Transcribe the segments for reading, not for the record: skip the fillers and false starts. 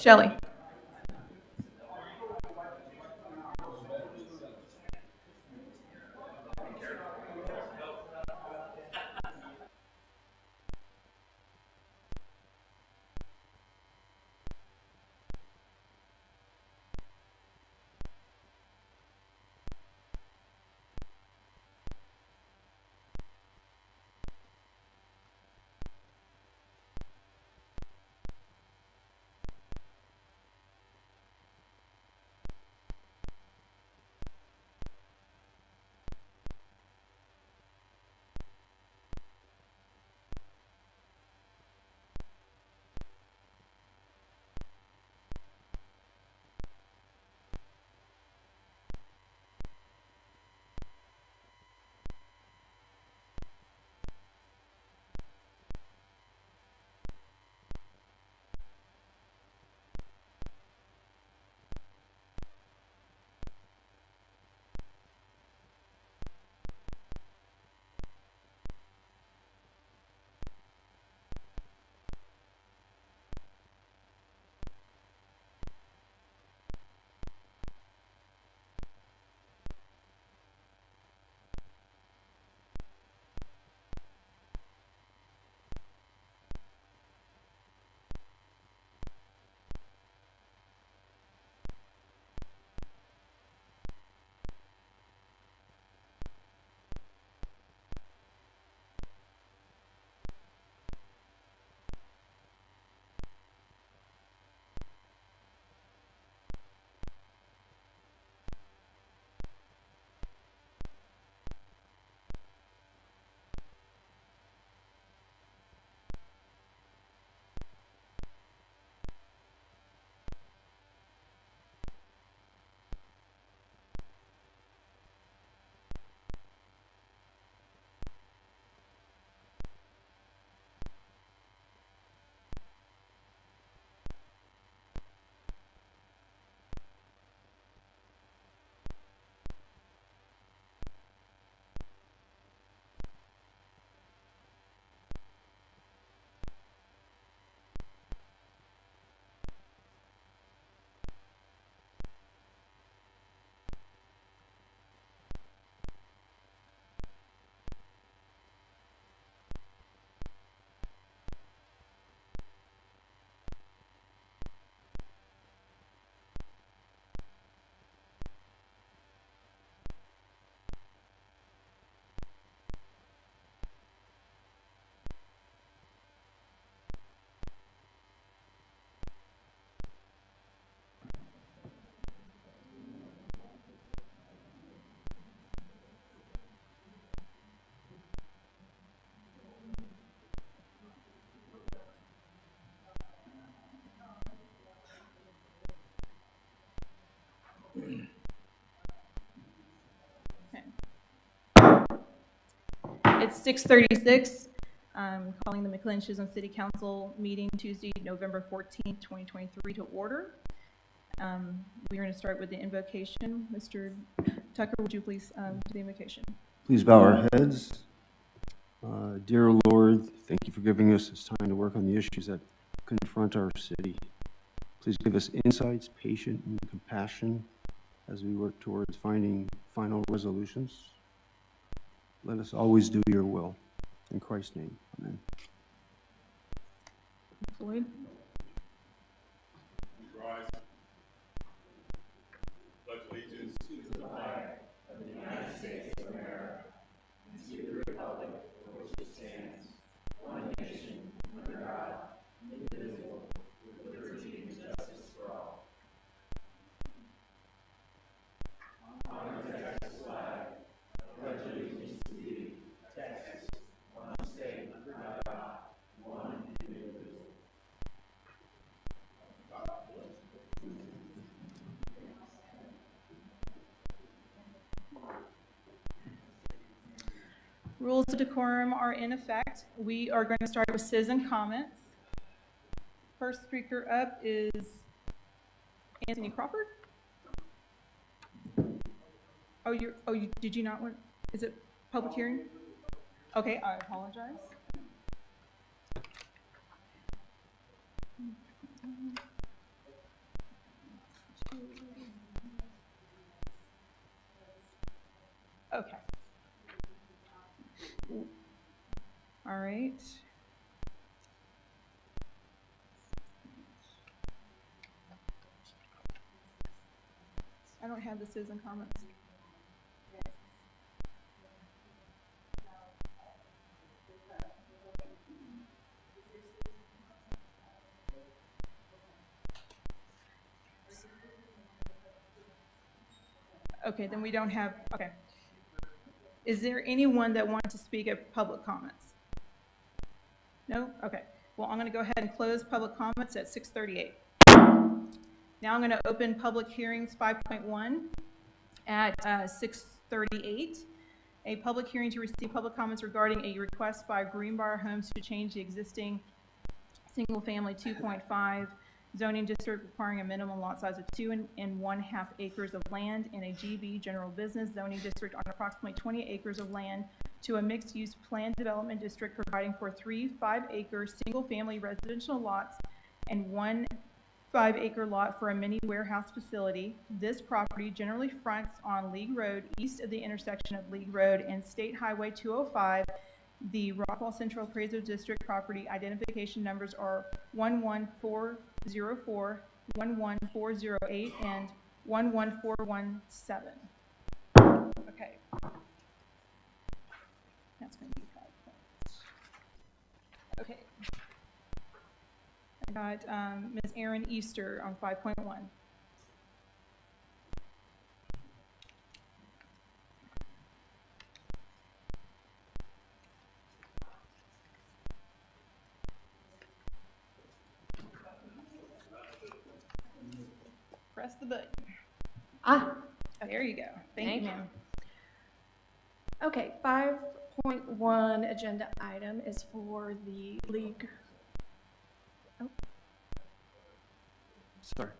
Shelley. It's 6:36. I'm calling the McLendon-Chisholm City Council meeting Tuesday, November 14th, 2023 to order. We are going to start with the invocation. Mr. Tucker, would you please do the invocation? Please bow our heads. Dear Lord, thank you for giving us this time to work on the issues that confront our city. Please give us insights, patience, and compassion as we work towards finding final resolutions. Let us always do your will. In Christ's name, amen. Floyd? Rise. Pledge allegiance to the flag of the United States of America and to the republic for which it stands, one nation, under God, indivisible, with liberty and justice for all. Honor the Texas flag. Pledge allegiance to thee, Texas, one state under God, one indivisible. Rules of decorum are in effect. We are going to start with citizen comments. First speaker up is Anthony Crawford. Did you not want, is it public hearing? Okay, I apologize. Okay. All right. I don't have the citizen comments. Okay, then we don't have, okay. Is there anyone that wants to speak at public comments? No? Okay. Well, I'm going to go ahead and close public comments at 6:38. Now I'm going to open public hearings 5.1 at 6:38. A public hearing to receive public comments regarding a request by Greenbriar Homes to change the existing single-family 2.5 zoning district requiring a minimum lot size of 2.5 acres of land in a GB general business zoning district on approximately 20 acres of land to a mixed-use planned development district providing for 3 5-acre single-family residential lots and 1 5-acre lot for a mini warehouse facility. This property generally fronts on League Road east of the intersection of League Road and State Highway 205. The Rockwall Central Appraisal District property identification numbers are 11404, 11408, and 11417. Okay. That's going to be 5 points. Okay. I got Ms. Erin Easter on 5.1. Press the button. There you go. Thank you, ma'am. Okay, 5.1 agenda item is for the league. Oh. Sorry.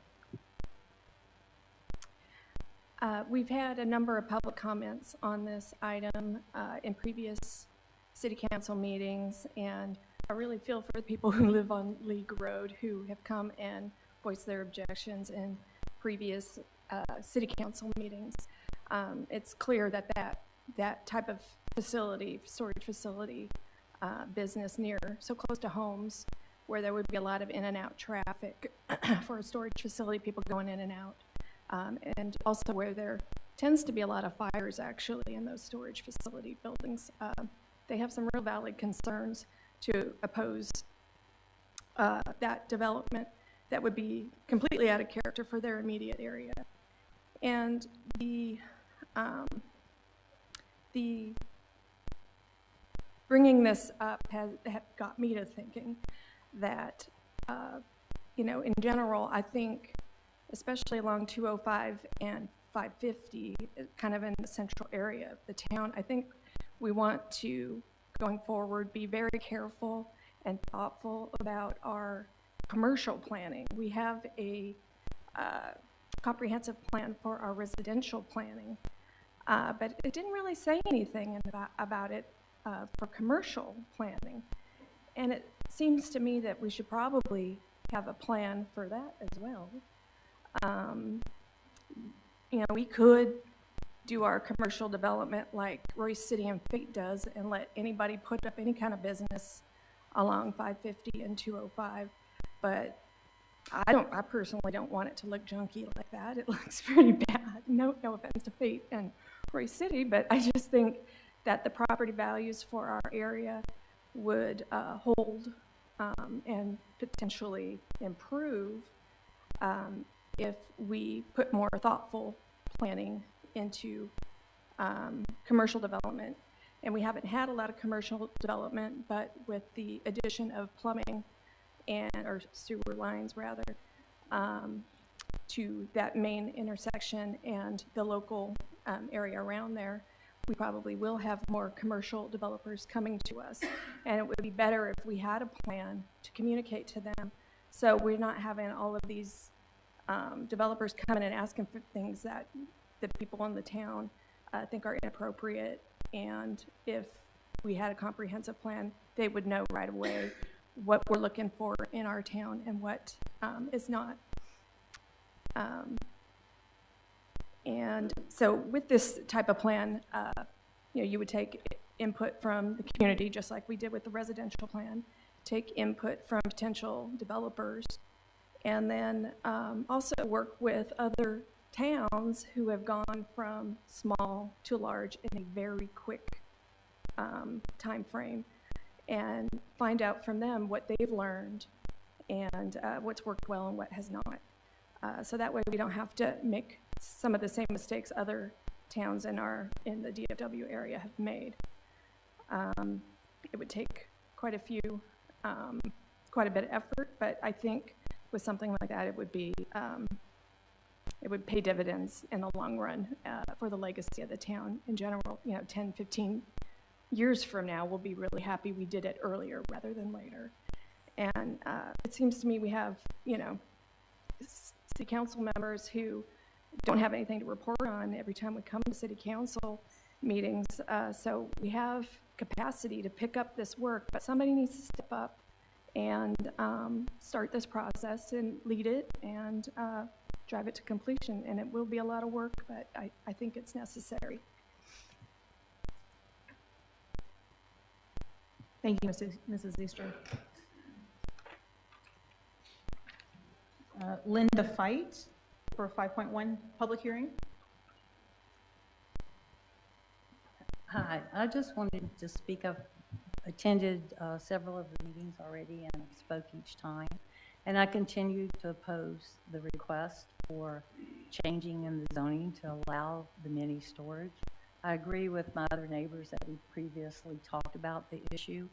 We've had a number of public comments on this item in previous city council meetings, and I really feel for the people who live on League Road who have come and voiced their objections in previous city council meetings. It's clear that that type of facility, storage facility business near, so close to homes, where there would be a lot of in and out traffic for a storage facility, people going in and out. And also where there tends to be a lot of fires actually in those storage facility buildings. They have some real valid concerns to oppose that development that would be completely out of character for their immediate area. And the bringing this up has got me to thinking that, you know, in general, I think, especially along 205 and 550, kind of in the central area of the town, I think we want to, going forward, be very careful and thoughtful about our commercial planning. We have a comprehensive plan for our residential planning, but it didn't really say anything about it for commercial planning. And it seems to me that we should probably have a plan for that as well. You know, we could do our commercial development like Royce City and Fate does and let anybody put up any kind of business along 550 and 205, but I personally don't want it to look junky like that. It looks pretty bad. No offense to Fate and Royce City, but I just think that the property values for our area would hold and potentially improve if we put more thoughtful planning into commercial development. And we haven't had a lot of commercial development, but with the addition of plumbing or sewer lines rather, to that main intersection and the local area around there, we probably will have more commercial developers coming to us. And it would be better if we had a plan to communicate to them, so we're not having all of these developers coming and asking for things that the people in the town think are inappropriate. And if we had a comprehensive plan, they would know right away what we're looking for in our town and what is not. And so with this type of plan, you would take input from the community, just like we did with the residential plan, take input from potential developers, and then also work with other towns who have gone from small to large in a very quick time frame, and find out from them what they've learned and what's worked well and what has not. So that way we don't have to make some of the same mistakes other towns in the DFW area have made. It would take quite a bit of effort, but I think with something like that, it would pay dividends in the long run for the legacy of the town in general. 10, 15 years from now, we'll be really happy we did it earlier rather than later. And it seems to me we have, city council members who don't have anything to report on every time we come to city council meetings. So we have capacity to pick up this work, but somebody needs to step up and start this process and lead it and drive it to completion. And it will be a lot of work, but I think it's necessary. Thank you, Mrs. Easter. Linda Fight for 5.1 public hearing. Hi, I just wanted to speak. I've attended several of the meetings already and I've spoke each time. And I continue to oppose the request for changing in the zoning to allow the mini storage. I agree with my other neighbors that we previously talked about the issue.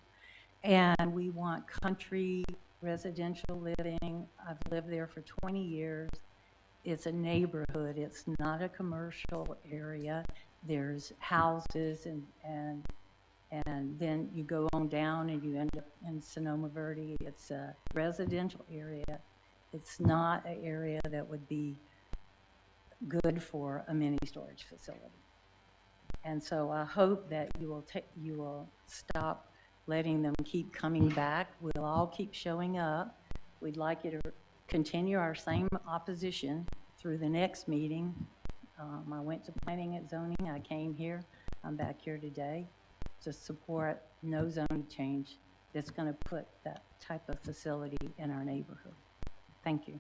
And we want country residential living. I've lived there for 20 years. It's a neighborhood. It's not a commercial area. There's houses and then you go on down and you end up in Sonoma Verde. It's a residential area. It's not an area that would be good for a mini storage facility. And so I hope that you will stop letting them keep coming back. We'll all keep showing up. We'd like you to continue our same opposition through the next meeting. I went to planning and zoning. I came here. I'm back here today to support no zoning change that's going to put that type of facility in our neighborhood. Thank you.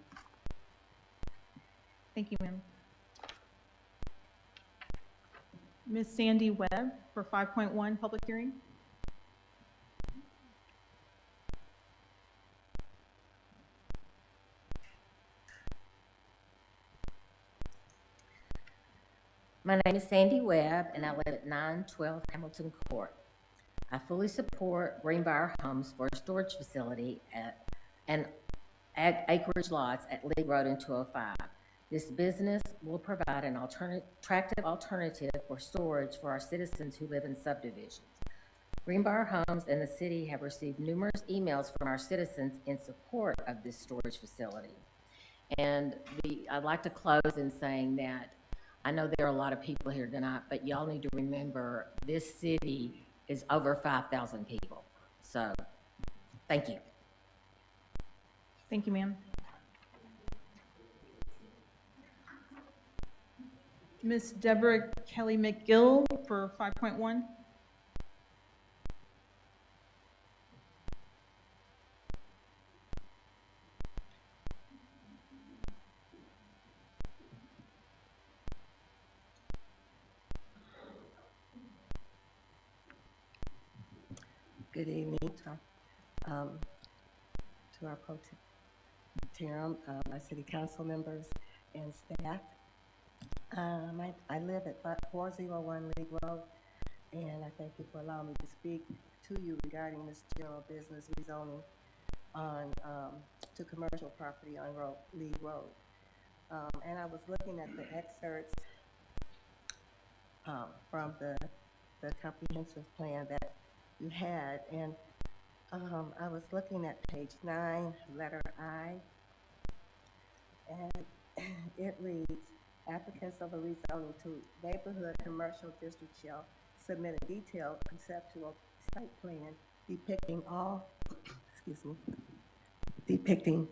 Thank you, ma'am. Ms. Sandy Webb for 5.1 public hearing. My name is Sandy Webb, and I live at 912 Hamilton Court. I fully support Greenbriar Homes for a storage facility and acreage lots at Lee Road and 205. This business will provide an attractive alternative for storage for our citizens who live in subdivisions. Greenbriar Homes and the city have received numerous emails from our citizens in support of this storage facility. And I'd like to close in saying that I know there are a lot of people here tonight, but y'all need to remember this city is over 5,000 people. So, thank you. Thank you, ma'am. Ms. Deborah Kelly McGill for 5.1. Good evening to our pro tem, my city council members and staff. I live at 401 League Road, and I thank you for allowing me to speak to you regarding this general business rezoning on to commercial property on League Road. And I was looking at the excerpts from the comprehensive plan that you had, and I was looking at page 9, letter I, and it reads, applicants of a rezoning to neighborhood commercial district shall submit a detailed conceptual site plan depicting all, depicting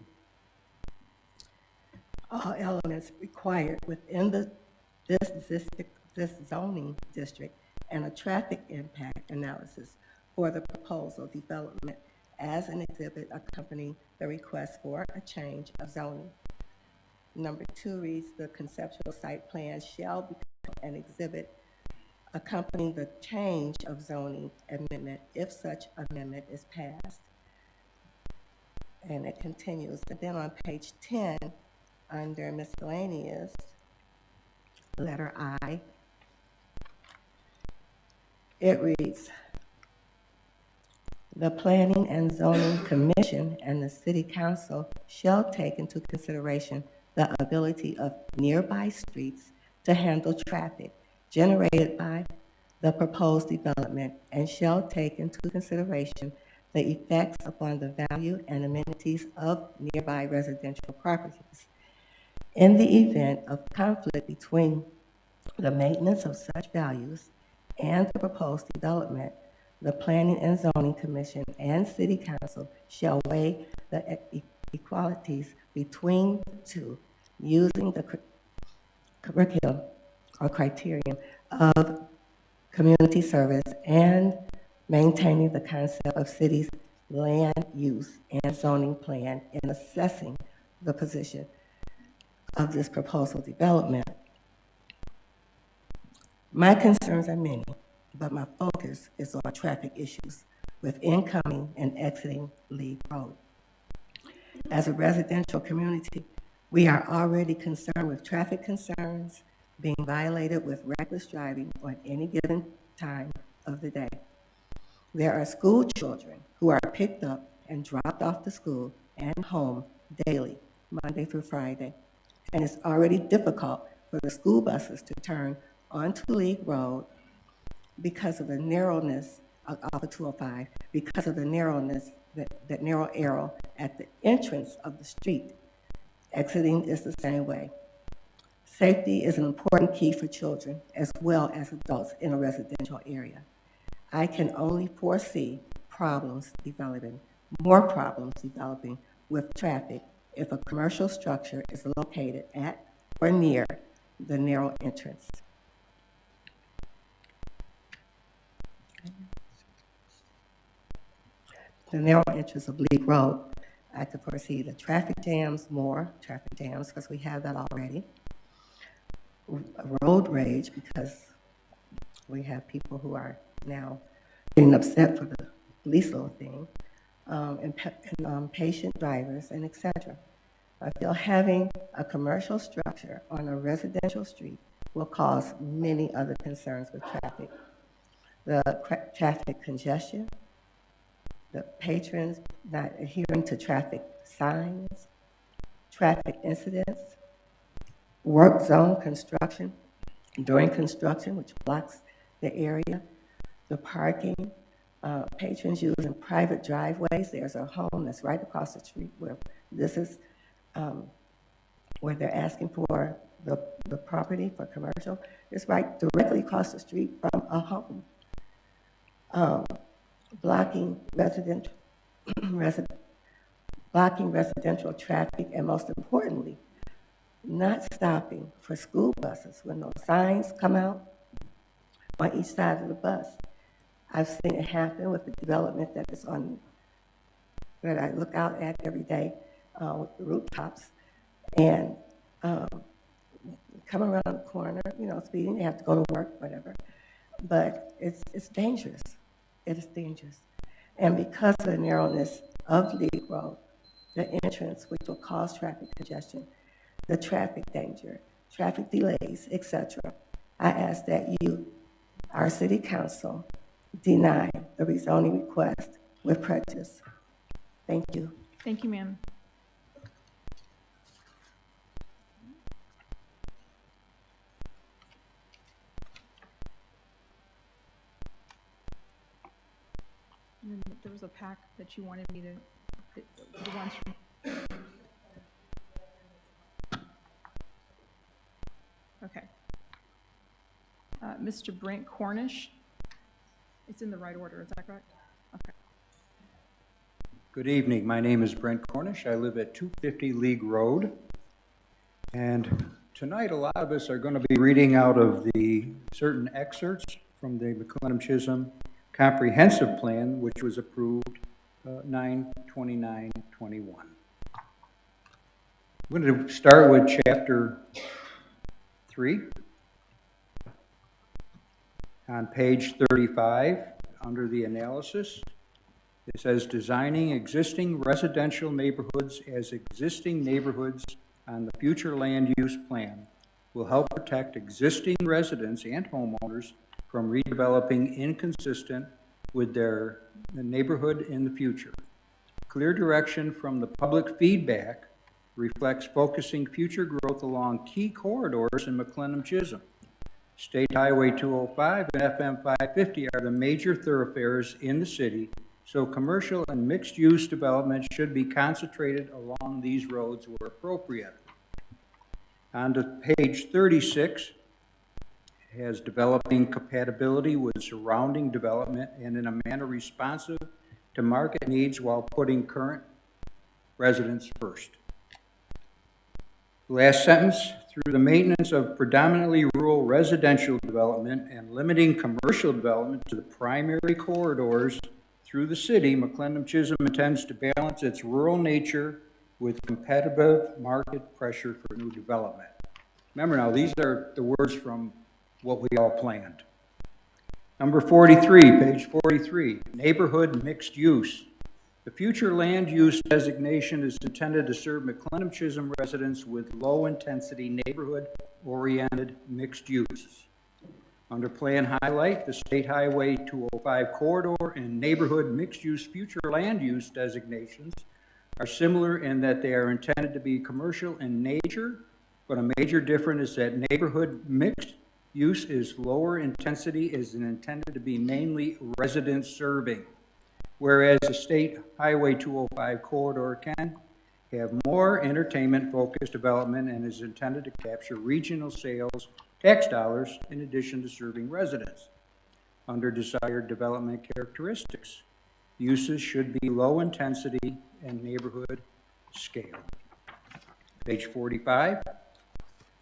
all elements required within the this zoning district and a traffic impact analysis for the proposal development as an exhibit accompanying the request for a change of zoning. Number 2 reads, the conceptual site plan shall become an exhibit accompanying the change of zoning amendment if such amendment is passed. And it continues. And then on page 10, under miscellaneous, letter I, it reads, the Planning and Zoning Commission and the City Council shall take into consideration the ability of nearby streets to handle traffic generated by the proposed development and shall take into consideration the effects upon the value and amenities of nearby residential properties. In the event of conflict between the maintenance of such values and the proposed development, the Planning and Zoning Commission and City Council shall weigh the equalities between the two using the curriculum or criterion of community service and maintaining the concept of city's land use and zoning plan in assessing the position of this proposal development. My concerns are many, but my focus is on traffic issues with incoming and exiting League Road. As a residential community, we are already concerned with traffic concerns being violated with reckless driving on any given time of the day. There are school children who are picked up and dropped off to school and home daily, Monday through Friday, and it's already difficult for the school buses to turn onto League Road because of the narrowness of 205, because of the narrowness, that narrow arrow at the entrance of the street. Exiting is the same way. Safety is an important key for children as well as adults in a residential area. I can only foresee more problems developing with traffic if a commercial structure is located at or near the narrow entrance. The narrow entrance of League Road, I could foresee the traffic jams, more traffic jams, because we have that already. Road rage, because we have people who are now getting upset for the least little thing, and patient drivers, and etc. I feel having a commercial structure on a residential street will cause many other concerns with traffic. The traffic congestion, the patrons not adhering to traffic signs, traffic incidents, work zone construction during construction, which blocks the area, the parking, patrons using private driveways. There's a home that's right across the street where this is where they're asking for the property for commercial. It's right directly across the street from a home. Blocking residential traffic, and most importantly, not stopping for school buses when those signs come out on each side of the bus. I've seen it happen with the development that is on, that I look out at every day with the rooftops, and come around the corner, speeding, they have to go to work, whatever. But it's dangerous. It is dangerous. And because of the narrowness of League Road, the entrance, which will cause traffic congestion, the traffic danger, traffic delays, etc., I ask that you, our City Council, deny the rezoning request with prejudice. Thank you. Thank you, ma'am. And then there was a pack that you wanted me to, the ones from. Okay. Mr. Brent Cornish. It's in the right order, is that correct? Okay. Good evening. My name is Brent Cornish. I live at 250 League Road. And Tonight, a lot of us are going to be reading out of the certain excerpts from the McLendon-Chisholm Comprehensive Plan, which was approved 9/29/21. I'm going to start with Chapter 3. On page 35, under the analysis, it says, designing existing residential neighborhoods as existing neighborhoods on the future land use plan will help protect existing residents and homeowners from redeveloping inconsistent with the neighborhood in the future. Clear direction from the public feedback reflects focusing future growth along key corridors in McLendon-Chisholm. State Highway 205 and FM 550 are the major thoroughfares in the city, so commercial and mixed-use development should be concentrated along these roads where appropriate. On to page 36, it has developing compatibility with surrounding development and in a manner responsive to market needs while putting current residents first. Last sentence, through the maintenance of predominantly rural residential development and limiting commercial development to the primary corridors through the city, McLendon-Chisholm intends to balance its rural nature with competitive market pressure for new development. Remember now, these are the words from what we all planned. Number 43, page 43, neighborhood mixed use. The future land use designation is intended to serve McLendon-Chisholm residents with low-intensity neighborhood-oriented mixed use. Under Plan Highlight, the State Highway 205 corridor and neighborhood mixed-use future land use designations are similar in that they are intended to be commercial in nature, but a major difference is that neighborhood mixed use is lower intensity, is intended to be mainly resident serving, whereas the State Highway 205 corridor can have more entertainment-focused development and is intended to capture regional sales tax dollars in addition to serving residents. Under desired development characteristics, uses should be low intensity and neighborhood scale. Page 45.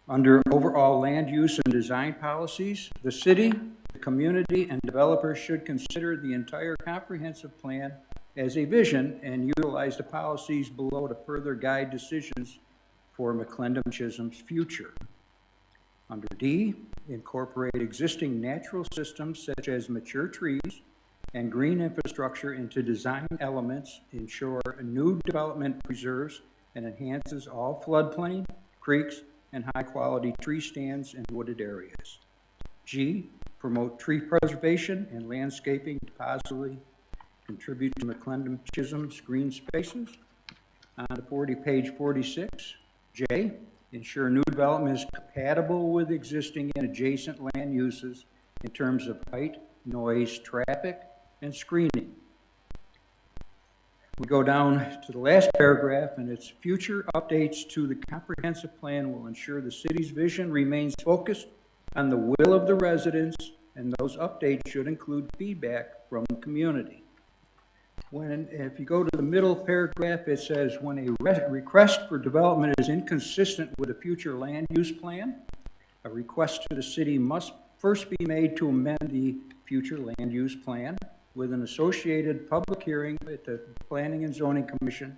Under overall land use and design policies, the city, the community, and developers should consider the entire comprehensive plan as a vision and utilize the policies below to further guide decisions for McLendon-Chisholm's future. Under D, incorporate existing natural systems such as mature trees and green infrastructure into design elements, ensure new development preserves and enhances all floodplain, creeks, and high-quality tree stands and wooded areas. G, promote tree preservation and landscaping to positively contribute to McLendon-Chisholm's green spaces. On to page 46. J, ensure new development is compatible with existing and adjacent land uses in terms of height, noise, traffic, and screening. We go down to the last paragraph, and its future updates to the comprehensive plan will ensure the city's vision remains focused on the will of the residents, and those updates should include feedback from the community. If you go to the middle paragraph, it says, when a request for development is inconsistent with a future land use plan, a request to the city must first be made to amend the future land use plan with an associated public hearing at the Planning and Zoning Commission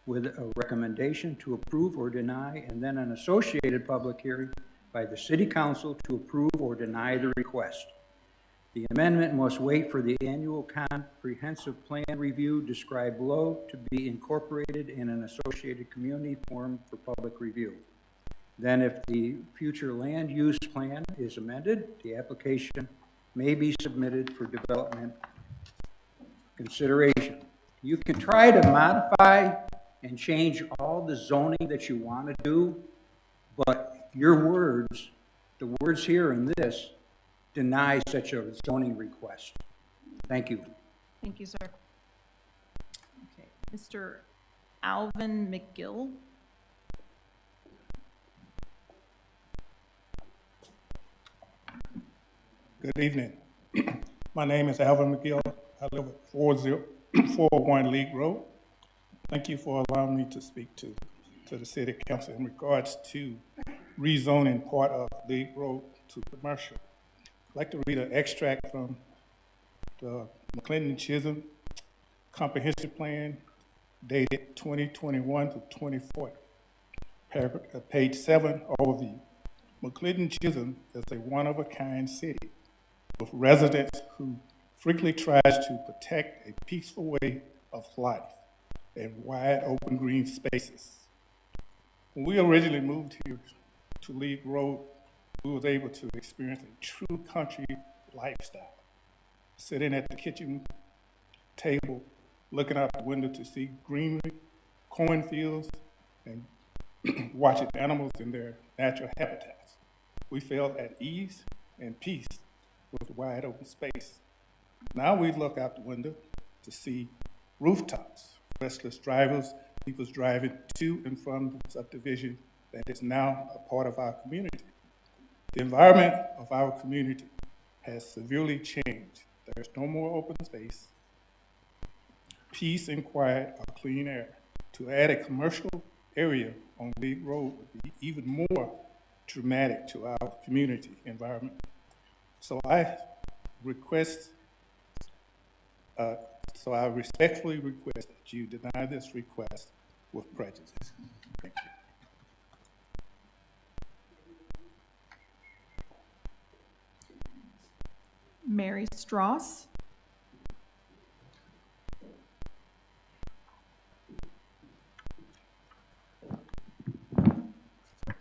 with a recommendation to approve or deny, and then an associated public hearing by the City Council to approve or deny the request. The amendment must wait for the annual comprehensive plan review described below to be incorporated in an associated community forum for public review. Then, if the future land use plan is amended, the application may be submitted for development consideration. You can try to modify and change all the zoning that you want to do, but your words, the words here in this, deny such a zoning request. Thank you. Thank you, sir. Okay, Mr. Alvin McGill. Good evening. My name is Alvin McGill. I live at 401 League Road. Thank you for allowing me to speak to the City Council in regards to rezoning part of League Road to commercial. I'd like to read an extract from the McLendon-Chisholm Comprehensive Plan dated 2021 to 2040. Page 7, overview. McLendon-Chisholm is a one-of-a-kind city with residents who frequently tries to protect a peaceful way of life and wide open green spaces. When we originally moved here to League Road, we was able to experience a true country lifestyle. Sitting at the kitchen table, looking out the window to see greenery, cornfields, and watching animals in their natural habitats. We felt at ease and peace with wide open space. Now we look out the window to see rooftops, restless drivers, people driving to and from the subdivision that is now a part of our community. The environment of our community has severely changed. There's no more open space, peace and quiet or clean air. To add a commercial area on League Road would be even more dramatic to our community environment. So I respectfully request that you deny this request with prejudice. Thank you. Mary Strauss.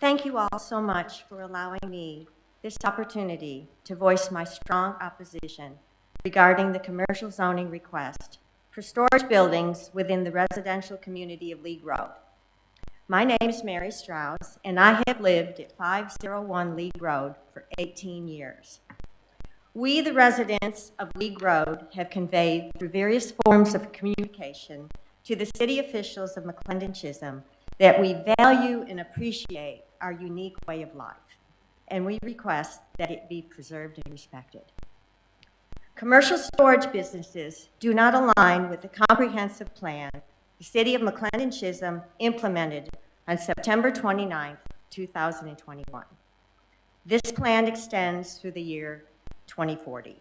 Thank you all so much for allowing me this opportunity to voice my strong opposition regarding the commercial zoning request for storage buildings within the residential community of League Road. My name is Mary Strauss, and I have lived at 501 League Road for 18 years. We, the residents of League Road, have conveyed through various forms of communication to the city officials of McLendon-Chisholm that we value and appreciate our unique way of life, and we request that it be preserved and respected. Commercial storage businesses do not align with the comprehensive plan the city of McLendon-Chisholm implemented on September 29, 2021. This plan extends through the year 2040.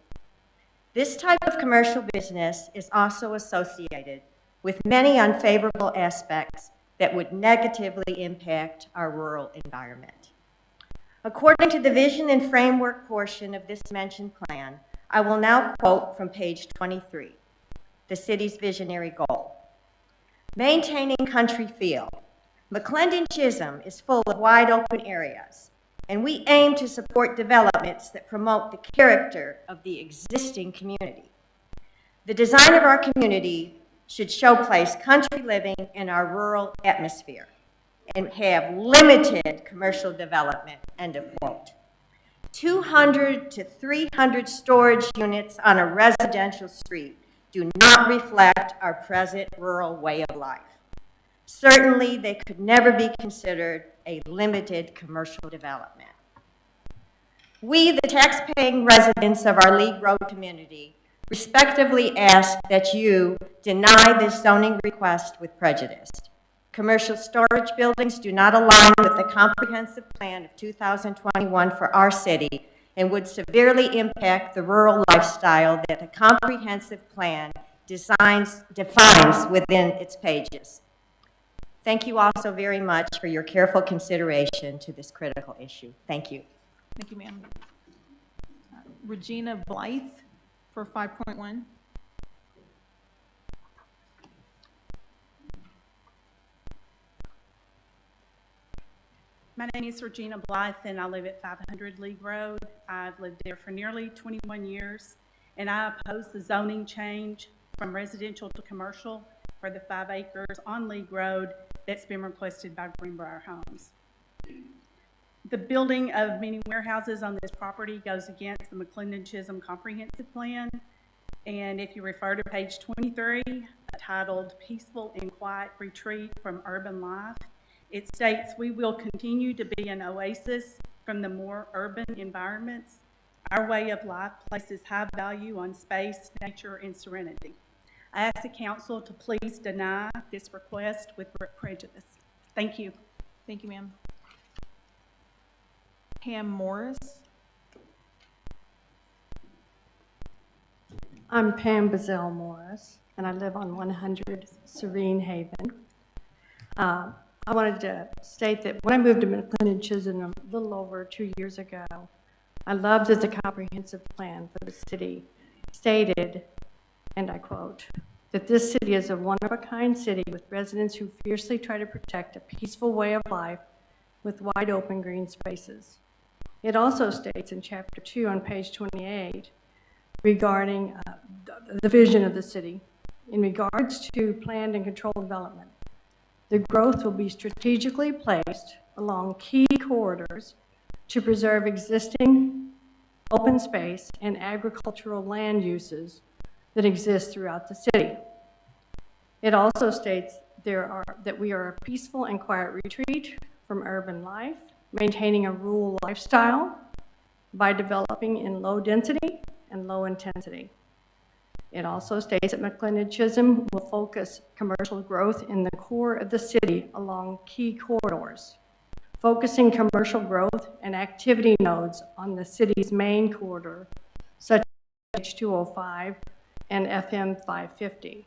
This type of commercial business is also associated with many unfavorable aspects that would negatively impact our rural environment. According to the vision and framework portion of this mentioned plan, I will now quote from page 23, the city's visionary goal. Maintaining country feel. McLendon-Chisholm is full of wide open areas, and we aim to support developments that promote the character of the existing community. The design of our community should showcase country living in our rural atmosphere and have limited commercial development, end of quote. 200 to 300 storage units on a residential street do not reflect our present rural way of life. Certainly, they could never be considered a limited commercial development. We, the tax-paying residents of our League Road community, respectively ask that you deny this zoning request with prejudice. Commercial storage buildings do not align with the comprehensive plan of 2021 for our city and would severely impact the rural lifestyle that the comprehensive plan defines within its pages. Thank you all so very much for your careful consideration to this critical issue. Thank you. Thank you, ma'am. Regina Blythe for 5.1. My name is Regina Blythe, and I live at 500 League Road. I've lived there for nearly 21 years, and I oppose the zoning change from residential to commercial for the 5 acres on League Road that's been requested by Greenbriar Homes. The building of many warehouses on this property goes against the McLendon-Chisholm Comprehensive Plan, and if you refer to page 23, titled Peaceful and Quiet Retreat from Urban Life, it states we will continue to be an oasis from the more urban environments. Our way of life places high value on space, nature, and serenity. I ask the council to please deny this request with prejudice. Thank you. Thank you, ma'am. Pam Morris. I'm Pam Bazell Morris, and I live on 100 Serene Haven. I wanted to state that when I moved to McLendon-Chisholm a little over 2 years ago, I loved that the comprehensive plan for the city stated, and I quote, that this city is a one-of-a-kind city with residents who fiercely try to protect a peaceful way of life with wide open green spaces. It also states in Chapter 2 on page 28 regarding the vision of the city. In regards to planned and controlled development, the growth will be strategically placed along key corridors to preserve existing open space and agricultural land uses that exist throughout the city. It also states that we are a peaceful and quiet retreat from urban life, maintaining a rural lifestyle by developing in low density and low intensity. It also states that McLendon-Chisholm will focus commercial growth in the core of the city along key corridors, focusing commercial growth and activity nodes on the city's main corridor, such as H205 and FM 550.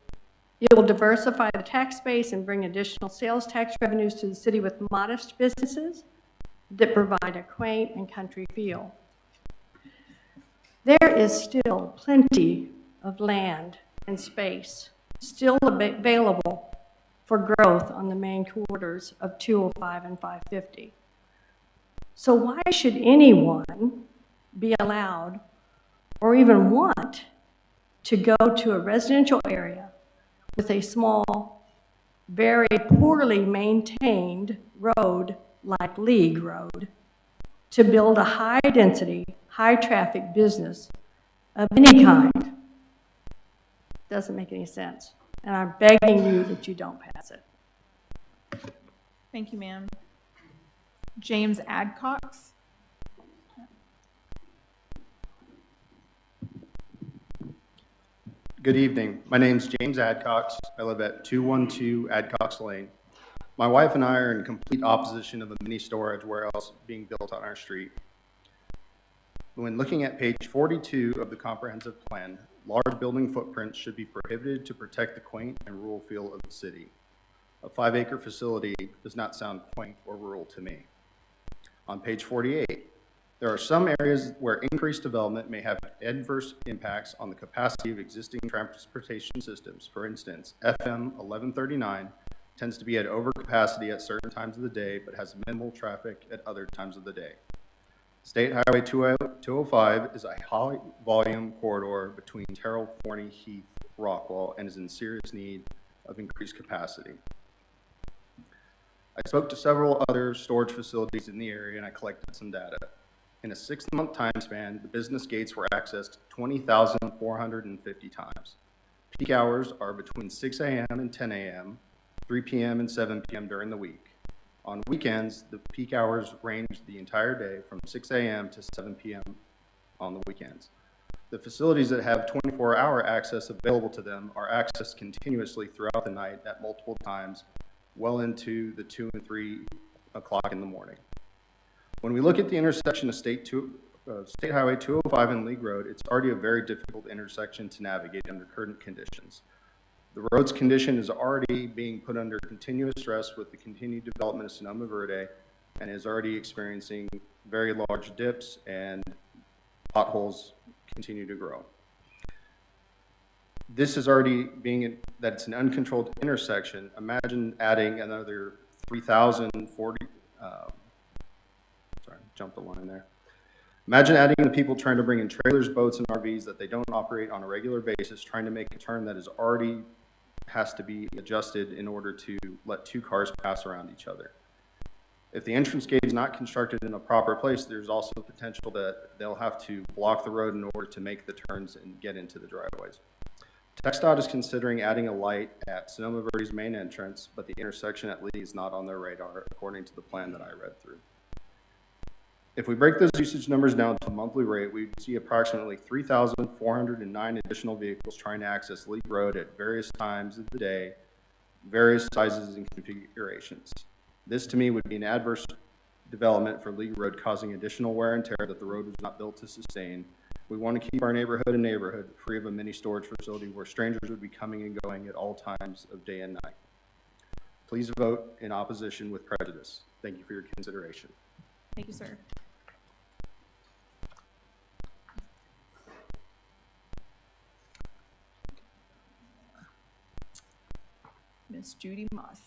It will diversify the tax base and bring additional sales tax revenues to the city with modest businesses that provide a quaint and country feel. There is still plenty of land and space still available for growth on the main corridors of 205 and 550. So why should anyone be allowed or even want to go to a residential area with a small, very poorly maintained road like League Road to build a high-density, high-traffic business of any kind? Doesn't make any sense. And I'm begging you that you don't pass it. Thank you, ma'am. James Adcox. Good evening. My name's James Adcox. I live at 212 Adcox Lane. My wife and I are in complete opposition of a mini storage warehouse being built on our street. When looking at page 42 of the comprehensive plan, large building footprints should be prohibited to protect the quaint and rural feel of the city. A 5-acre facility does not sound quaint or rural to me. On page 48, there are some areas where increased development may have adverse impacts on the capacity of existing transportation systems. For instance, FM 1139 tends to be at overcapacity at certain times of the day, but has minimal traffic at other times of the day. State Highway 205 is a high volume corridor between Terrell, Forney, Heath, Rockwall, and is in serious need of increased capacity. I spoke to several other storage facilities in the area and I collected some data. In a 6-month time span, the business gates were accessed 20,450 times. Peak hours are between 6 a.m. and 10 a.m., 3 p.m. and 7 p.m. during the week. On weekends, the peak hours range the entire day from 6 a.m. to 7 p.m. on the weekends. The facilities that have 24-hour access available to them are accessed continuously throughout the night at multiple times, well into the 2 and 3 o'clock in the morning. When we look at the intersection of State Highway 205 and League Road, it's already a very difficult intersection to navigate under current conditions. The road's condition is already being put under continuous stress with the continued development of Sonoma Verde and is already experiencing very large dips and potholes continue to grow. This is already being, that it's an uncontrolled intersection. Imagine adding another 3,040, sorry, jumped the line there. Imagine adding the people trying to bring in trailers, boats, and RVs that they don't operate on a regular basis, trying to make a turn that is already has to be adjusted in order to let 2 cars pass around each other. If the entrance gate is not constructed in a proper place, there's also potential that they'll have to block the road in order to make the turns and get into the driveways. TxDOT is considering adding a light at Sonoma Verde's main entrance, but the intersection at Lee is not on their radar, according to the plan that I read through. If we break those usage numbers down to a monthly rate, we see approximately 3,409 additional vehicles trying to access League Road at various times of the day, various sizes and configurations. This to me would be an adverse development for League Road causing additional wear and tear that the road was not built to sustain. We want to keep our neighborhood a neighborhood free of a mini storage facility where strangers would be coming and going at all times of day and night. Please vote in opposition with prejudice. Thank you for your consideration. Thank you, sir. Ms. Judy Moss.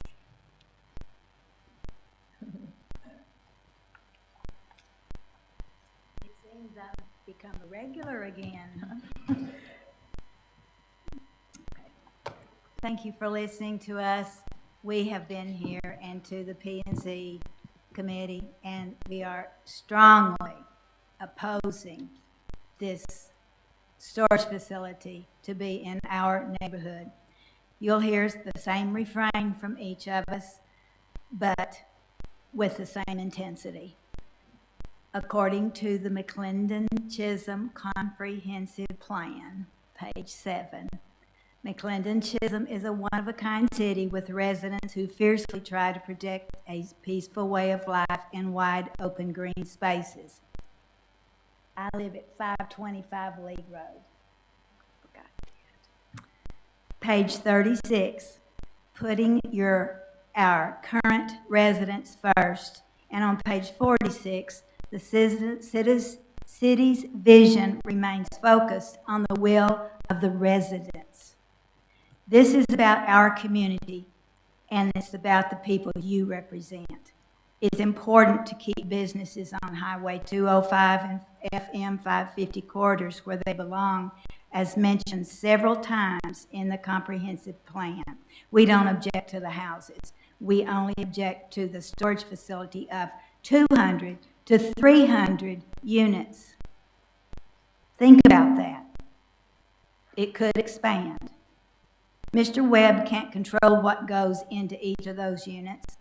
It seems I've become a regular again. Thank you for listening to us. We have been here and to the P&Z committee, and we are strongly opposing this storage facility to be in our neighborhood. You'll hear the same refrain from each of us, but with the same intensity. According to the McLendon-Chisholm Comprehensive Plan, page 7, McLendon-Chisholm is a one-of-a-kind city with residents who fiercely try to protect a peaceful way of life in wide open green spaces. I live at 525 League Road. Page 36, putting our current residents first. And on page 46, the city's vision remains focused on the will of the residents. This is about our community, and it's about the people you represent. It's important to keep businesses on Highway 205 and FM 550 corridors where they belong, as mentioned several times in the comprehensive plan. We don't object to the houses. We only object to the storage facility of 200 to 300 units. Think about that. It could expand. Mr. Webb can't control what goes into each of those units.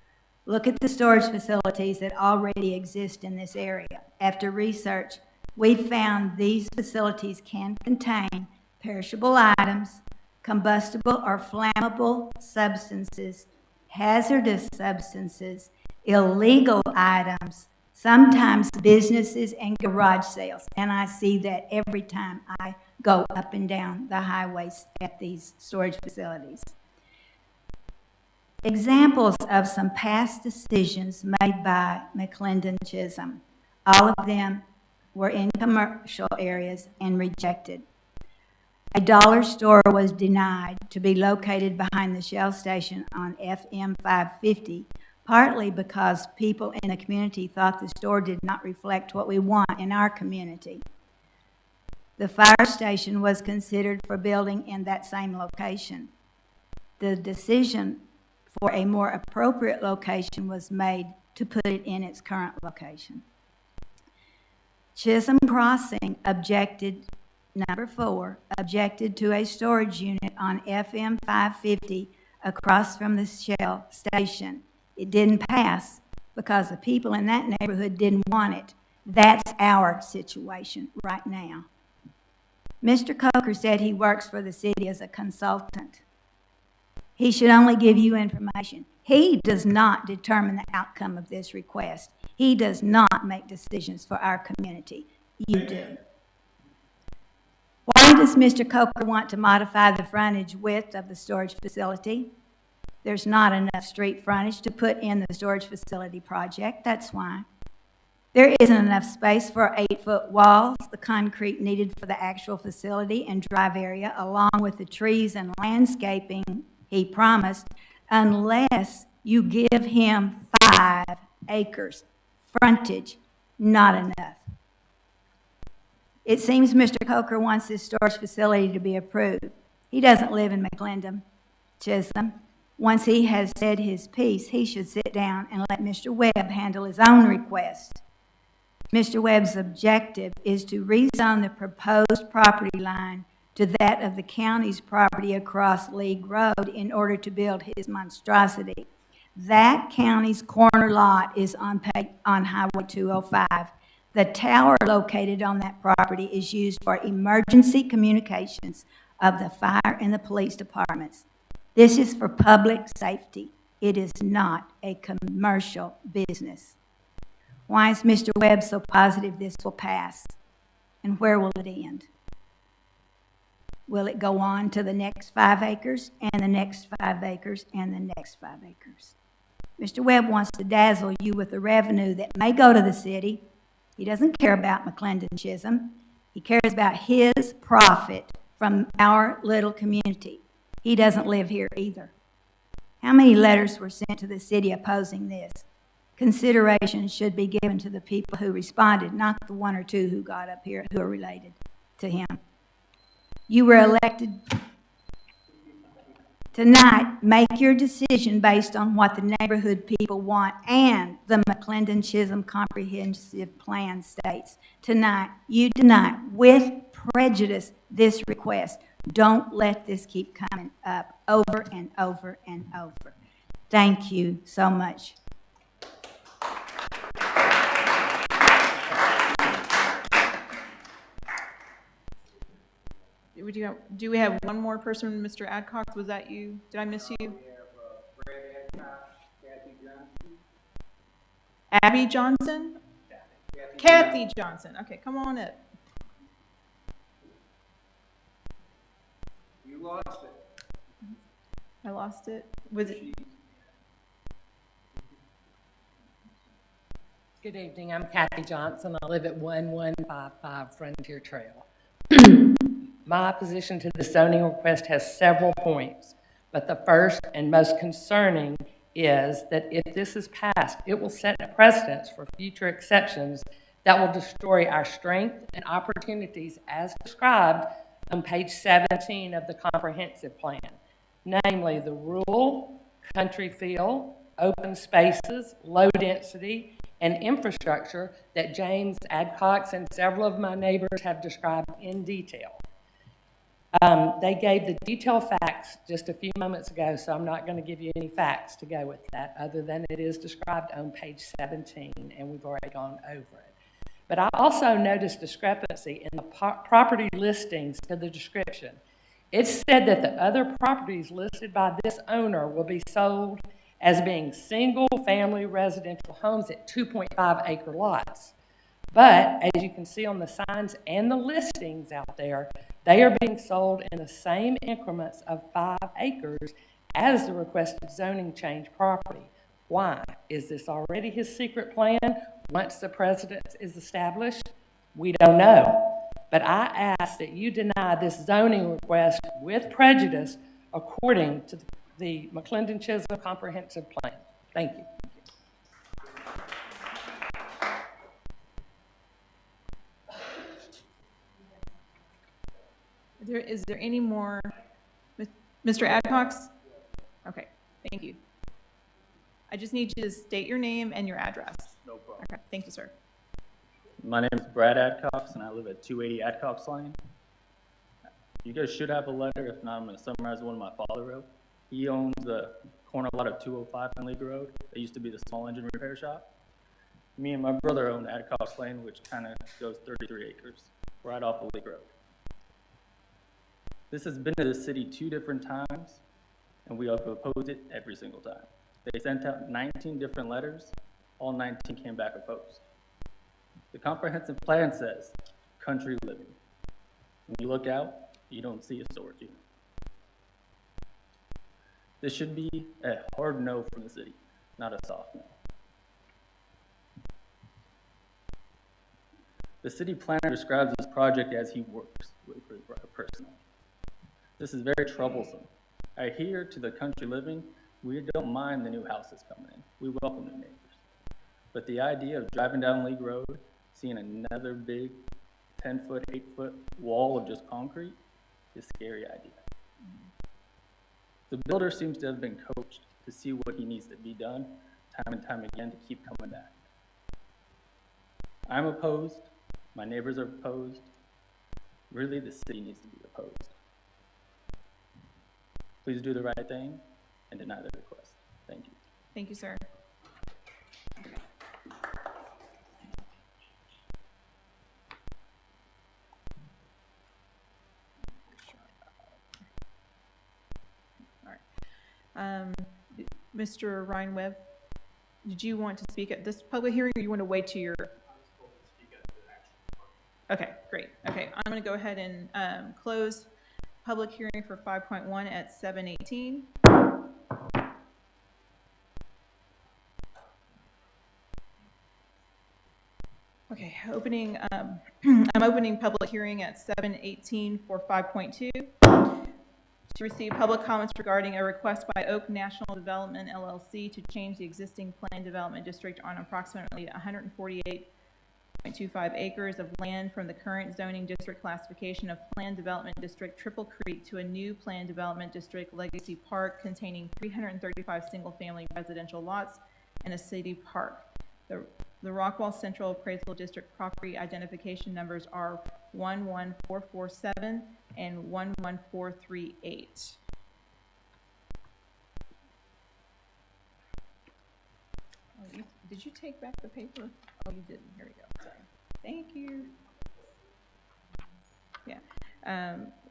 Look at the storage facilities that already exist in this area. After research, we found these facilities can contain perishable items, combustible or flammable substances, hazardous substances, illegal items, sometimes businesses and garage sales. And I see that every time I go up and down the highways at these storage facilities. Examples of some past decisions made by McLendon-Chisholm. All of them were in commercial areas and rejected. A dollar store was denied to be located behind the Shell station on FM 550, partly because people in the community thought the store did not reflect what we want in our community. The fire station was considered for building in that same location. The decision for a more appropriate location was made to put it in its current location. Chisholm Crossing objected, number 4, objected to a storage unit on FM 550 across from the Shell station. It didn't pass because the people in that neighborhood didn't want it. That's our situation right now. Mr. Coker said he works for the city as a consultant. He should only give you information. He does not determine the outcome of this request. He does not make decisions for our community. You do. Why does Mr. Coker want to modify the frontage width of the storage facility? There's not enough street frontage to put in the storage facility project. That's why. There isn't enough space for 8-foot walls, the concrete needed for the actual facility and drive area, along with the trees and landscaping he promised, unless you give him 5 acres frontage. Not enough. It seems Mr. Coker wants this storage facility to be approved. He doesn't live in McLendon-Chisholm. Once he has said his piece, he should sit down and let Mr. Webb handle his own request. Mr. Webb's objective is to rezone the proposed property line to that of the county's property across League Road in order to build his monstrosity. That county's corner lot is on Highway 205. The tower located on that property is used for emergency communications of the fire and the police departments. This is for public safety. It is not a commercial business. Why is Mr. Webb so positive this will pass? And where will it end? Will it go on to the next 5 acres and the next 5 acres and the next 5 acres? Mr. Webb wants to dazzle you with the revenue that may go to the city. He doesn't care about McLendon-Chisholm. He cares about his profit from our little community. He doesn't live here either. How many letters were sent to the city opposing this? Consideration should be given to the people who responded, not the 1 or 2 who got up here who are related to him. You were elected tonight. Make your decision based on what the neighborhood people want and the McLendon-Chisholm Comprehensive Plan states. Tonight, you deny with prejudice this request. Don't let this keep coming up over and over and over. Thank you so much. Do we have one more person, Mr. Adcox? Was that you? Did I miss you? Abby Johnson? Kathy Johnson. Okay, come on up. You lost it. I lost it. Was it? Good evening. I'm Kathy Johnson. I live at 1155 Frontier Trail. My opposition to the zoning request has several points, but the first and most concerning is that if this is passed, it will set a precedence for future exceptions that will destroy our strength and opportunities as described on page 17 of the comprehensive plan, namely the rural, country feel, open spaces, low density, and infrastructure that James Adcox and several of my neighbors have described in detail. They gave the detailed facts just a few moments ago, so I'm not going to give you any facts to go with that, other than it is described on page 17, and we've already gone over it. But I also noticed discrepancy in the property listings to the description. It said that the other properties listed by this owner will be sold as being single-family residential homes at 2.5-acre lots. But, as you can see on the signs and the listings out there, they are being sold in the same increments of 5 acres as the requested zoning change property. Why? Is this already his secret plan once the precedent is established? We don't know. But I ask that you deny this zoning request with prejudice according to the McLendon-Chisholm Comprehensive Plan. Thank you. Is there any more? Mr. Adcox? Okay, thank you. I just need you to state your name and your address. No problem. Okay, thank you, sir. My name is Brad Adcox, and I live at 280 Adcox Lane. You guys should have a letter. If not, I'm going to summarize one my father wrote. He owns the corner lot of 205 on League Road. That used to be the small engine repair shop. Me and my brother own Adcox Lane, which kind of goes 33 acres, right off of League Road. This has been to the city 2 different times, and we have opposed it every single time. They sent out 19 different letters. All 19 came back opposed. The comprehensive plan says country living. When you look out, you don't see a storage unit. This should be a hard no from the city, not a soft no. The city planner describes this project as he works with personally. This is very troublesome. I hear to the country living, we don't mind the new houses coming in. We welcome new neighbors. But the idea of driving down League Road, seeing another big 10-foot, 8-foot wall of just concrete is a scary idea. The builder seems to have been coached to see what he needs to be done time and time again to keep coming back. I'm opposed. My neighbors are opposed. Really, the city needs to be opposed. Please do the right thing and deny the request. Thank you. Thank you, sir. All right. Mr. Ryan Webb? Did you want to speak at this public hearing, or you want to wait to your? Okay, great. Okay, I'm going to go ahead and close public hearing for 5.1 at 7:18. Okay, opening. I'm opening public hearing at 7:18 for 5.2. To receive public comments regarding a request by Oak National Development LLC to change the existing planned development district on approximately 148.25 acres of land from the current zoning district classification of planned development district Triple Creek to a new planned development district Legacy Park containing 335 single-family residential lots and a city park. The Rockwall Central Appraisal District property identification numbers are 11447 and 11438. Did you take back the paper? Oh, you didn't. Here we go. Sorry. Thank you. Yeah.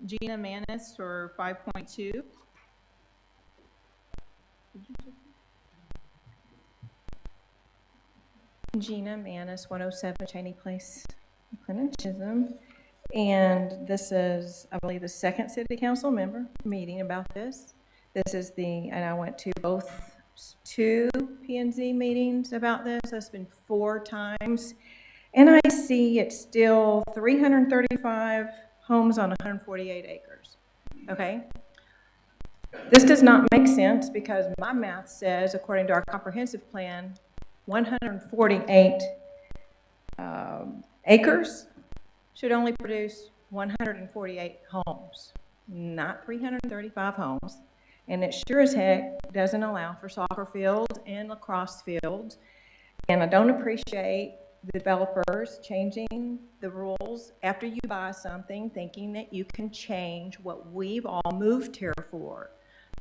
Gina Manis for 5.2. Gina Manis, 107 Cheney Place, McLendon-Chisholm. And this is, I believe, the second city council member meeting about this. This is and I went to two P&Z meetings about this. It's been 4 times. And I see it's still 335 homes on 148 acres, okay? This does not make sense because my math says, according to our comprehensive plan, 148 acres should only produce 148 homes, not 335 homes. And it sure as heck doesn't allow for soccer fields and lacrosse fields. And I don't appreciate the developers changing the rules after you buy something, thinking that you can change what we've all moved here for.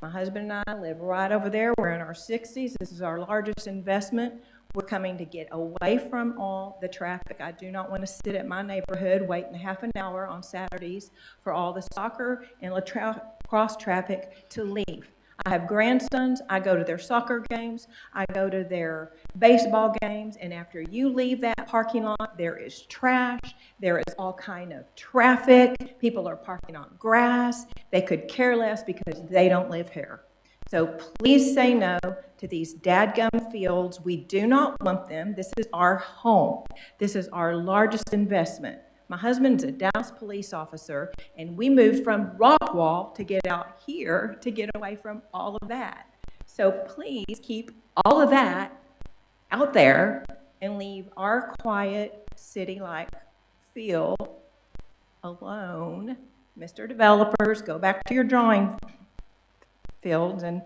My husband and I live right over there. We're in our 60s. This is our largest investment. We're coming to get away from all the traffic. I do not want to sit at my neighborhood waiting half an hour on Saturdays for all the soccer and lacrosse traffic to leave. I have grandsons. I go to their soccer games. I go to their baseball games. And after you leave that parking lot, there is trash. There is all kind of traffic. People are parking on grass. They could care less because they don't live here. So please say no to these dadgum fields. We do not want them. This is our home. This is our largest investment. My husband's a Dallas police officer, and we moved from Rockwall to get out here to get away from all of that. So please keep all of that out there and leave our quiet city-like feel alone. Mr. Developers, go back to your drawing fields. And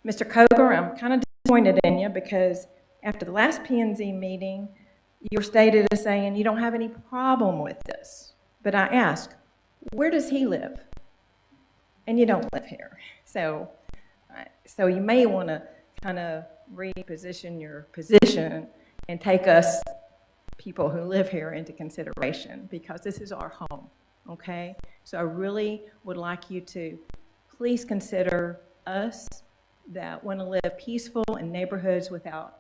Mr. Coger, I'm kind of disappointed in you because after the last P&Z meeting, you were stated as saying you don't have any problem with this. But I asked, where does he live? And you don't live here. So you may want to kind of reposition your position and take us, people who live here, into consideration because this is our home, okay? So I really would like you to please consider us that want to live peaceful in neighborhoods without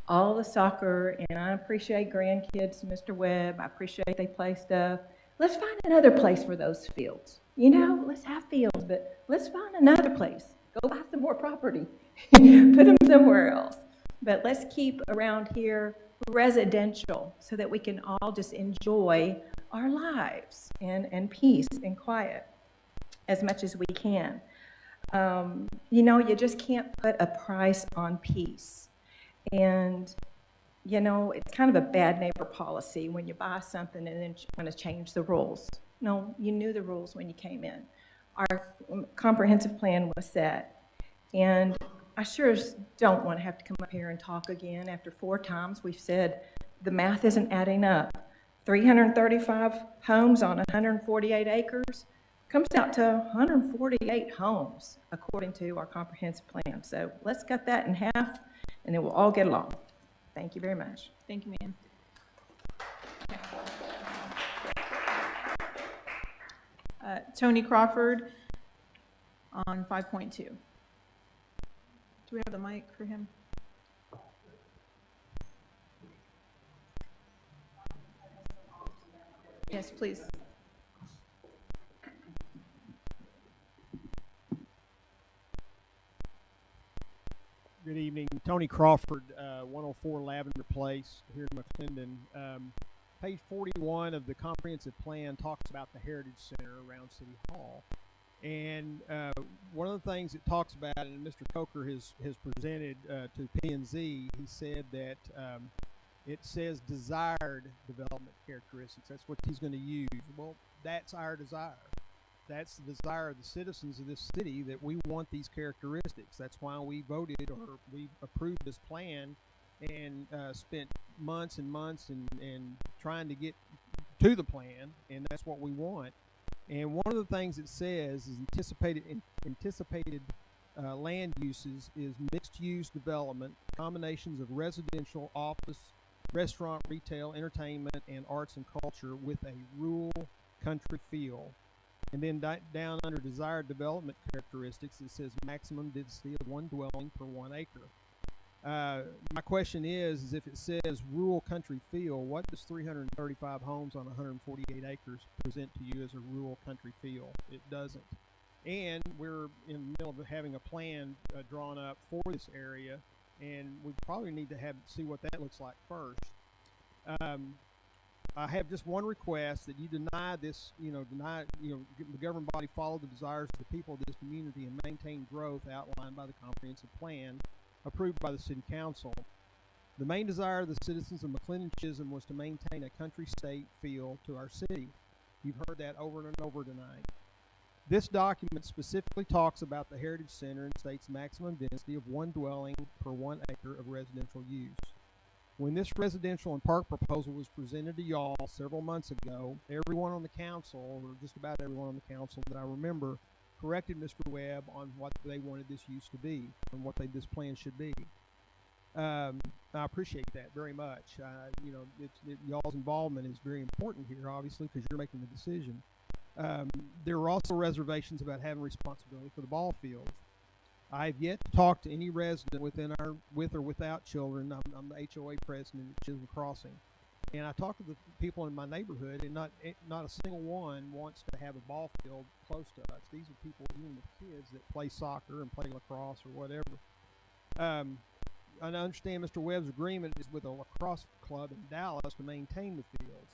all the soccer, and I appreciate grandkids, Mr. Webb. I appreciate they play stuff. Let's find another place for those fields. You know, let's have fields, but let's find another place. Go buy some more property. Put them somewhere else. But let's keep around here residential so that we can all just enjoy our lives and peace and quiet as much as we can. You know, you just can't put a price on peace. And, you know, it's kind of a bad neighbor policy when you buy something and then want to change the rules. No, you knew the rules when you came in. Our comprehensive plan was set. And I sure don't want to have to come up here and talk again after 4 times we've said the math isn't adding up. 335 homes on 148 acres comes out to 148 homes according to our comprehensive plan. So let's cut that in half and then we'll all get along. Thank you very much. Thank you, ma'am. Tony Crawford on 5.2. Do we have the mic for him? Yes, please. Good evening. Tony Crawford, 104 Lavender Place here in McLendon. Page 41 of the comprehensive plan talks about the Heritage Center around City Hall. And one of the things it talks about, and Mr. Coker has presented to P&Z, he said that it says desired development characteristics. That's what he's going to use. Well, that's our desire. That's the desire of the citizens of this city, that we want these characteristics. That's why we voted, or we approved this plan and spent months and months and trying to get to the plan, and that's what we want. And one of the things it says is anticipated land uses is mixed-use development, combinations of residential, office, restaurant, retail, entertainment, and arts and culture with a rural country feel. And then down under desired development characteristics, it says maximum density of 1 dwelling per 1 acre. My question is if it says rural country feel, what does 335 homes on 148 acres present to you as a rural country feel? It doesn't. And we're in the middle of having a plan drawn up for this area, and we probably need to see what that looks like first. I have just one request, that you deny this, the governing body follow the desires of the people of this community and maintain growth outlined by the comprehensive plan approved by the City Council. The main desire of the citizens of McLendon-Chisholm was to maintain a country state feel to our city. You've heard that over and over tonight. This document specifically talks about the Heritage Center and states maximum density of 1 dwelling per 1 acre of residential use. When this residential and park proposal was presented to y'all several months ago, everyone on the council, or just about everyone on the council that I remember, corrected Mr. Webb on what they wanted this use to be and what this plan should be. I appreciate that very much. Y'all's involvement is very important here, obviously, because you're making the decision. There were also reservations about having responsibility for the ball fields. I have yet to talk to any resident with or without children. I'm the HOA president at Chisholm Crossing, and I talk to the people in my neighborhood, and not a single one wants to have a ball field close to us. These are people, even with kids, that play soccer and play lacrosse or whatever. I understand Mr. Webb's agreement is with a lacrosse club in Dallas to maintain the fields.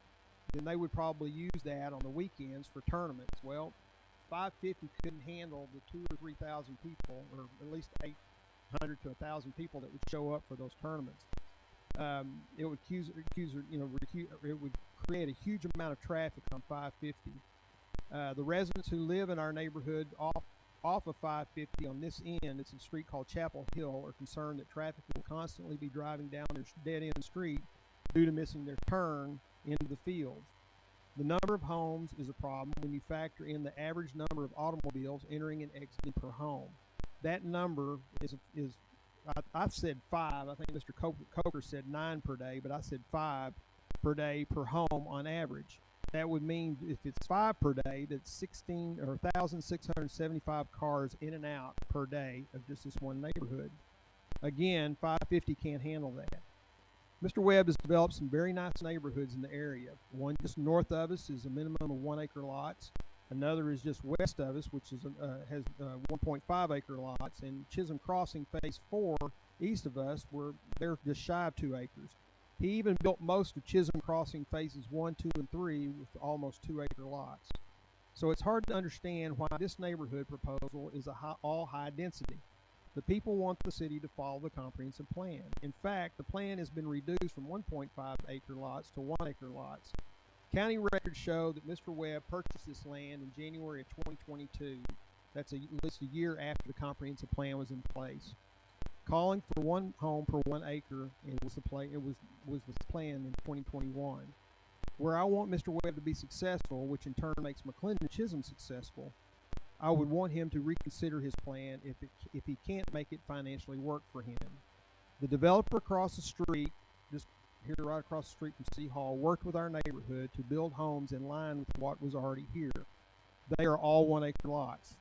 Then they would probably use that on the weekends for tournaments. Well, 550 couldn't handle the 2,000 or 3,000 people, or at least 800 to 1,000 people that would show up for those tournaments. It would create a huge amount of traffic on 550. The residents who live in our neighborhood off of 550 on this end, it's a street called Chapel Hill, are concerned that traffic will constantly be driving down their dead-end street due to missing their turn into the fields. The number of homes is a problem when you factor in the average number of automobiles entering and exiting per home. That number is I said 5. I think Mr. Coker said 9 per day, but I said 5 per day per home on average. That would mean if it's 5 per day, that's 1,675 cars in and out per day of just this one neighborhood. Again, 550 can't handle that. Mr. Webb has developed some very nice neighborhoods in the area. One just north of us is a minimum of 1 acre lots. Another is just west of us, which is has 1.5 acre lots. And Chisholm Crossing Phase 4 east of us, they're just shy of 2 acres. He even built most of Chisholm Crossing Phases 1, 2, and 3 with almost 2 acre lots. So it's hard to understand why this neighborhood proposal is all high density. The people want the city to follow the comprehensive plan. In fact, the plan has been reduced from 1.5 acre lots to 1 acre lots. County records show that Mr. Webb purchased this land in January of 2022. That's at least a year after the comprehensive plan was in place. Calling for 1 home per 1 acre, and was the plan in 2021. Where I want Mr. Webb to be successful, which in turn makes McLendon-Chisholm successful, I would want him to reconsider his plan if he can't make it financially work for him. The developer across the street, just here right across the street from City Hall, worked with our neighborhood to build homes in line with what was already here. They are all 1 acre lots.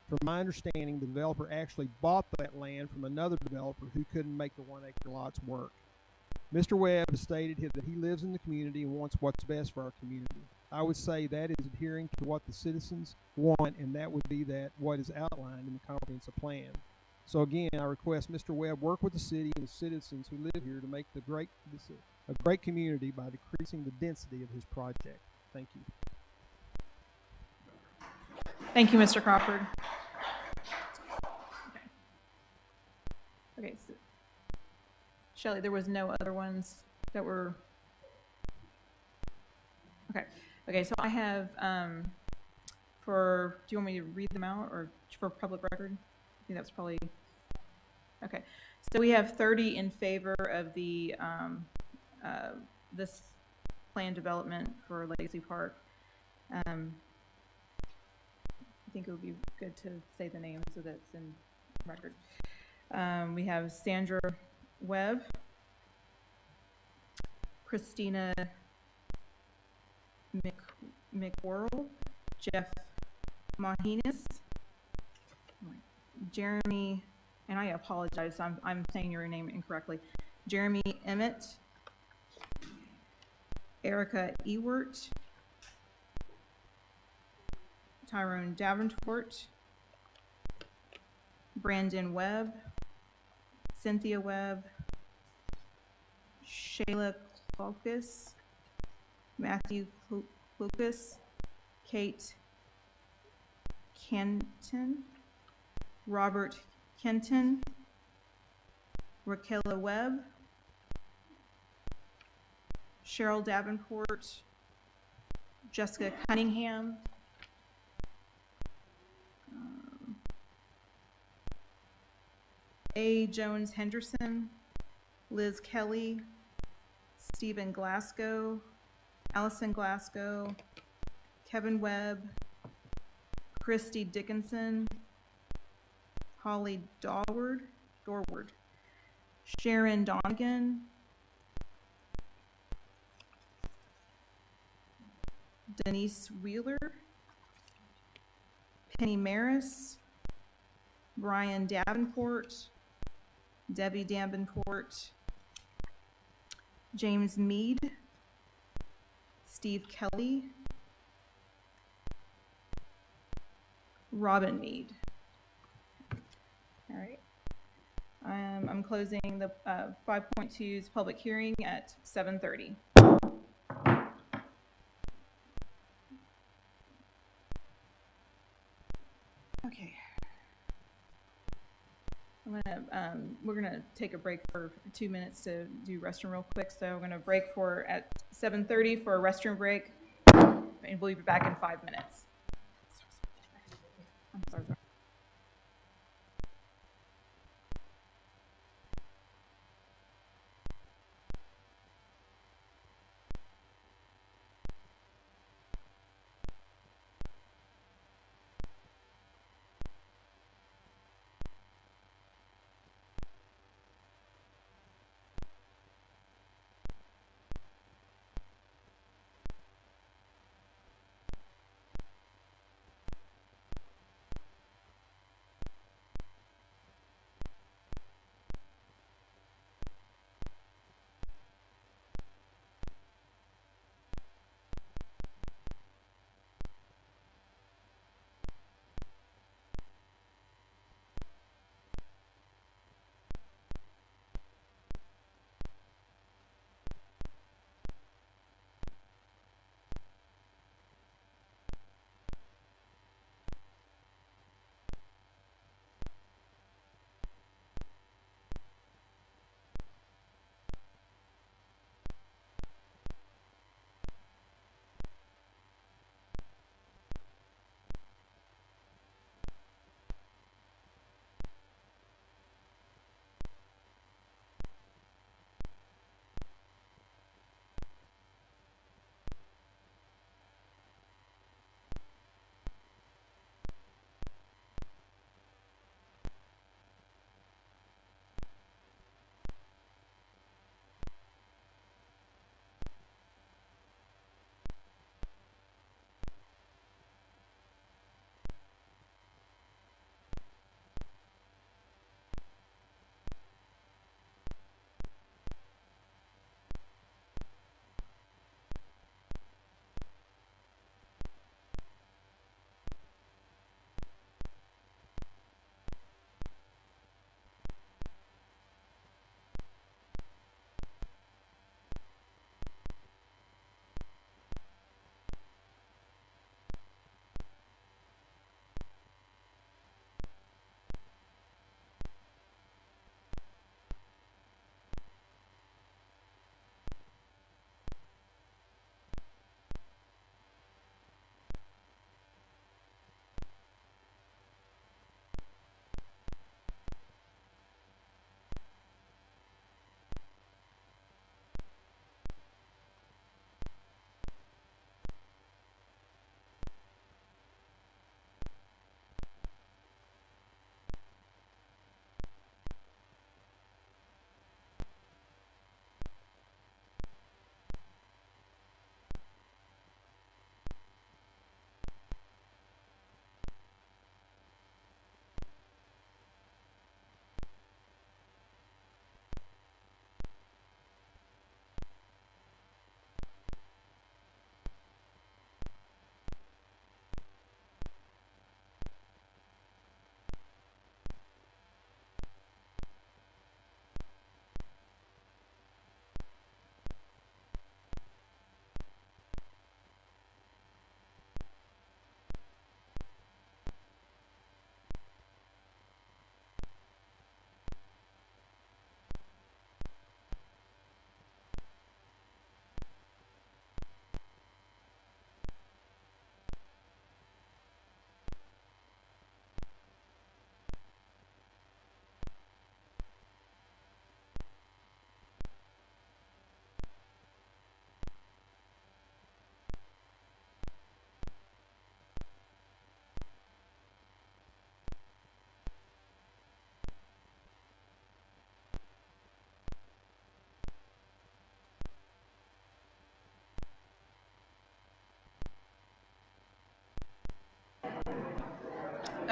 From my understanding, the developer actually bought that land from another developer who couldn't make the 1 acre lots work. Mr. Webb has stated that he lives in the community and wants what's best for our community. I would say that is adhering to what the citizens want, and that would be that what is outlined in the comprehensive plan. So again, I request Mr. Webb work with the city and the citizens who live here to make this a great community by decreasing the density of his project. Thank you. Thank you, Mr. Crawford. Okay, so Shelley, there was no other ones that were, okay, so I have, do you want me to read them out or for public record? I think that's probably, okay. So we have 30 in favor of the, this plan development for Legacy Park. I think it would be good to say the name so that it's in record. We have Sandra Webb, Christina McWhirl, Jeff Mahinas, Jeremy, and I apologize, I'm saying your name incorrectly, Jeremy Emmett, Erica Ewert, Tyrone Davenport, Brandon Webb, Cynthia Webb, Shayla Klokus, Matthew Klokus, Kate Kenton, Robert Kenton, Raquela Webb, Cheryl Davenport, Jessica Cunningham, A. Jones Henderson, Liz Kelly, Stephen Glasgow, Allison Glasgow, Kevin Webb, Christy Dickinson, Holly Dorward, Sharon Donegan, Denise Wheeler, Penny Maris, Brian Davenport, Debbie Davenport, James Mead, Steve Kelly, Robin Mead. All right. I'm closing the 5.2's public hearing at 7:30. Okay. We're gonna take a break for 2 minutes to do restroom real quick. So we're gonna break at 7:30 for a restroom break, and we'll be back in 5 minutes. I'm sorry.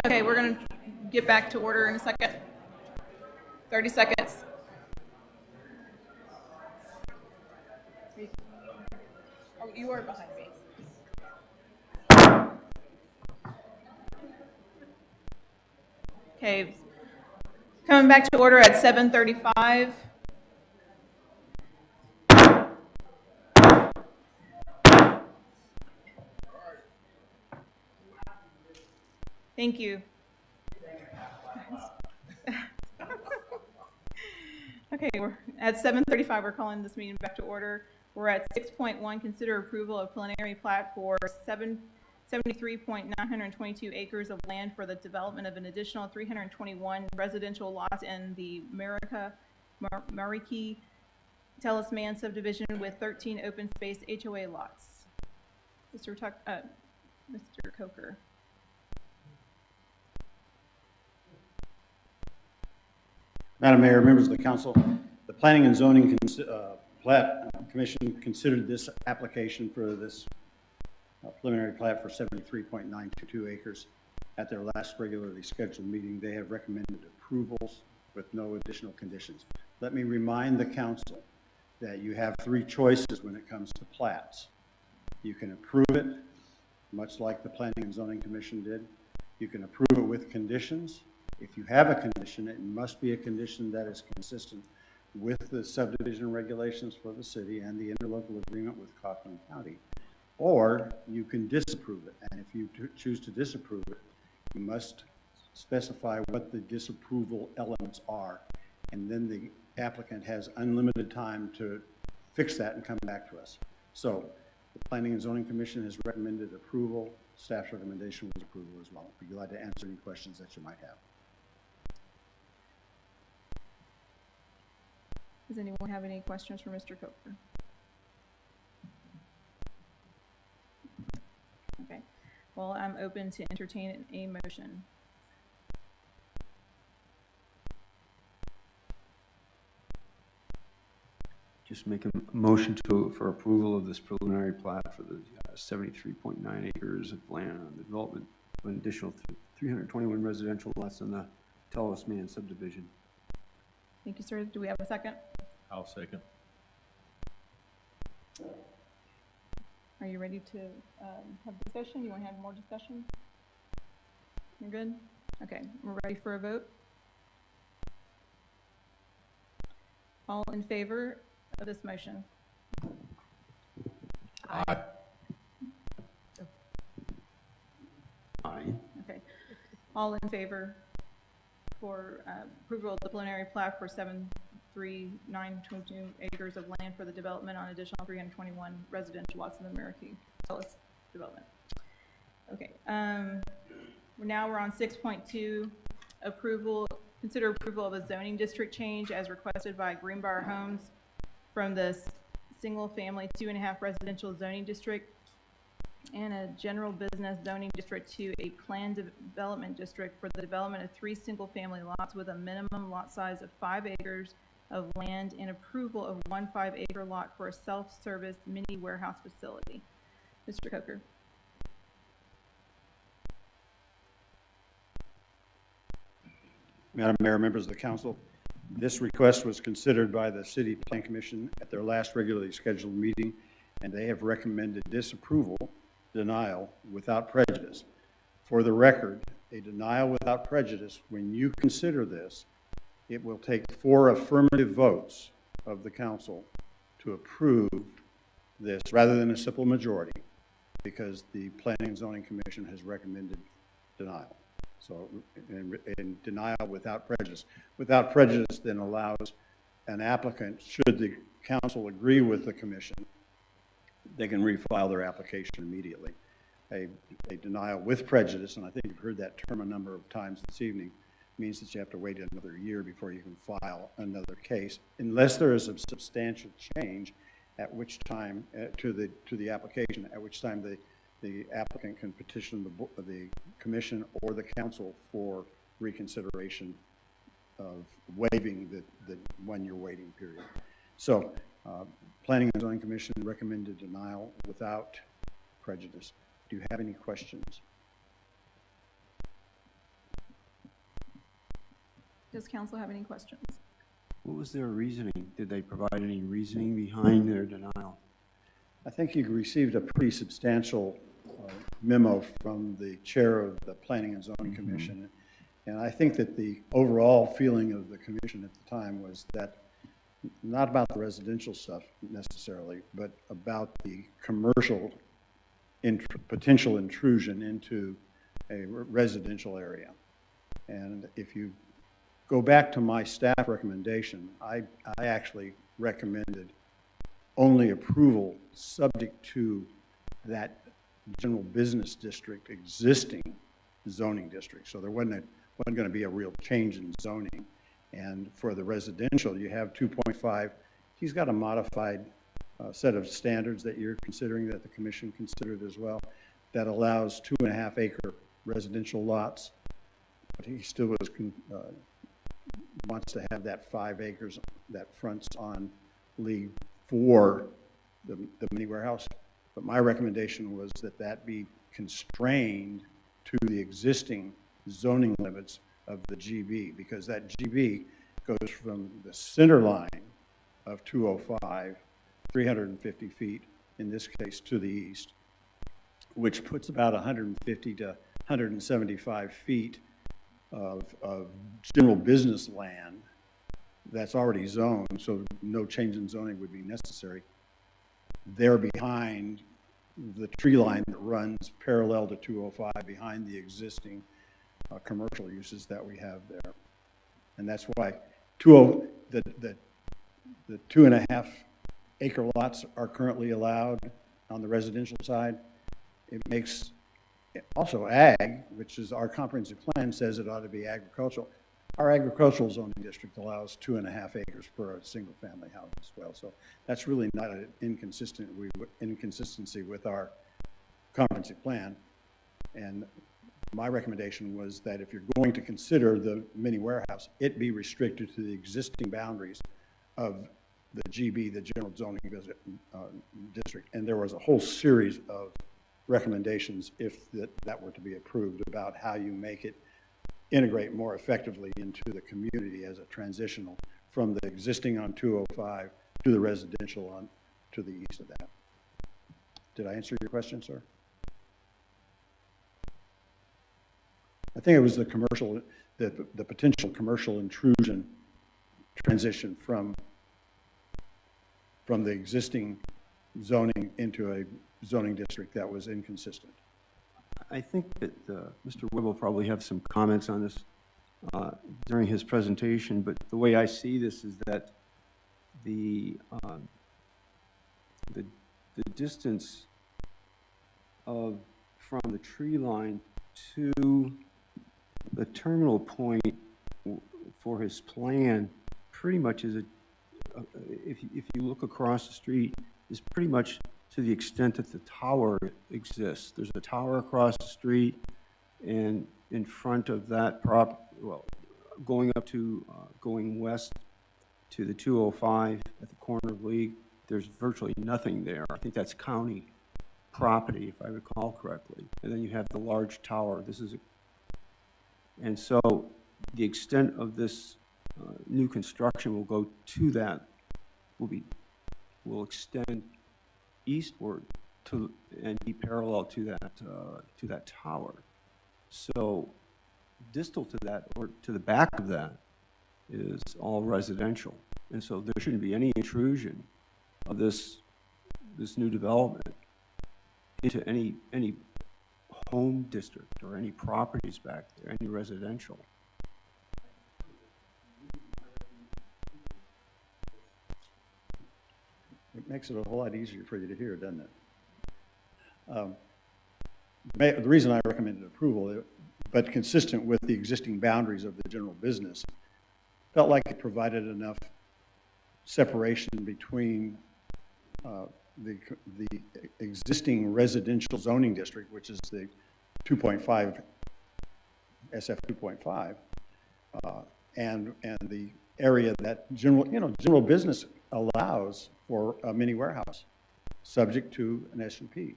Okay, we're going to get back to order in a second. 30 seconds. Oh, you are behind me. Okay, coming back to order at 7:35. Thank you. Okay, we're at 7:35. We're calling this meeting back to order. We're at 6.1, consider approval of preliminary plat for 73.922 acres of land for the development of an additional 321 residential lots in the Meraki Tellus-Mann subdivision with 13 open space HOA lots. Mr. Coker. Madam Mayor, members of the council, the Planning and Zoning Plat Commission considered this application for this preliminary plat for 73.922 acres at their last regularly scheduled meeting. They have recommended approvals with no additional conditions. Let me remind the council that you have three choices when it comes to plats. You can approve it, much like the Planning and Zoning Commission did. You can approve it with conditions. If you have a condition, it must be a condition that is consistent with the subdivision regulations for the city and the interlocal agreement with Kaufman County. Or you can disapprove it, and if you choose to disapprove it, you must specify what the disapproval elements are, and then the applicant has unlimited time to fix that and come back to us. So the Planning and Zoning Commission has recommended approval. Staff's recommendation was approval as well. I'd be glad to answer any questions that you might have. Does anyone have any questions for Mr. Coker? Okay. Well, I'm open to entertain a motion. Just make a motion for approval of this preliminary plat for the 73.9 acres of land on the development of an additional 321 residential lots in the Tellus-Mann subdivision. Thank you, sir. Do we have a second? I'll second. Are you ready to have discussion? You want to have more discussion? You're good? Okay, we're ready for a vote. All in favor of this motion? Aye. Aye. Okay. All in favor for approval of the preliminary plat for 73922 acres of land for the development on additional 321 residential lots in the Meraki development. Okay. Now we're on 6.2, consider approval of a zoning district change as requested by Greenbriar Homes from the single-family 2.5 residential zoning district and a general business zoning district to a planned development district for the development of 3 single-family lots with a minimum lot size of 5 acres of land and approval of 1 5-acre lot for a self-service mini warehouse facility. Mr. Coker. Madam Mayor, members of the council, this request was considered by the City Plan Commission at their last regularly scheduled meeting, and they have recommended disapproval, denial without prejudice. For the record, a denial without prejudice, when you consider this, it will take 4 affirmative votes of the council to approve this rather than a simple majority, because the Planning and Zoning Commission has recommended denial. So, in denial without prejudice. Without prejudice then allows an applicant, should the council agree with the commission, they can refile their application immediately. A denial with prejudice, and I think you've heard that term a number of times this evening, means that you have to wait another year before you can file another case, unless there is a substantial change, at which time to the application, at which time the applicant can petition the commission or the council for reconsideration of waiving the 1-year waiting period. So, Planning and Zoning Commission recommended denial without prejudice. Do you have any questions? Does council have any questions? What was their reasoning? Did they provide any reasoning behind their denial? I think you received a pretty substantial memo from the chair of the Planning and Zoning Commission. And I think that the overall feeling of the commission at the time was that not about the residential stuff necessarily, but about the commercial potential intrusion into a residential area. And if you go back to my staff recommendation, I actually recommended only approval subject to that general business district existing zoning district. So there wasn't going to be a real change in zoning. And for the residential, you have 2.5. He's got a modified set of standards that you're considering, that the commission considered as well, that allows 2.5 acre residential lots. But he still wants to have that 5 acres that fronts on Lee for the mini warehouse. But my recommendation was that that be constrained to the existing zoning limits of the GB, because that GB goes from the center line of 205, 350 feet, in this case, to the east, which puts about 150 to 175 feet of general business land that's already zoned, so no change in zoning would be necessary. They're behind the tree line that runs parallel to 205 behind the existing commercial uses that we have there. And that's why the 2.5 acre lots are currently allowed on the residential side. It makes also ag, which is our comprehensive plan says it ought to be agricultural. Our agricultural zoning district allows 2.5 acres per a single family house as well. So that's really not an inconsistency with our comprehensive plan. And my recommendation was that if you're going to consider the mini warehouse, it be restricted to the existing boundaries of the GB, the general zoning district. And there was a whole series of recommendations, if that were to be approved, about how you make it integrate more effectively into the community as a transitional from the existing on 205 to the residential on to the east of that. Did I answer your question, sir? I think it was the commercial, the potential commercial intrusion transition from the existing zoning into a zoning district that was inconsistent. I think that Mr. Webb will probably have some comments on this during his presentation, but the way I see this is that the distance from the tree line to the terminal point for his plan pretty much is if you look across the street, is pretty much to the extent that the tower exists. There's a tower across the street, and in front of that going west to the 205 at the corner of League, there's virtually nothing there. I think that's county property, if I recall correctly. And then you have the large tower. And so the extent of this new construction will go to that, will extend eastward and be parallel to that tower. So distal to that, or to the back of that, is all residential. And so there shouldn't be any intrusion of this new development into any home district or any properties back there, any residential. It makes it a whole lot easier for you to hear, doesn't it? The reason I recommended approval, but consistent with the existing boundaries of the general business, felt like it provided enough separation between the existing residential zoning district, which is the 2.5, SF 2.5, and the area that general business allows for a mini warehouse, subject to an S&P.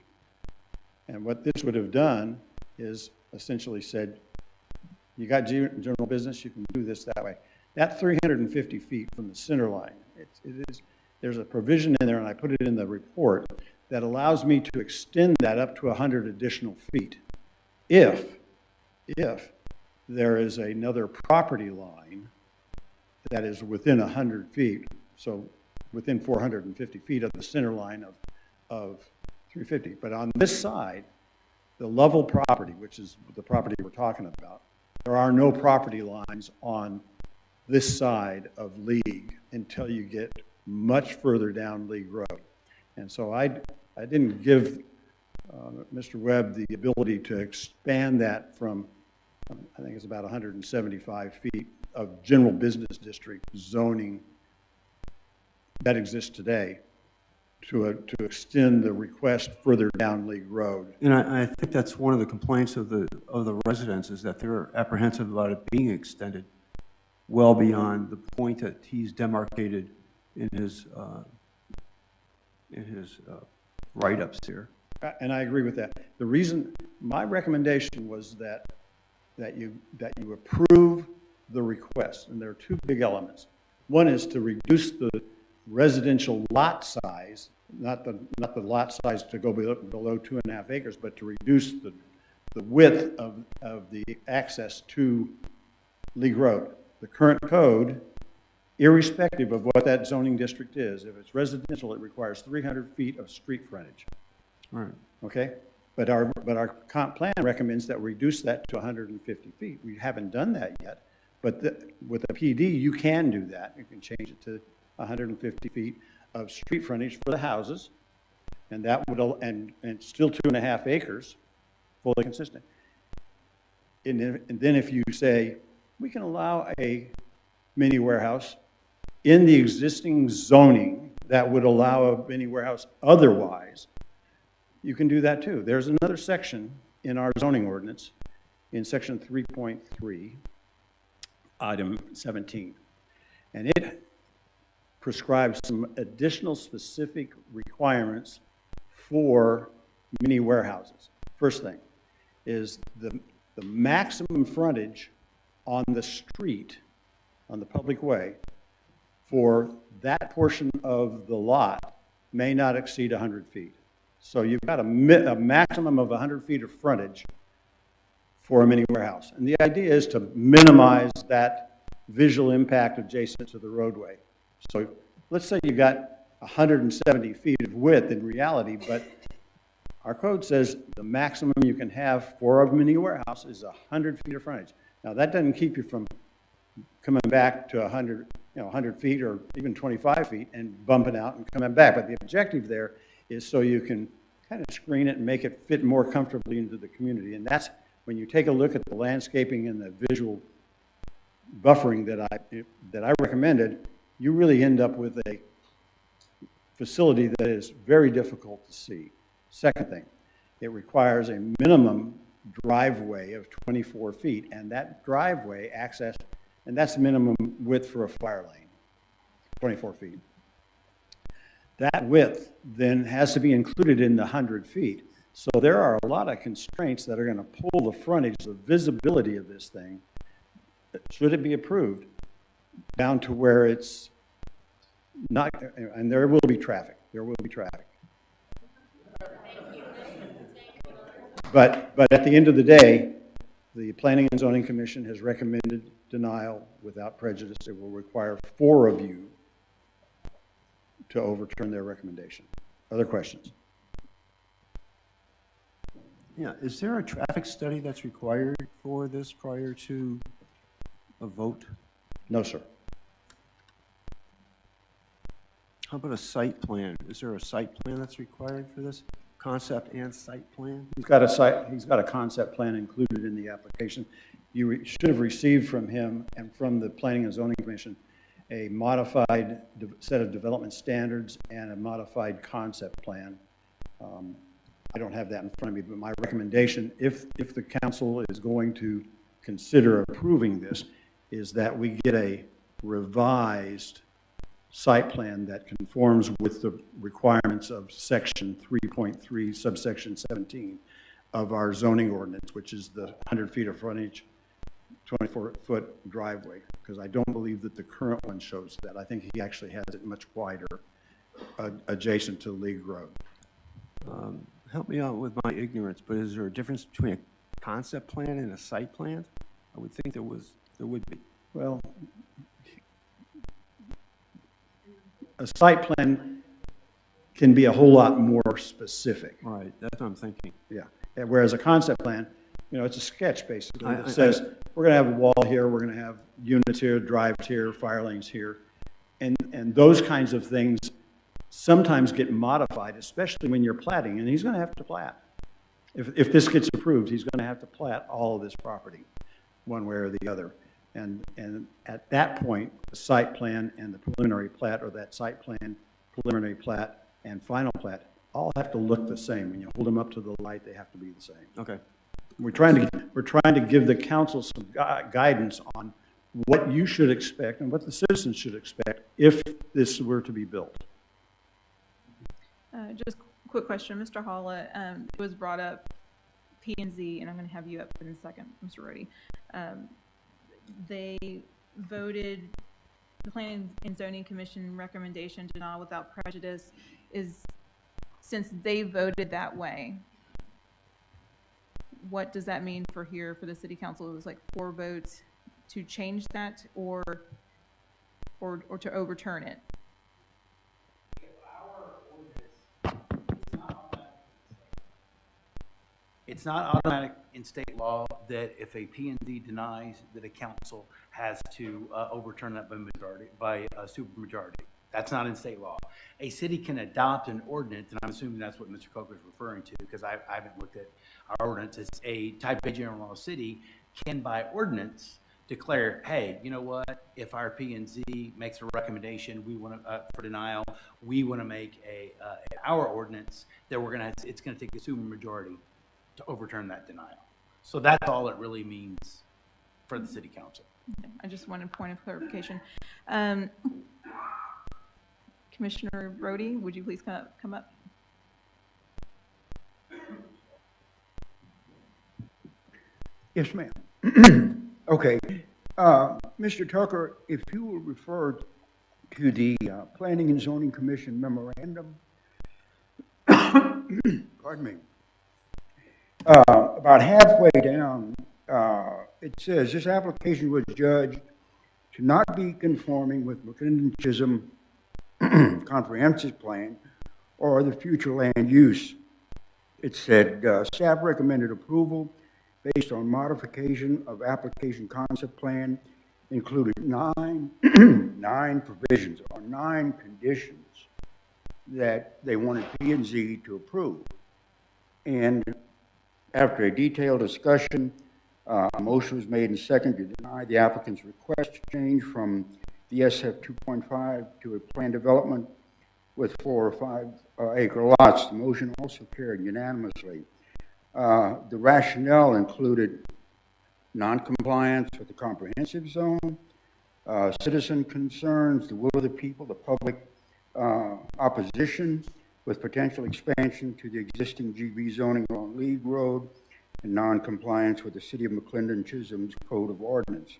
And what this would have done is essentially said, You got general business, you can do this that way. That 350 feet from the center line, there's a provision in there, and I put it in the report, that allows me to extend that up to 100 additional feet if there is another property line that is within 100 feet, so within 450 feet of the center line of 350. But on this side, the level property, which is the property we're talking about, there are no property lines on this side of League until you get much further down League Road. And so I didn't give Mr. Webb the ability to expand that from, I think it's about 175 feet of general business district zoning that exists today to extend the request further down League Road. And I think that's one of the complaints of the residents, is that they're apprehensive about it being extended well beyond the point that he's demarcated in his write-ups here. And I agree with that. The reason, my recommendation was that you approve the request, and there are two big elements. One is to reduce the residential lot size, not the lot size to go below 2.5 acres, but to reduce the width of the access to League Road. The current code, irrespective of what that zoning district is, if it's residential, it requires 300 feet of street frontage. Right. Okay? But our comp plan recommends that we reduce that to 150 feet. We haven't done that yet, but with a PD, you can do that. You can change it to 150 feet of street frontage for the houses, and that would, and still 2.5 acres, fully consistent. And then if you say, we can allow a mini warehouse in the existing zoning that would allow a mini warehouse otherwise, you can do that too. There's another section in our zoning ordinance, in section 3.3, item 17, and it prescribes some additional specific requirements for mini warehouses. First thing is the maximum frontage on the street, on the public way, for that portion of the lot may not exceed 100 feet. So you've got a maximum of 100 feet of frontage for a mini warehouse. And the idea is to minimize that visual impact adjacent to the roadway. So let's say you got 170 feet of width in reality, but our code says the maximum you can have for a mini warehouse is 100 feet of frontage. Now that doesn't keep you from coming back to 100 feet or even 25 feet and bumping out and coming back. But the objective there is so you can kind of screen it and make it fit more comfortably into the community. And that's when you take a look at the landscaping and the visual buffering that I recommended, you really end up with a facility that is very difficult to see. Second thing, it requires a minimum driveway of 24 feet, and that driveway access, and that's the minimum width for a fire lane, 24 feet. That width then has to be included in the 100 feet. So there are a lot of constraints that are going to pull the frontage, the visibility of this thing, should it be approved, down to where it's not, and there will be traffic. There will be traffic. But at the end of the day, the Planning and Zoning Commission has recommended denial without prejudice. It will require 4 of you to overturn their recommendation. Other questions? Yeah, is there a traffic study that's required for this prior to a vote? No, sir. How about a site plan? Is there a site plan that's required for this? Concept and site plan? He's got a concept plan included in the application. You should have received from him and from the Planning and Zoning Commission a modified set of development standards and a modified concept plan. I don't have that in front of me, but my recommendation, if the council is going to consider approving this, is that we get a revised site plan that conforms with the requirements of section 3.3, subsection 17 of our zoning ordinance, which is the 100 feet of frontage, 24-foot driveway, because I don't believe that the current one shows that. I think he actually has it much wider, adjacent to League Road. Help me out with my ignorance, but is there a difference between a concept plan and a site plan? I would think there would be. Well, a site plan can be a whole lot more specific. Right, that's what I'm thinking. Yeah, and whereas a concept plan, you know, it's a sketch basically. It says, we're gonna have a wall here, we're gonna have units here, drives here, fire lanes here. And those kinds of things sometimes get modified, especially when you're platting, and he's gonna have to plat. If this gets approved, he's gonna have to plat all of this property, one way or the other. And at that point, the site plan and the preliminary plat, or that site plan, preliminary plat, and final plat, all have to look the same. When you hold them up to the light, they have to be the same. Okay. We're trying to give the council some guidance on what you should expect and what the citizens should expect if this were to be built. Just a quick question, Mr. Holla, it was brought up P&Z, and I'm going to have you up in a second, Mr. Rohde. They voted, the Planning and Zoning Commission recommendation denial without prejudice is, since they voted that way, what does that mean for here for the city council? It was like 4 votes to change that or to overturn it. It's not automatic in state law that if a P&Z denies, that a council has to overturn that by a supermajority. That's not in state law. A city can adopt an ordinance, and I'm assuming that's what Mr. Coker is referring to, because I haven't looked at our ordinance. It's a type A general law city can by ordinance declare, hey, you know what? If our P&Z makes a recommendation, we want to for denial, we want to make our ordinance that it's going to take a supermajority to overturn that denial. So that's all it really means for the city council. I just wanted a point of clarification. Commissioner Rohde, would you please come up? Yes, ma'am. Okay. Mr. Tucker, if you will refer to the Planning and Zoning Commission memorandum, pardon me, about halfway down, it says this application was judged to not be conforming with McLendon-Chisholm comprehensive plan or the future land use. It said staff recommended approval based on modification of application concept plan, included nine provisions or 9 conditions that they wanted P&Z to approve. And after a detailed discussion, a motion was made and seconded to deny the applicant's request to change from the SF 2.5 to a planned development with 4 or 5 acre lots. The motion also carried unanimously. The rationale included non-compliance with the comprehensive zone, citizen concerns, the will of the people, the public opposition with potential expansion to the existing GB zoning along League Road, and non-compliance with the City of McLendon-Chisholm's Code of Ordinance.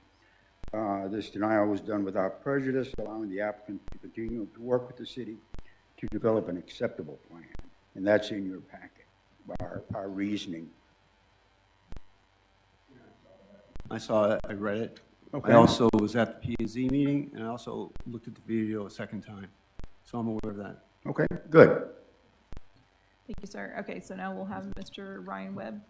This denial was done without prejudice, allowing the applicant to continue to work with the city to develop an acceptable plan. And that's in your packet, our reasoning. I saw it, I read it. Okay. I also was at the P&Z meeting, and I also looked at the video a second time. So I'm aware of that. Okay, good. Thank you, sir. Okay, so now we'll have Mr. Ryan Webb.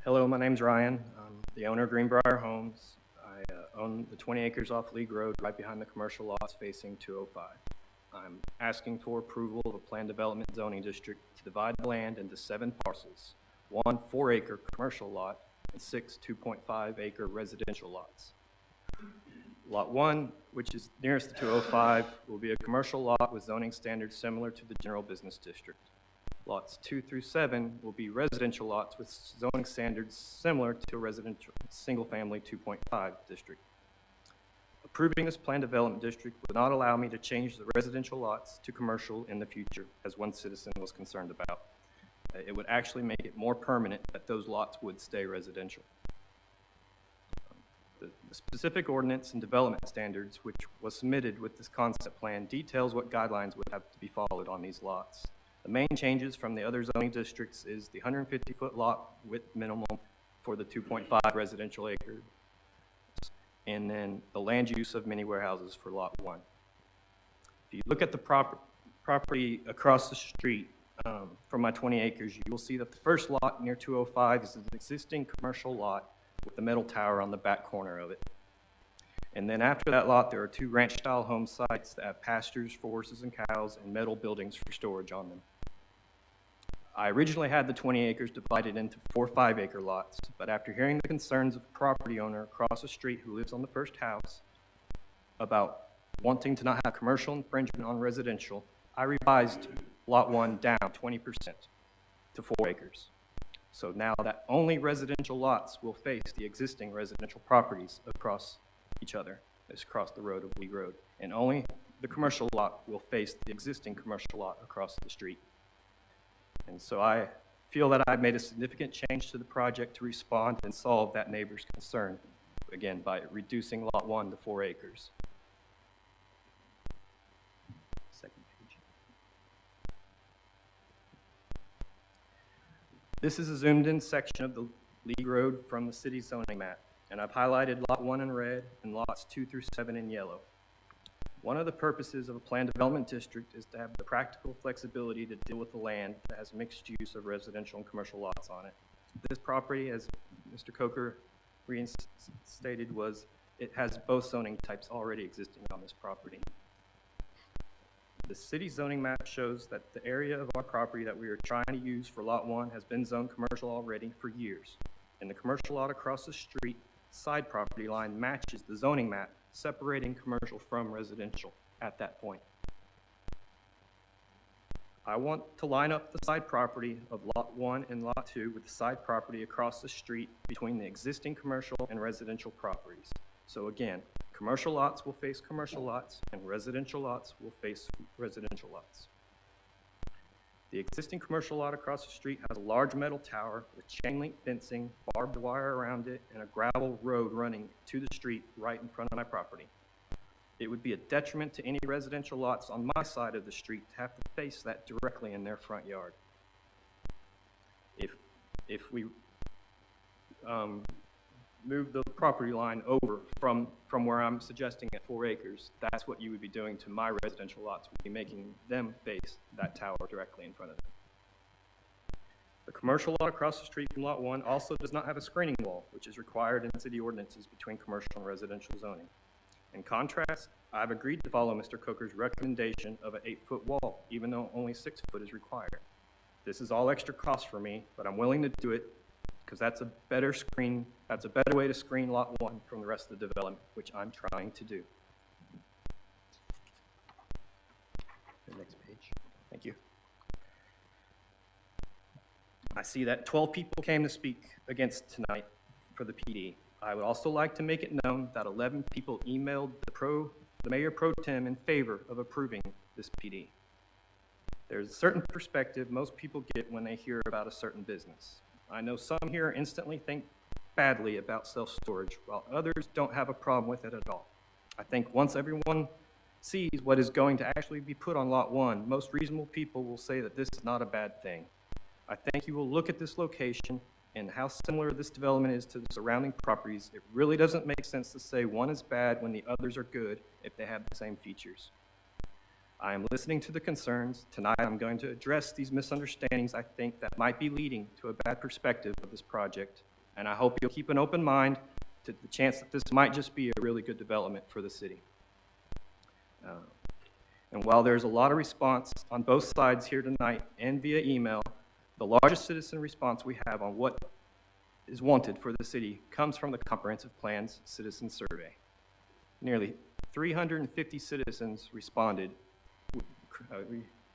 Hello, my name's Ryan. I'm the owner of Greenbriar Homes. I own the 20 acres off League Road right behind the commercial lots facing 205. I'm asking for approval of a planned development zoning district to divide the land into 7 parcels, 1 4-acre commercial lot and 6 2.5 acre residential lots. Lot 1, which is nearest to 205, will be a commercial lot with zoning standards similar to the general business district. Lots 2 through 7 will be residential lots with zoning standards similar to a residential single-family 2.5 district. Approving this planned development district would not allow me to change the residential lots to commercial in the future, as one citizen was concerned about. It would actually make it more permanent that those lots would stay residential. The specific ordinance and development standards, which was submitted with this concept plan, details what guidelines would have to be followed on these lots. The main changes from the other zoning districts is the 150-foot lot width minimum for the 2.5 residential acres, and then the land use of mini warehouses for lot 1. If you look at the property across the street from my 20 acres, you will see that the first lot near 205 is an existing commercial lot with the metal tower on the back corner of it. And then after that lot, there are 2 ranch-style home sites that have pastures for horses and cows and metal buildings for storage on them. I originally had the 20 acres divided into 4 5-acre lots, but after hearing the concerns of a property owner across the street who lives on the first house about wanting to not have commercial infringement on residential, I revised lot 1 down 20% to 4 acres. So now that only residential lots will face the existing residential properties across each other, as across the road of Lee Road, and only the commercial lot will face the existing commercial lot across the street. And so I feel that I've made a significant change to the project to respond and solve that neighbor's concern, again, by reducing lot 1 to 4 acres. Second page. This is a zoomed-in section of the Lee Road from the city zoning map, and I've highlighted lot 1 in red and lots 2 through 7 in yellow. One of the purposes of a planned development district is to have the practical flexibility to deal with the land that has mixed use of residential and commercial lots on it. This property, as Mr. Coker reinstated, it has both zoning types already existing on this property. The city zoning map shows that the area of our property that we are trying to use for lot 1 has been zoned commercial already for years. And the commercial lot across the street side property line matches the zoning map, separating commercial from residential at that point. I want to line up the side property of lot 1 and lot 2 with the side property across the street between the existing commercial and residential properties. So again, commercial lots will face commercial lots and residential lots will face residential lots. The existing commercial lot across the street has a large metal tower with chain link fencing, barbed wire around it, and a gravel road running to the street right in front of my property. It would be a detriment to any residential lots on my side of the street to have to face that directly in their front yard. If we move the property line over from where I'm suggesting at 4 acres, that's what you would be doing to my residential lots, would be making them face that tower directly in front of them. The commercial lot across the street from lot 1 also does not have a screening wall, which is required in city ordinances between commercial and residential zoning. In contrast, I've agreed to follow Mr. Coker's recommendation of an 8-foot wall, even though only 6 foot is required. This is all extra cost for me, but I'm willing to do it because that's a better way to screen lot 1 from the rest of the development, which I'm trying to do. The next page. Thank you. I see that 12 people came to speak against tonight for the PD. I would also like to make it known that 11 people emailed the Mayor Pro Tem in favor of approving this PD. There's a certain perspective most people get when they hear about a certain business. I know some here instantly think badly about self-storage, while others don't have a problem with it at all. I think once everyone sees what is going to actually be put on lot 1, most reasonable people will say that this is not a bad thing. I think you will look at this location and how similar this development is to the surrounding properties. It really doesn't make sense to say one is bad when the others are good if they have the same features. I am listening to the concerns. Tonight I'm going to address these misunderstandings I think that might be leading to a bad perspective of this project, and I hope you'll keep an open mind to the chance that this might just be a really good development for the city. And while there's a lot of response on both sides here tonight and via email, the largest citizen response we have on what is wanted for the city comes from the Comprehensive Plan's Citizen Survey. Nearly 350 citizens responded.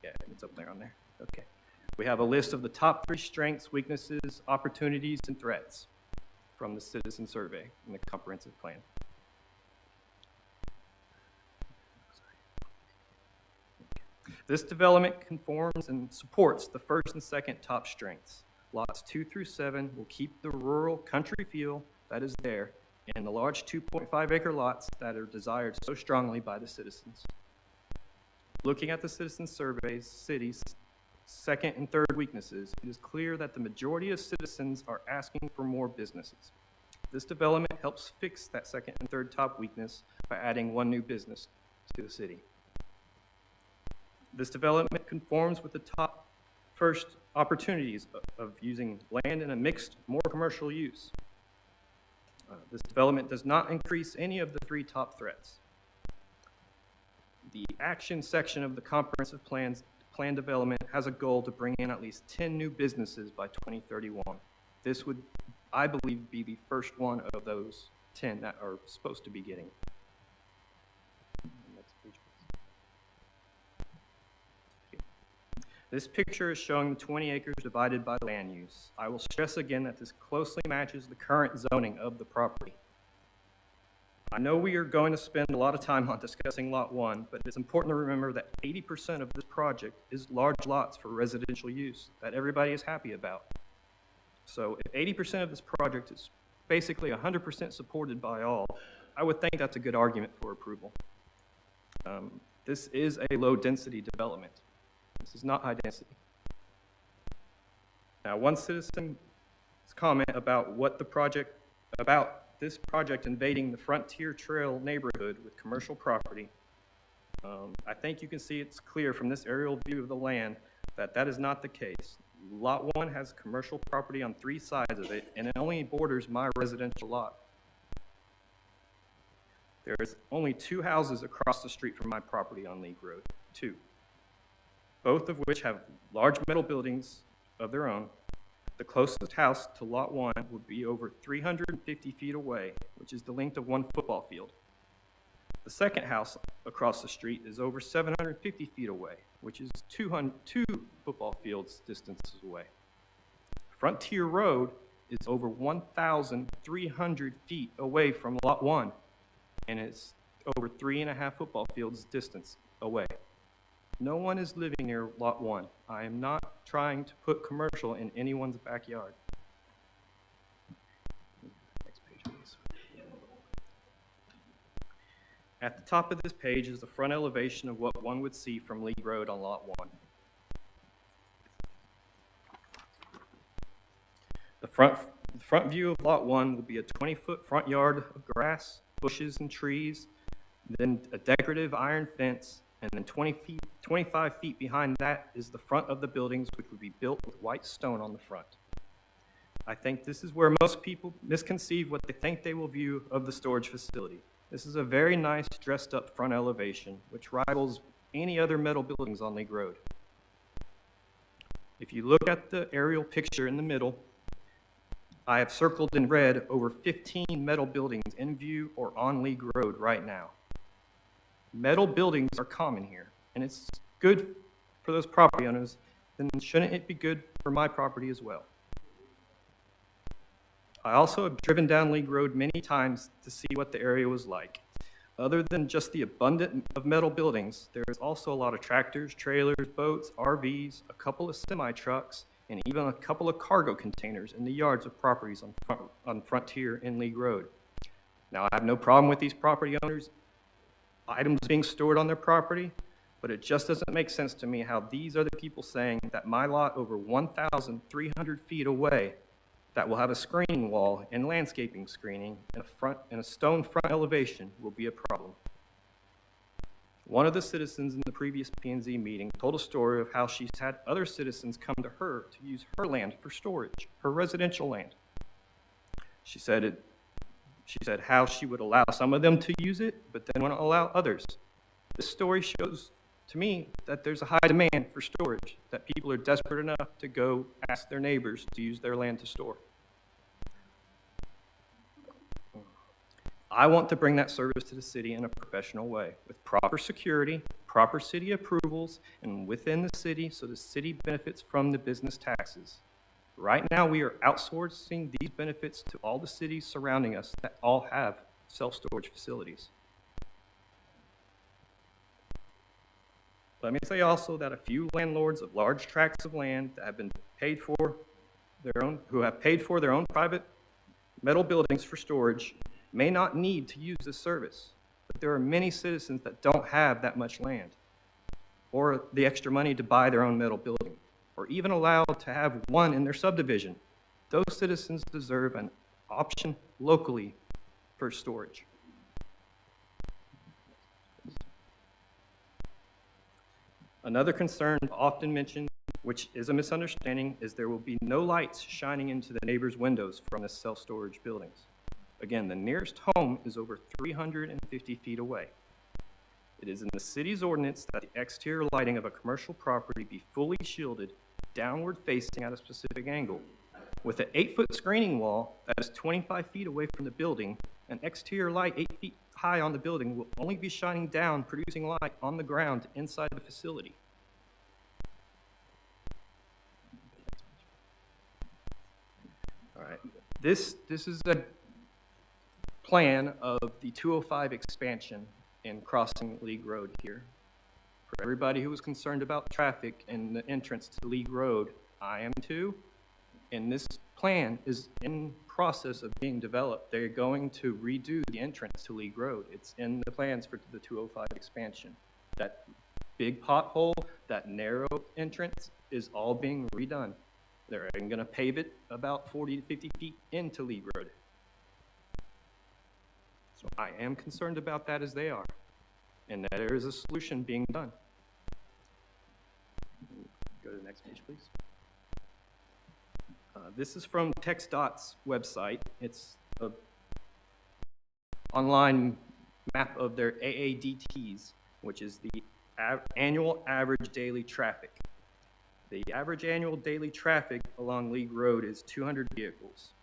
Yeah, it's up there on there. Okay. We have a list of the top 3 strengths, weaknesses, opportunities, and threats from the Citizen Survey and the Comprehensive Plan. This development conforms and supports the first and second top strengths. Lots 2 through 7 will keep the rural country feel that is there, and the large 2.5 acre lots that are desired so strongly by the citizens. Looking at the citizen surveys, cities' second and third weaknesses, it is clear that the majority of citizens are asking for more businesses. This development helps fix that second and third top weakness by adding one new business to the city. This development conforms with the top first opportunities of using land in a mixed, more commercial use. This development does not increase any of the 3 top threats. The action section of the comprehensive plan development has a goal to bring in at least 10 new businesses by 2031. This would, I believe, be the first one of those 10 that are supposed to be getting. Next page, please. This picture is showing the 20 acres divided by land use. I will stress again that this closely matches the current zoning of the property. I know we are going to spend a lot of time on discussing Lot 1, but it's important to remember that 80% of this project is large lots for residential use that everybody is happy about. So if 80% of this project is basically 100% supported by all, I would think that's a good argument for approval. This is a low-density development. This is not high density. Now, one citizen's comment about this project invading the Frontier Trail neighborhood with commercial property, I think you can see it's clear from this aerial view of the land that that is not the case. Lot 1 has commercial property on 3 sides of it, and it only borders my residential lot. There is only 2 houses across the street from my property on League Road, 2, both of which have large metal buildings of their own. The closest house to Lot 1 would be over 350 feet away, which is the length of 1 football field. The second house across the street is over 750 feet away, which is 2 football fields distances away. Frontier Road is over 1,300 feet away from Lot 1, and it's over 3.5 football fields distance away. No one is living near Lot 1. I am not trying to put commercial in anyone's backyard. Next page, please. At the top of this page is the front elevation of what one would see from League Road on Lot 1. The front view of Lot 1 would be a 20-foot front yard of grass, bushes, and trees, then a decorative iron fence, and then 25 feet behind that is the front of the buildings, which would be built with white stone on the front. I think this is where most people misconceive what they think they will view of the storage facility. This is a very nice dressed-up front elevation, which rivals any other metal buildings on League Road. If you look at the aerial picture in the middle, I have circled in red over 15 metal buildings in view or on League Road right now. Metal buildings are common here, and it's good for those property owners, then shouldn't it be good for my property as well? I also have driven down League Road many times to see what the area was like. Other than just the abundance of metal buildings, there is also a lot of tractors, trailers, boats, RVs, a couple of semi-trucks, and even a couple of cargo containers in the yards of properties on Frontier and League Road. Now, I have no problem with these property owners' items being stored on their property, but it just doesn't make sense to me how these are the people saying that my lot over 1,300 feet away that will have a screening wall and landscaping screening and a stone front elevation will be a problem. One of the citizens in the previous P&Z meeting told a story of how she's had other citizens come to her to use her land for storage, her residential land. She said how she would allow some of them to use it, but then wouldn't allow others. This story shows to me that there's a high demand for storage, that people are desperate enough to go ask their neighbors to use their land to store. I want to bring that service to the city in a professional way, with proper security, proper city approvals, and within the city so the city benefits from the business taxes. Right now, we are outsourcing these benefits to all the cities surrounding us that all have self-storage facilities. Let me say also that a few landlords of large tracts of land that have been paid for who have paid for their own private metal buildings for storage may not need to use this service. But there are many citizens that don't have that much land or the extra money to buy their own metal building or even allowed to have one in their subdivision. Those citizens deserve an option locally for storage. Another concern often mentioned, which is a misunderstanding, is there will be no lights shining into the neighbors' windows from the self-storage buildings. Again, the nearest home is over 350 feet away. It is in the city's ordinance that the exterior lighting of a commercial property be fully shielded, downward facing at a specific angle. With an 8-foot screening wall that is 25 feet away from the building, an exterior light 8 feet high on the building will only be shining down, producing light on the ground inside the facility. All right, this is a plan of the 205 expansion in crossing League Road here. For everybody who was concerned about traffic and the entrance to League Road, I am too. And this plan is in process of being developed. They're going to redo the entrance to League Road. It's in the plans for the 205 expansion. That big pothole, that narrow entrance is all being redone. They're going to pave it about 40 to 50 feet into League Road. So I am concerned about that as they are, and that there is a solution being done. Go to the next page, please. This is from TxDOT's website. It's an online map of their AADTs, which is the annual average daily traffic. The average annual daily traffic along League Road is 200 vehicles.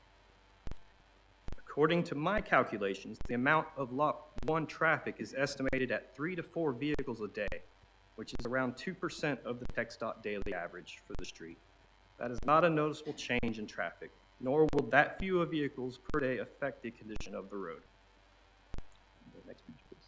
According to my calculations, the amount of Lot 1 traffic is estimated at 3 to 4 vehicles a day, which is around 2% of the TxDOT daily average for the street. That is not a noticeable change in traffic, nor will that few of vehicles per day affect the condition of the road. Next page, please.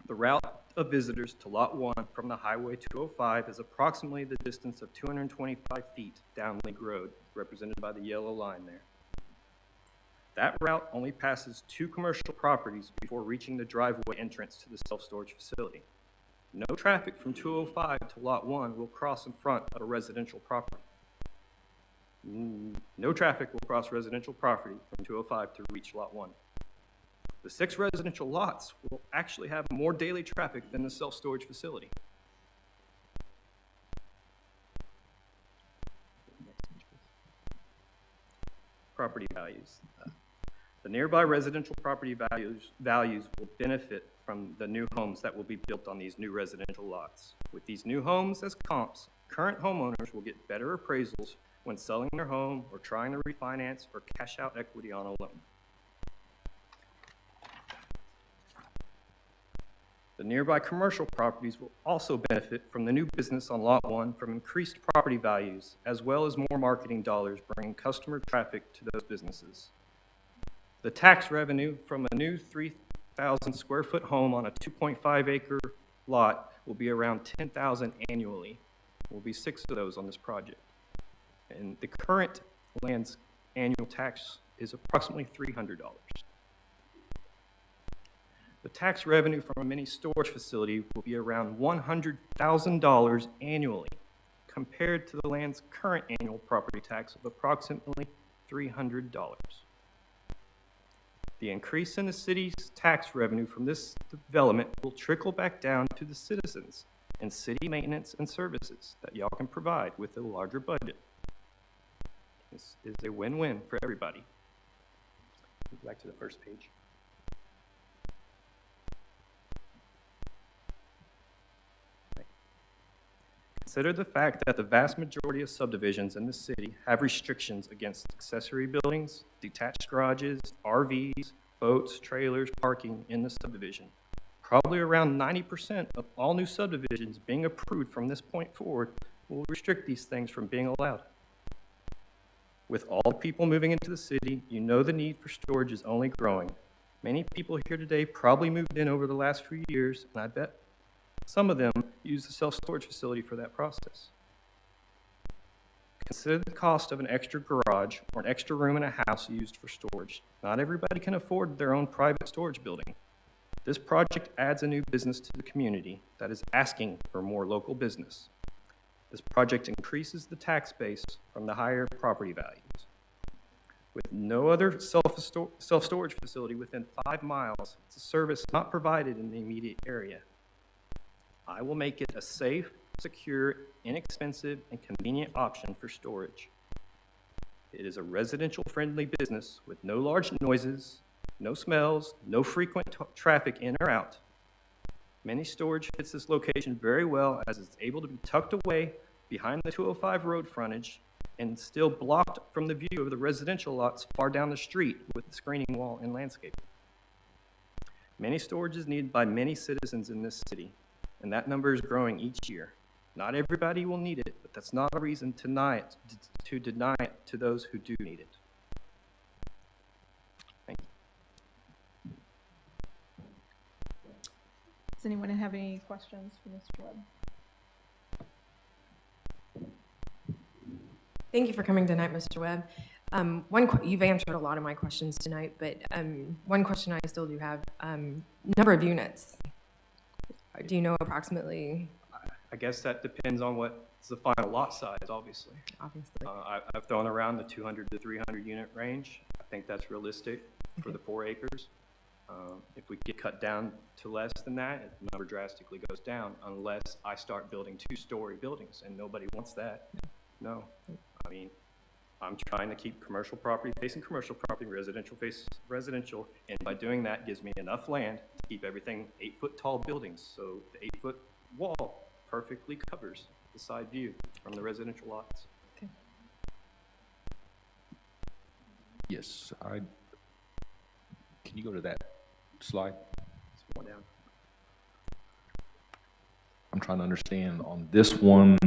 The route of visitors to Lot 1 from the Highway 205 is approximately the distance of 225 feet down League Road, represented by the yellow line there. That route only passes 2 commercial properties before reaching the driveway entrance to the self-storage facility. No traffic from 205 to Lot 1 will cross in front of a residential property. No traffic will cross residential property from 205 to reach Lot 1. The 6 residential lots will actually have more daily traffic than the self-storage facility. Property values. The nearby residential property values will benefit from the new homes that will be built on these new residential lots. With these new homes as comps, current homeowners will get better appraisals when selling their home or trying to refinance or cash out equity on a loan. The nearby commercial properties will also benefit from the new business on Lot 1 from increased property values, as well as more marketing dollars bringing customer traffic to those businesses. The tax revenue from a new 3,000 square foot home on a 2.5 acre lot will be around $10,000 annually. There will be 6 of those on this project. And the current land's annual tax is approximately $300. The tax revenue from a mini storage facility will be around $100,000 annually, compared to the land's current annual property tax of approximately $300. The increase in the city's tax revenue from this development will trickle back down to the citizens and city maintenance and services that y'all can provide with a larger budget. This is a win-win for everybody. Back to the first page. Consider the fact that the vast majority of subdivisions in the city have restrictions against accessory buildings, detached garages, RVs, boats, trailers, parking in the subdivision. Probably around 90% of all new subdivisions being approved from this point forward will restrict these things from being allowed. With all the people moving into the city, you know the need for storage is only growing. Many people here today probably moved in over the last few years, and I bet Some of them use the self-storage facility for that process. Consider the cost of an extra garage or an extra room in a house used for storage. Not everybody can afford their own private storage building. This project adds a new business to the community that is asking for more local business. This project increases the tax base from the higher property values. With no other self-storage facility within 5 miles, it's a service not provided in the immediate area. I will make it a safe, secure, inexpensive, and convenient option for storage. It is a residential-friendly business with no large noises, no smells, no frequent traffic in or out. Mini storage fits this location very well as it's able to be tucked away behind the 205 road frontage and still blocked from the view of the residential lots far down the street with the screening wall and landscape. Mini storage is needed by many citizens in this city, and that number is growing each year. Not everybody will need it, but that's not a reason to deny it to those who do need it. Thank you. Does anyone have any questions for Mr. Webb? Thank you for coming tonight, Mr. Webb. You've answered a lot of my questions tonight, but one question I still do have, number of units. Do you know approximately? I guess that depends on what's the final lot size, obviously. Obviously. I've thrown around the 200 to 300 unit range. I think that's realistic for the 4 acres. If we get cut down to less than that, the number drastically goes down unless I start building 2-story buildings, and nobody wants that. No. I mean, I'm trying to keep commercial property facing commercial property, residential face residential, and by doing that gives me enough land to keep everything 8-foot tall buildings. So the 8-foot wall perfectly covers the side view from the residential lots. Okay. Yes, can you go to that slide? One down. I'm trying to understand on this one,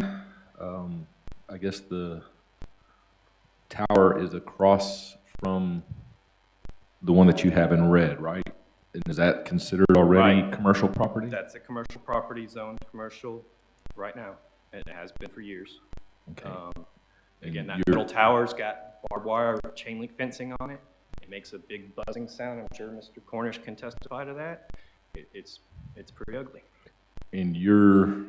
I guess the tower is across from the one that you have in red, right? And is that considered already commercial property? That's a commercial property zoned commercial right now, and it has been for years. Okay. Again, that middle tower's got barbed wire chain link fencing on it. It makes a big buzzing sound. I'm sure Mr. Cornish can testify to that. It's pretty ugly. And you're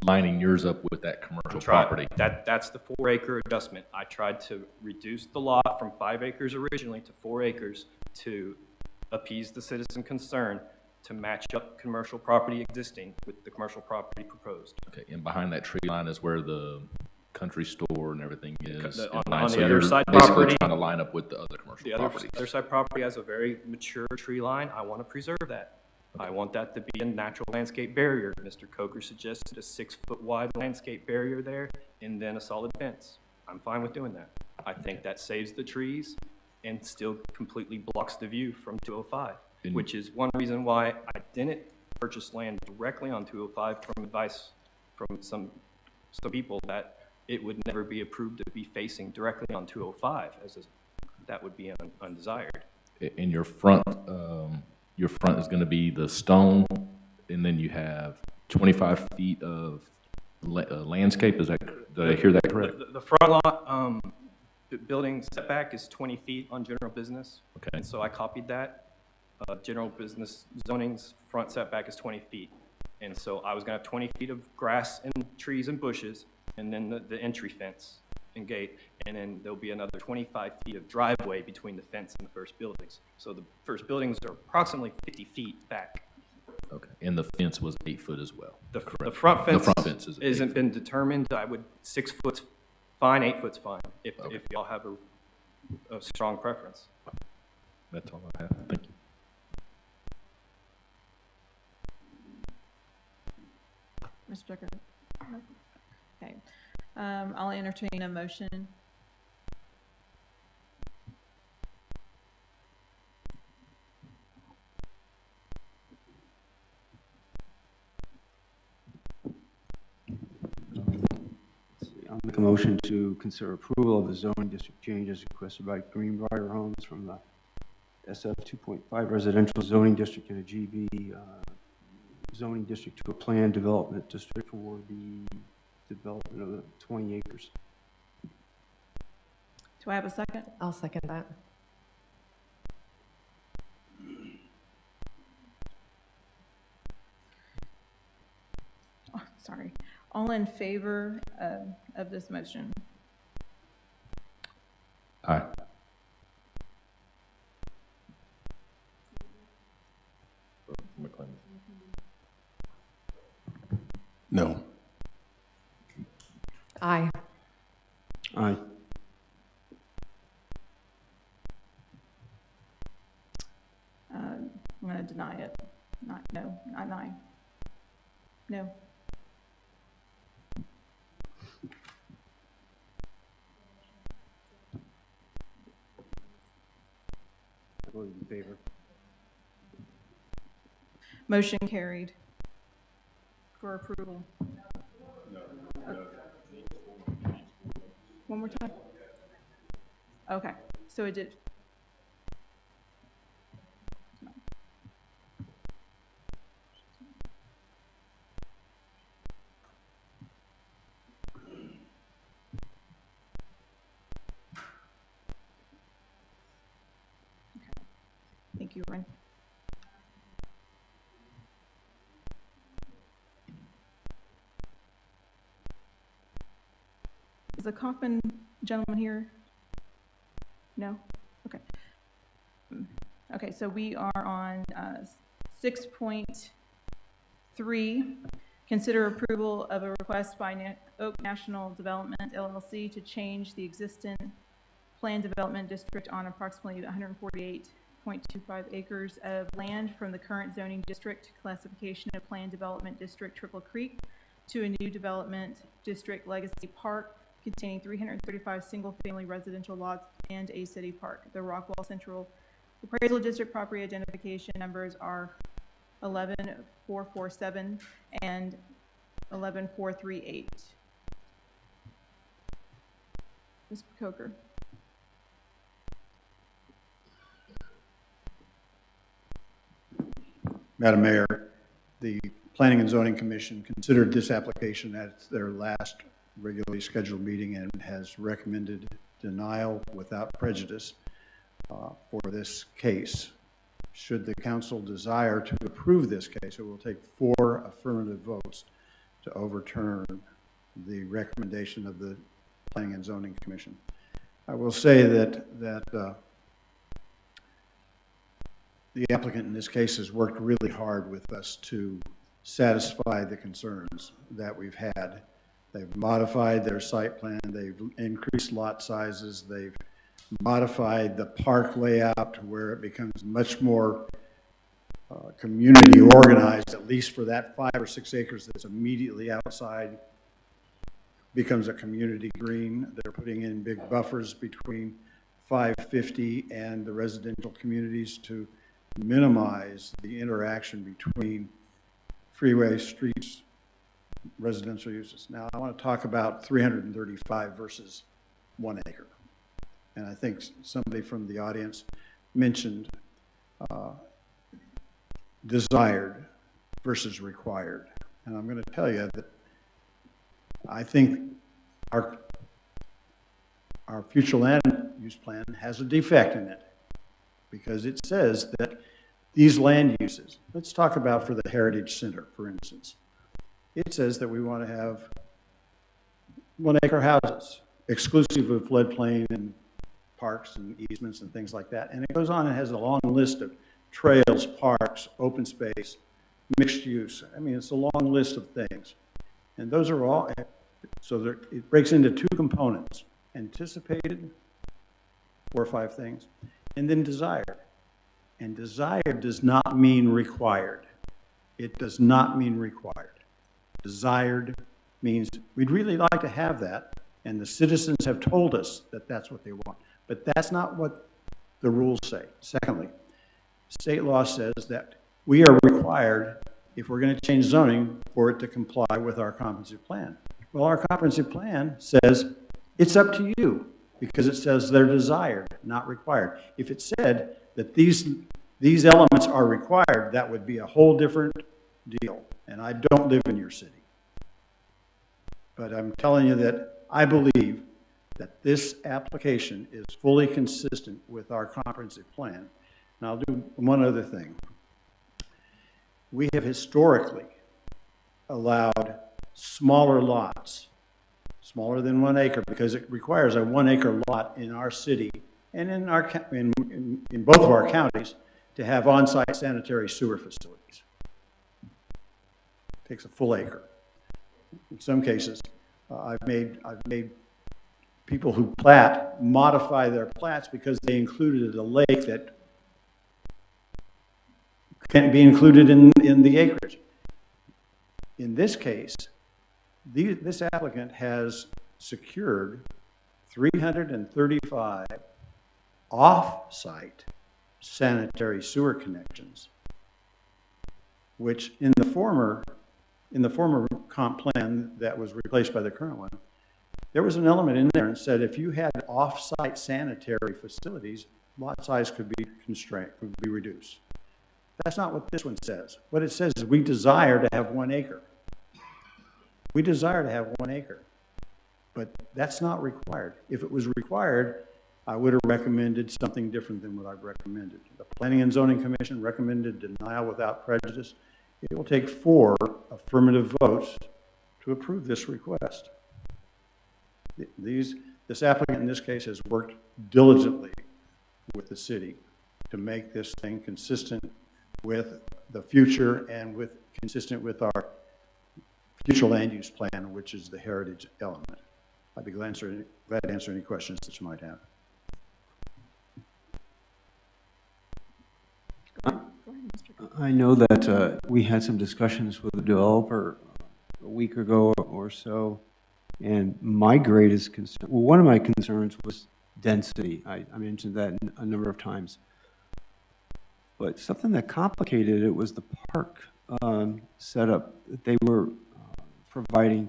lining yours up with that commercial property? That's the 4-acre adjustment. I tried to reduce the lot from 5 acres originally to 4 acres to appease the citizen concern to match up commercial property existing with the commercial property proposed. Okay, and behind that tree line is where the country store and everything is. On so the other side basically property, trying to line up with the other commercial properties. The other side property has a very mature tree line. I want to preserve that. Okay. I want that to be a natural landscape barrier. Mr. Coker suggested a 6-foot wide landscape barrier there and then a solid fence. I'm fine with doing that. I think that saves the trees and still completely blocks the view from 205, which is one reason why I didn't purchase land directly on 205 from advice from some people that it would never be approved to be facing directly on 205, that would be undesired. In your front is going to be the stone, and then you have 25 feet of landscape. Did I hear that correct? The front lot, building setback is 20 feet on general business. Okay. And so I copied that. General business zoning's front setback is 20 feet. And so I was going to have 20 feet of grass and trees and bushes, and then the entry fence and gate, and then there'll be another 25 feet of driveway between the fence and the first buildings. So the first buildings are approximately 50 feet back. Okay, and the fence was 8 foot as well. The front fence isn't been determined. 6 foot's fine, 8 foot's fine, if y'all have a strong preference. That's all I have. Thank you. Mr. Decker? Okay. I'll entertain a motion. I'll make a motion to consider approval of the zoning district changes requested by Greenbriar Homes from the SF 2.5 residential zoning district in a GB zoning district to a planned development district for the development of the 20 acres. Do I have a second? I'll second that. Oh, sorry. All in favor of this motion? Aye. McLendon. No. Aye. Aye. I'm going to deny it. Not aye. No. I voted in favor. Motion carried for approval. One more time? Okay, so it did. Thank you, Ren. Is the Kaufman gentleman here? No? Okay. Okay, so we are on 6.3. Consider approval of a request by Oak National Development, LLC, to change the existing planned development district on approximately 148.25 acres of land from the current zoning district classification of planned development district Triple Creek to a new development district Legacy Park containing 335 single-family residential lots and a city park. The Rockwall Central Appraisal District property identification numbers are 11447 and 11438. Mr. Coker. Madam Mayor, the Planning and Zoning Commission considered this application at their last regularly scheduled meeting and has recommended denial without prejudice for this case. Should the council desire to approve this case, it will take 4 affirmative votes to overturn the recommendation of the Planning and Zoning Commission. I will say that the applicant in this case has worked really hard with us to satisfy the concerns that we've had. They've modified their site plan, they've increased lot sizes, they've modified the park layout to where it becomes much more community organized, at least for that 5 or 6 acres that's immediately outside, becomes a community green. They're putting in big buffers between 550 and the residential communities to minimize the interaction between freeway, streets, residential uses. Now, I want to talk about 335 versus 1 acre. And I think somebody from the audience mentioned desired versus required. And I'm going to tell you that I think our future land use plan has a defect in it, because it says that these land uses, let's talk about for the Heritage Center, for instance. It says that we want to have 1 acre houses, exclusive of floodplain and parks and easements and things like that. And it goes on and has a long list of trails, parks, open space, mixed use. I mean, it's a long list of things. And those are all, so it breaks into 2 components: anticipated, 4 or 5 things, and then desired. And desired does not mean required. It does not mean required. Desired means we'd really like to have that, and the citizens have told us that that's what they want. But that's not what the rules say. Secondly, state law says that we are required, if we're going to change zoning, for it to comply with our comprehensive plan. Well, our comprehensive plan says it's up to you, because it says they're desired, not required. If it said that these elements are required, that would be a whole different deal, and I don't live in your city. But I'm telling you that I believe that this application is fully consistent with our comprehensive plan. And I'll do one other thing. We have historically allowed smaller lots, smaller than 1 acre, because it requires a 1 acre lot in our city and in our in both of our counties to have on-site sanitary sewer facilities. It takes a full acre. In some cases, I've made people who plat modify their plats because they included a lake that can't be included in the acreage. In this case, this applicant has secured 335 off-site sanitary sewer connections, which in the former comp plan that was replaced by the current one, there was an element in there and said if you had off-site sanitary facilities, lot size could be constrained, could be reduced. That's not what this one says. What it says is we desire to have 1 acre. We desire to have 1 acre, but that's not required. If it was required, I would have recommended something different than what I've recommended. The Planning and Zoning Commission recommended denial without prejudice. It will take 4 affirmative votes to approve this request. This applicant in this case has worked diligently with the city to make this thing consistent with the future and consistent with our future land use plan, which is the heritage element. I'd be glad to answer any questions that you might have. I know that we had some discussions with the developer a week ago or so, and my greatest concern, well, one of my concerns was density. I mentioned that a number of times. But something that complicated it was the park setup that they were providing.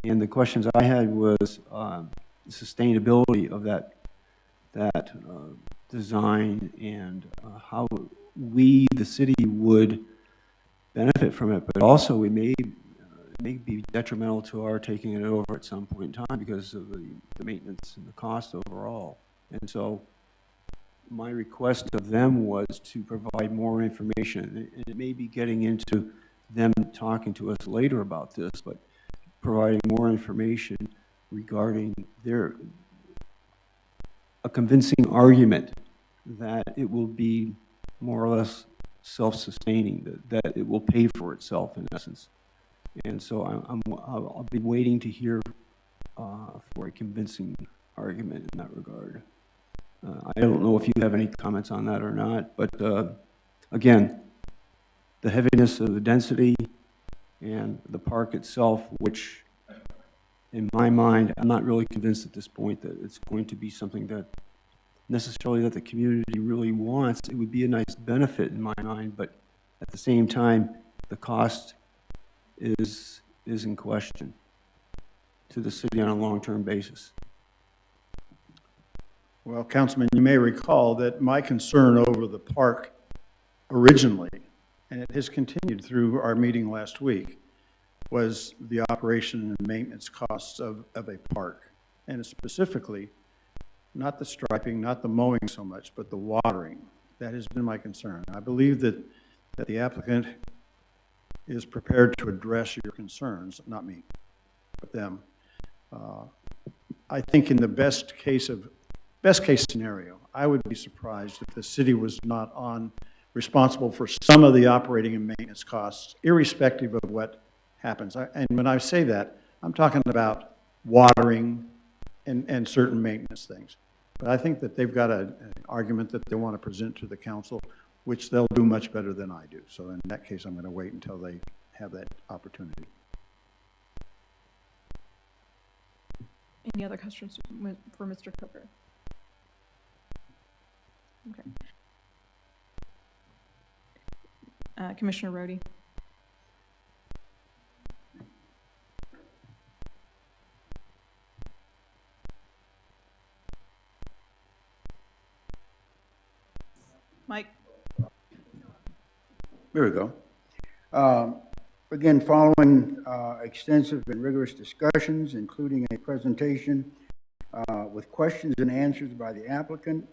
And the questions I had was the sustainability of that design and how we, the city, would benefit from it. But also it may be detrimental to our taking it over at some point in time because of the maintenance and the cost overall. And so my request of them was to provide more information. And it may be getting into them talking to us later about this, but providing more information regarding a convincing argument that it will be more or less self-sustaining, that it will pay for itself in essence. And so I'll be waiting to hear for a convincing argument in that regard. I don't know if you have any comments on that or not, but again, the heaviness of the density and the park itself, which in my mind, I'm not really convinced at this point that it's going to be something that necessarily that the community really wants. It would be a nice benefit in my mind, but at the same time, the cost is in question to the city on a long-term basis. Well, Councilman, you may recall that my concern over the park originally, and it has continued through our meeting last week, was the operation and maintenance costs of a park. And specifically, not the striping, not the mowing so much, but the watering. That has been my concern. I believe that the applicant is prepared to address your concerns, not me, but them. I think in the best case scenario, I would be surprised if the city was not responsible for some of the operating and maintenance costs, irrespective of what happens. And when I say that, I'm talking about watering and certain maintenance things. But I think that they've got an argument that they want to present to the council, which they'll do much better than I do. So in that case, I'm going to wait until they have that opportunity. Any other questions for Mr. Cooper? Okay. Commissioner Rohde. Mike. There we go. Again, following extensive and rigorous discussions, including a presentation with questions and answers by the applicant,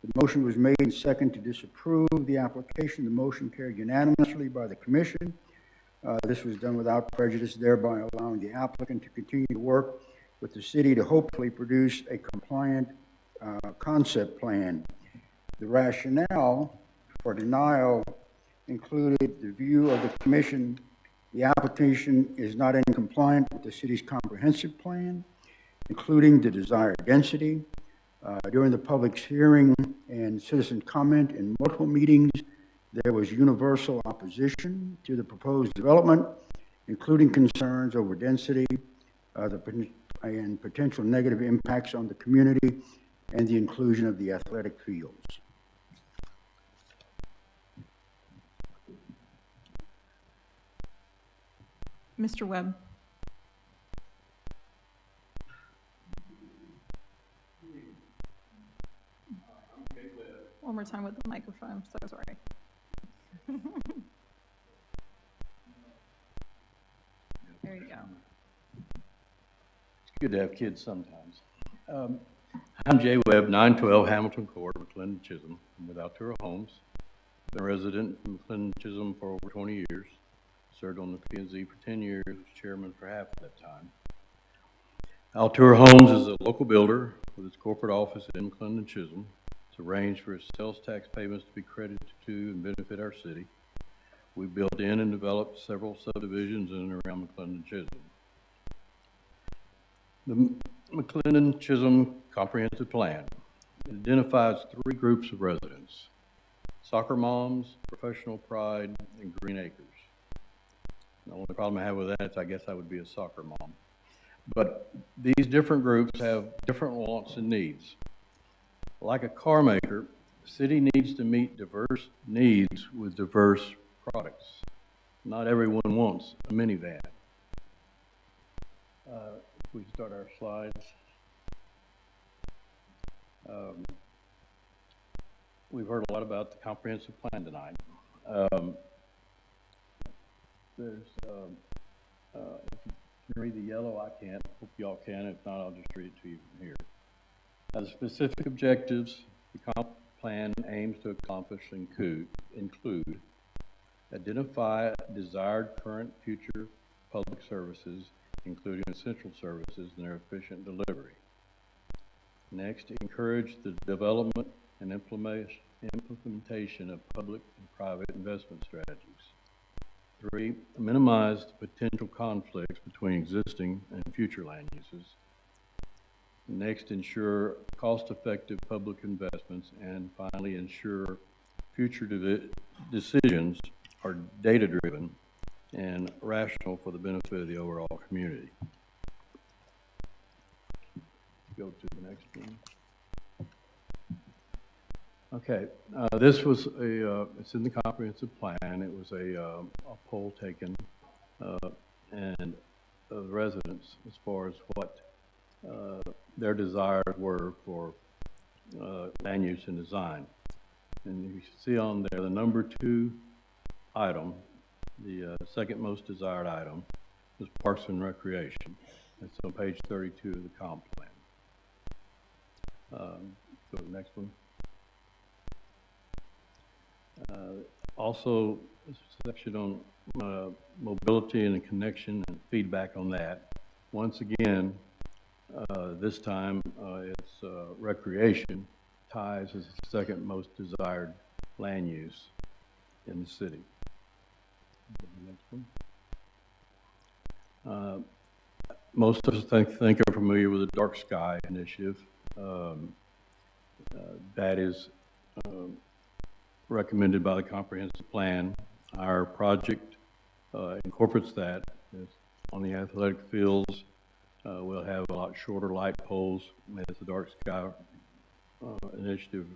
the motion was made and second to disapprove the application. The motion carried unanimously by the commission. This was done without prejudice, thereby allowing the applicant to continue to work with the city to hopefully produce a compliant concept plan. The rationale for denial included the view of the commission the application is not in compliance with the city's comprehensive plan, including the desired density. During the public hearing and citizen comment in multiple meetings, there was universal opposition to the proposed development, including concerns over density and potential negative impacts on the community and the inclusion of the athletic fields. Mr. Webb. One more time with the microphone, I'm so sorry. There you go. It's good to have kids sometimes. I'm Jay Webb, 912 Hamilton Court, McLendon-Chisholm. I'm with Altura Homes. Been a resident in McLendon-Chisholm for over 20 years. Served on the P&Z for 10 years, was chairman for half of that time. Altura Homes is a local builder with its corporate office in McLendon-Chisholm. It's arranged for its sales tax payments to be credited to and benefit our city. We built in and developed several subdivisions in and around McLendon-Chisholm. The McLendon-Chisholm Comprehensive Plan identifies 3 groups of residents: soccer moms, professional pride, and green acres. The only problem I have with that is I guess I would be a soccer mom. But these different groups have different wants and needs. Like a car maker, the city needs to meet diverse needs with diverse products. Not everyone wants a minivan. If we start our slides. We've heard a lot about the comprehensive plan tonight. There's, if you can read the yellow, I can't. Hope y'all can. If not, I'll just read it to you from here. The specific objectives the comp plan aims to accomplish include identify desired current future public services, including essential services and their efficient delivery. Next, encourage the development and implementation of public and private investment strategies. 3, minimize the potential conflicts between existing and future land uses. Next, ensure cost-effective public investments. And finally, ensure future decisions are data-driven and rational for the benefit of the overall community. Go to the next one. Okay, this was it's in the comprehensive plan. It was a poll taken and of residents as far as what their desires were for land use and design. And you see on there the number 2 item, the second most desired item, is Parks and Recreation. It's on page 32 of the comp plan. Go to the next one. Also, a section on mobility and connection and feedback on that. Once again, this time it's recreation. Ties is the second most desired land use in the city. The next one. Most of us think are familiar with the Dark Sky Initiative. That is recommended by the comprehensive plan. Our project incorporates that. It's on the athletic fields. We'll have a lot shorter light poles as the Dark Sky Initiative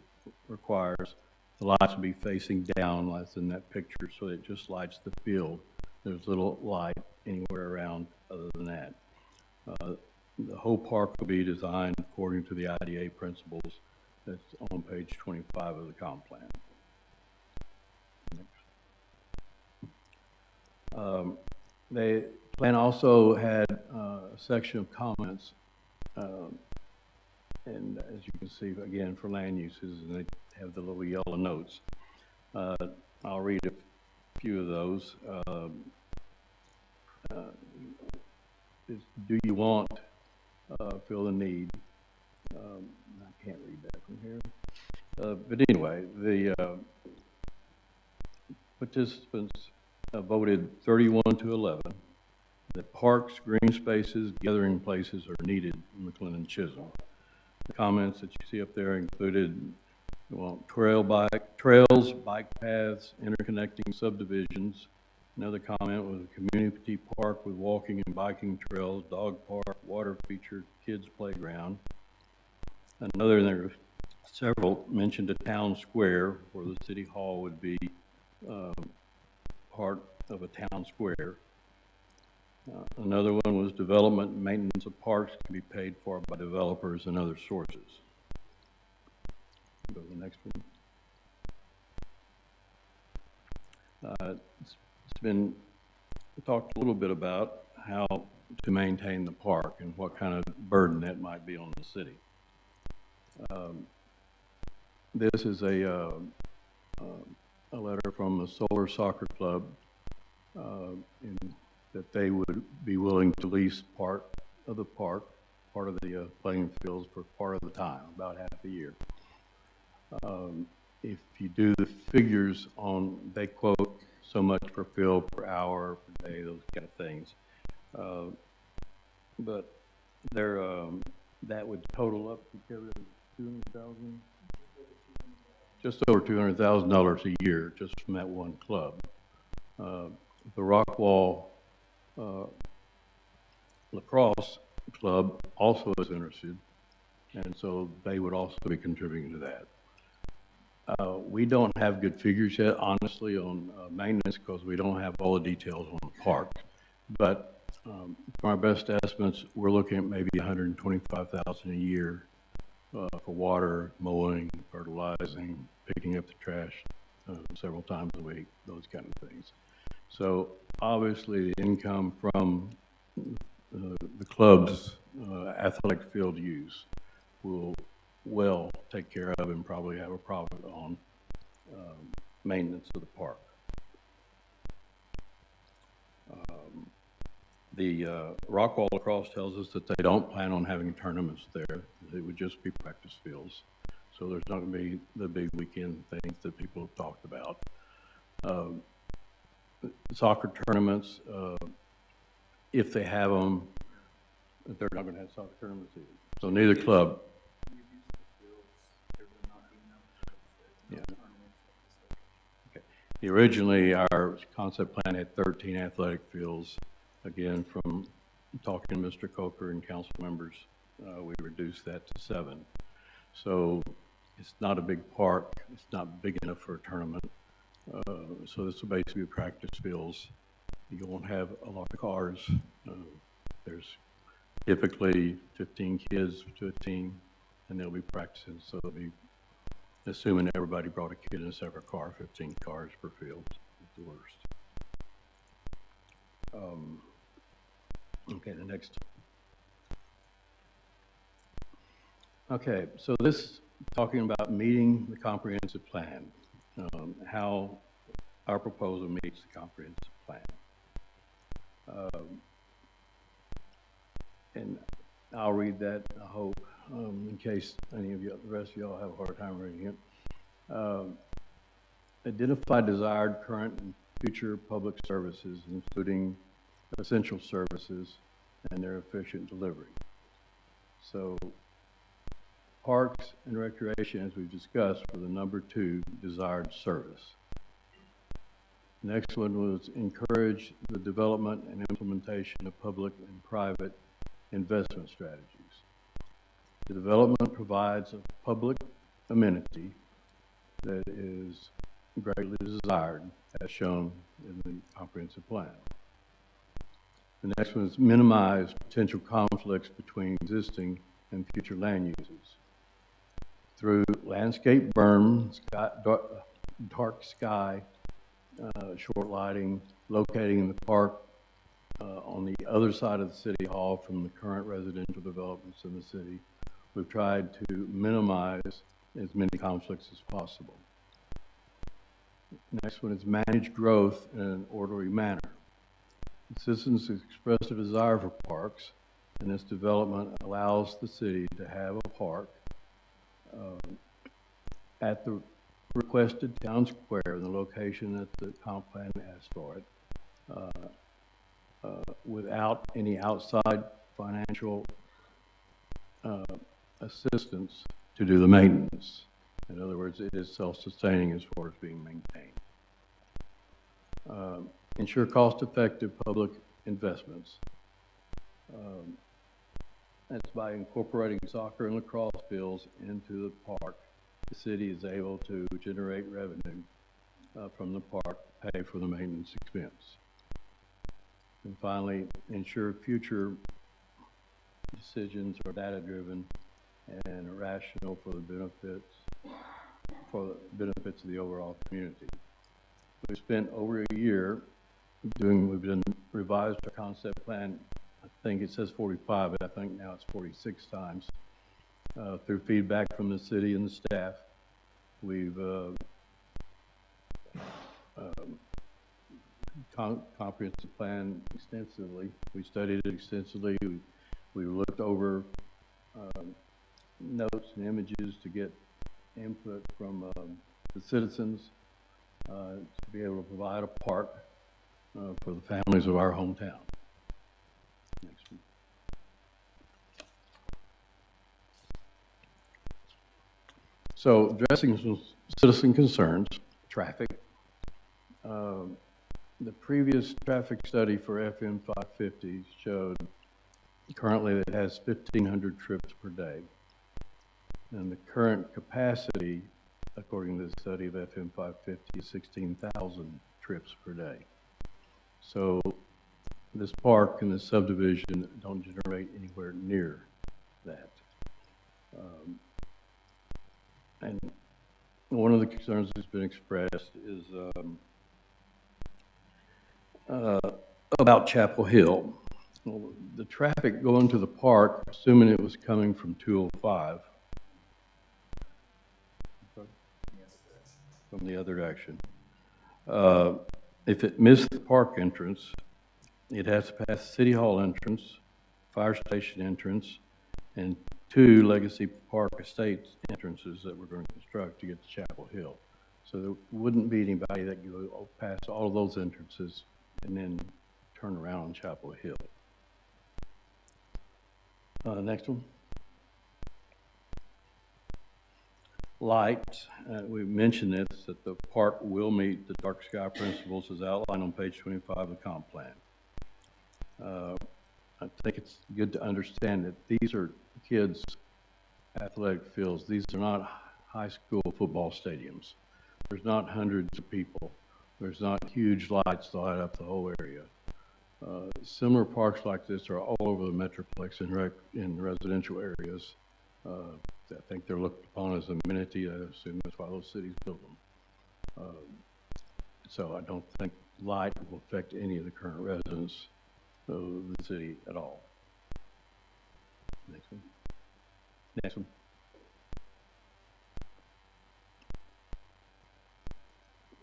requires. The lights will be facing down, as in that picture, so it just lights the field. There's little light anywhere around other than that. The whole park will be designed according to the IDA principles that's on page 25 of the comp plan. The plan also had a section of comments, and as you can see, again, for land uses, and they have the little yellow notes. I'll read a few of those. Do you want, feel the need? I can't read that from here. But anyway, the participants voted 31-11 that parks, green spaces, gathering places are needed in McLendon-Chisholm. The comments that you see up there included trails, bike paths, interconnecting subdivisions. Another comment was a community park with walking and biking trails, dog park, water feature, kids playground. Another, there were several, mentioned a town square where the city hall would be part of a town square. Another one was development and maintenance of parks can be paid for by developers and other sources. Go to the next one. It's been talked a little bit about how to maintain the park and what kind of burden that might be on the city. This is a letter from the Solar Soccer Club that they would be willing to lease part of the park, part of the playing fields for part of the time, about half a year. If you do the figures on, they quote so much per field per hour per day, those kind of things. But they're, that would total up to $200,000, just over $200,000 a year just from that one club. The Rockwall Lacrosse Club also is interested, and so they would also be contributing to that. We don't have good figures yet, honestly, on maintenance because we don't have all the details on the park. But from our best estimates, we're looking at maybe $125,000 a year for water, mowing, fertilizing, picking up the trash several times a week, those kind of things. So obviously, the income from the club's athletic field use will well take care of and probably have a profit on maintenance of the park. The Rockwall Lacrosse tells us that they don't plan on having tournaments there. It would just be practice fields. So there's not going to be the big weekend things that people have talked about. Soccer tournaments, if they have them, they're not going to have soccer tournaments either. So neither club. Yeah. Okay. Originally, our concept plan had 13 athletic fields. Again, from talking to Mr. Coker and council members, we reduced that to 7. So it's not a big park. It's not big enough for a tournament. So this will basically be practice fields. You won't have a lot of cars. There's typically 15 kids to a team, and they'll be practicing. So they'll be, assuming everybody brought a kid in a separate car, 15 cars per field is the worst. Okay, the next. Okay, so this talking about meeting the comprehensive plan, how our proposal meets the comprehensive plan. And I'll read that, I hope, in case any of you, the rest of y'all have a hard time reading it. Identify desired current and future public services, including essential services and their efficient delivery. So parks and recreation, as we've discussed, were the number 2 desired service. Next one was encourage the development and implementation of public and private investment strategies. The development provides a public amenity that is greatly desired, as shown in the comprehensive plan. The next one is minimize potential conflicts between existing and future land uses through landscape berm, dark sky, short lighting, locating in the park on the other side of the city hall from the current residential developments in the city. We've tried to minimize as many conflicts as possible. Next one is manage growth in an orderly manner. Citizens expressed a desire for parks, and this development allows the city to have a park at the requested town square, in the location that the comp plan has for it, without any outside financial assistance to do the maintenance. In other words, it is self-sustaining as far as being maintained. Ensure cost-effective public investments. That's by incorporating soccer and lacrosse fields into the park. The city is able to generate revenue from the park to pay for the maintenance expense. And finally, ensure future decisions are data-driven and rational for the benefits of the overall community. We've spent over a year we've revised our concept plan. I think it says 45, but I think now it's 46 times. Through feedback from the city and the staff, we've comprehensive plan extensively. We studied it extensively. We looked over notes and images to get input from the citizens to be able to provide a park for the families of our hometown. Next one. So, addressing some citizen concerns, traffic. The previous traffic study for FM 550 showed currently it has 1,500 trips per day. And the current capacity, according to the study of FM 550, is 16,000 trips per day. So this park and this subdivision don't generate anywhere near that. And one of the concerns that's been expressed is about Chapel Hill. Well, the traffic going to the park, assuming it was coming from 205, from the other direction, if it missed the park entrance, it has to pass City Hall entrance, fire station entrance, and 2 Legacy Park Estates entrances that we're going to construct to get to Chapel Hill. So there wouldn't be anybody that could go past all of those entrances and then turn around on Chapel Hill. Next one. Light, we mentioned this, that the park will meet the dark sky principles as outlined on page 25 of the comp plan. I think it's good to understand that these are kids' athletic fields. These are not high school football stadiums. There's not hundreds of people. There's not huge lights to light up the whole area. Similar parks like this are all over the Metroplex in residential areas. I think they're looked upon as an amenity. I assume that's why those cities build them. So I don't think light will affect any of the current residents of the city at all. Next one. Next one.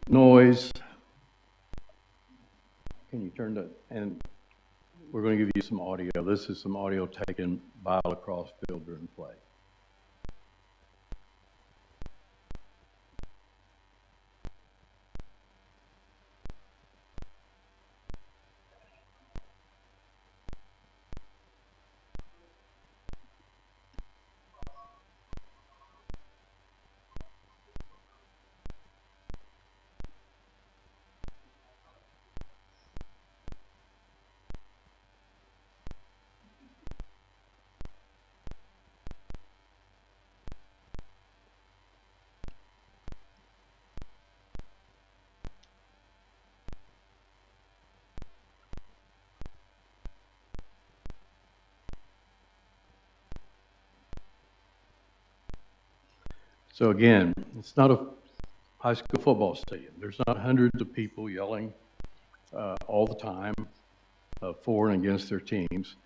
Noise. Can you turn to, and we're going to give you some audio. This is some audio taken by a lacrosse field during play. So again, it's not a high school football stadium. There's not hundreds of people yelling all the time. for and against their teams.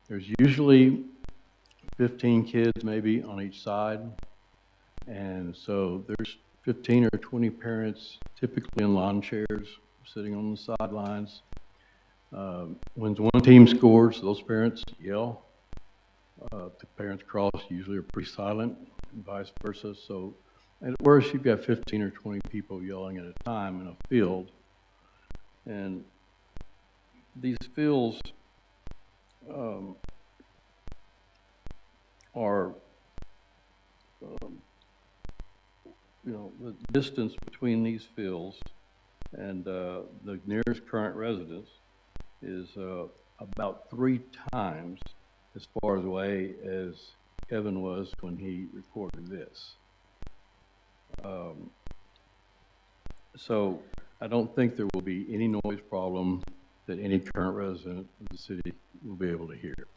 There's usually 15 kids maybe on each side. And so there's 15 or 20 parents typically in lawn chairs sitting on the sidelines. When one team scores, those parents yell. The parents across usually are pretty silent and vice versa. So at worst, you've got 15 or 20 people yelling at a time in a field. And these fields are, the distance between these fields and the nearest current residence is about 3 times as far away as Kevin was when he recorded this. So I don't think there will be any noise problem that any current resident of the city will be able to hear.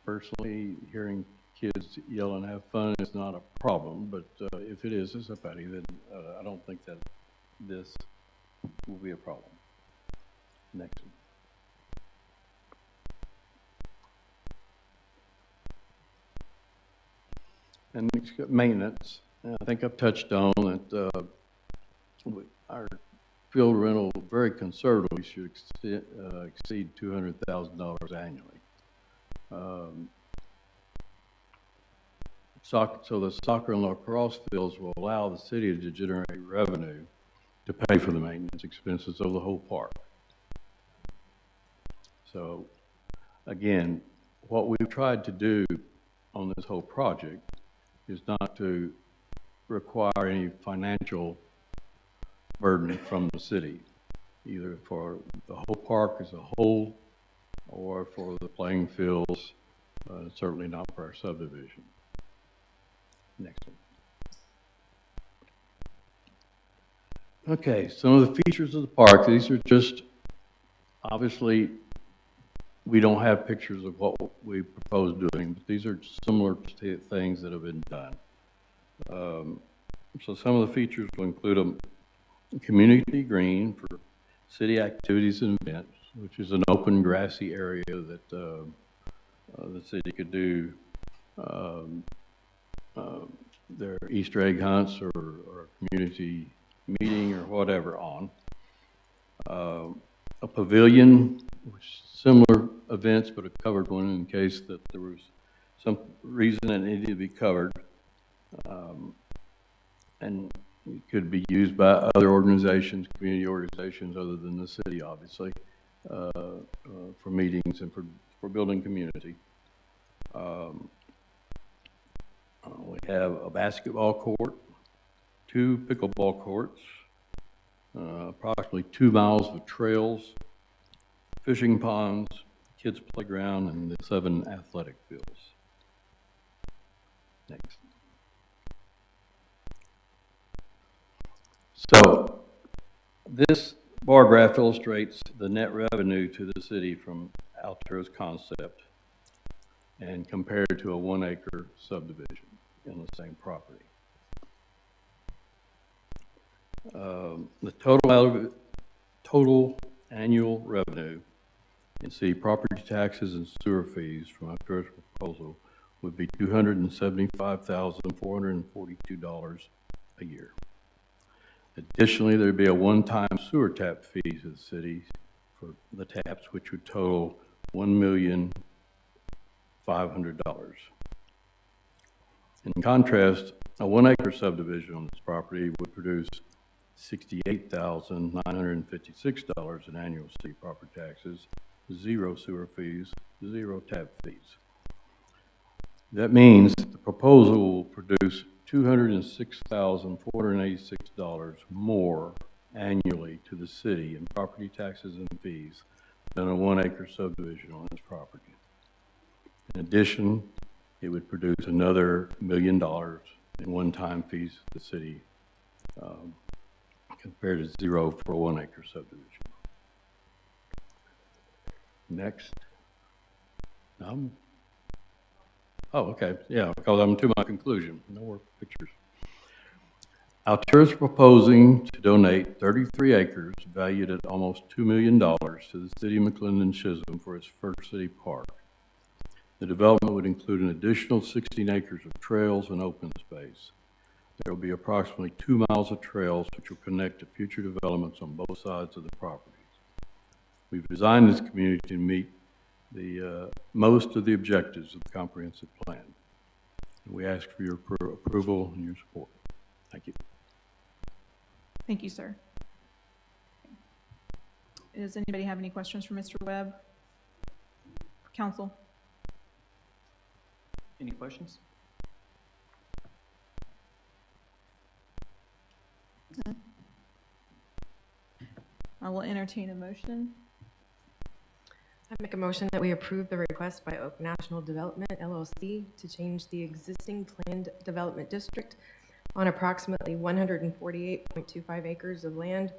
Personally, hearing kids yell and have fun is not a problem, but if it is, it's a pity, then I don't think that this will be a problem. Next one. And next, maintenance. I think I've touched on that our field rental very conservatively should exceed $200,000 annually. So the soccer and lacrosse fields will allow the city to generate revenue to pay for the maintenance expenses of the whole park. So again, what we've tried to do on this whole project is not to require any financial burden from the city, either for the whole park as a whole or for the playing fields, certainly not for our subdivision. Next one. Okay, some of the features of the park, these are just, obviously, we don't have pictures of what we propose doing, but these are similar to things that have been done. So some of the features will include a community green for city activities and events, which is an open grassy area that the city could do their Easter egg hunts or community meeting or whatever on. A pavilion, which is similar events, but a covered one in case that there was some reason it needed to be covered. And it could be used by other organizations, community organizations other than the city, obviously, for meetings and for building community. We have a basketball court, 2 pickleball courts, approximately 2 miles of trails, fishing ponds, kids' playground, and 7 athletic fields. Next. So this bar graph illustrates the net revenue to the city from Alturo's concept and compared to a 1-acre subdivision in the same property. The total annual revenue in city property taxes and sewer fees from Alturo's proposal would be $275,442 a year. Additionally, there would be a one-time sewer tap fee to the city for the taps, which would total $1,500,000. In contrast, a 1-acre subdivision on this property would produce $68,956 in annual city property taxes, 0 sewer fees, 0 tap fees. That means the proposal will produce $206,486 more annually to the city in property taxes and fees than a 1-acre subdivision on this property. In addition, it would produce another $1 million in one-time fees to the city compared to 0 for a 1-acre subdivision. Next. Oh, okay. Yeah, because I'm to my conclusion. No more pictures. Altura is proposing to donate 33 acres valued at almost $2 million to the city of McLendon-Chisholm for its first city park. The development would include an additional 16 acres of trails and open space. There will be approximately 2 miles of trails which will connect to future developments on both sides of the properties. We've designed this community to meet the most of the objectives of the comprehensive plan. We ask for your approval and your support. Thank you. Thank you, sir. Does anybody have any questions for Mr. Webb? Council? Any questions? I will entertain a motion. I make a motion that we approve the request by Oak National Development, LLC, to change the existing planned development district on approximately 148.25 acres of land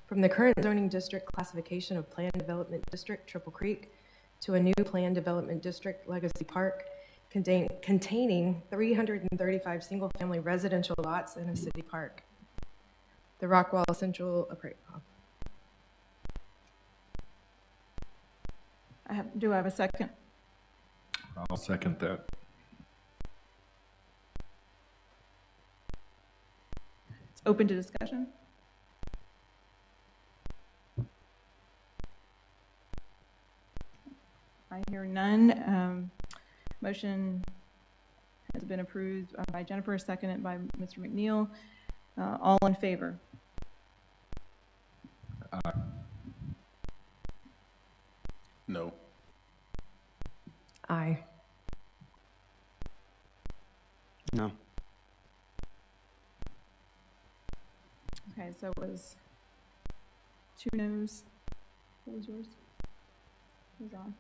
from the current zoning district classification of planned development district, Triple Creek, to a new planned development district, Legacy Park, containing 335 single-family residential lots in a city park. The Rockwall Central appraisal. Do I have a second? I'll second that. It's open to discussion. I hear none. Motion has been approved by Jennifer, seconded by Mr. McNeil. All in favor? Aye. No. Aye. No. Okay, so it was 2 noes. What was yours? Who's on?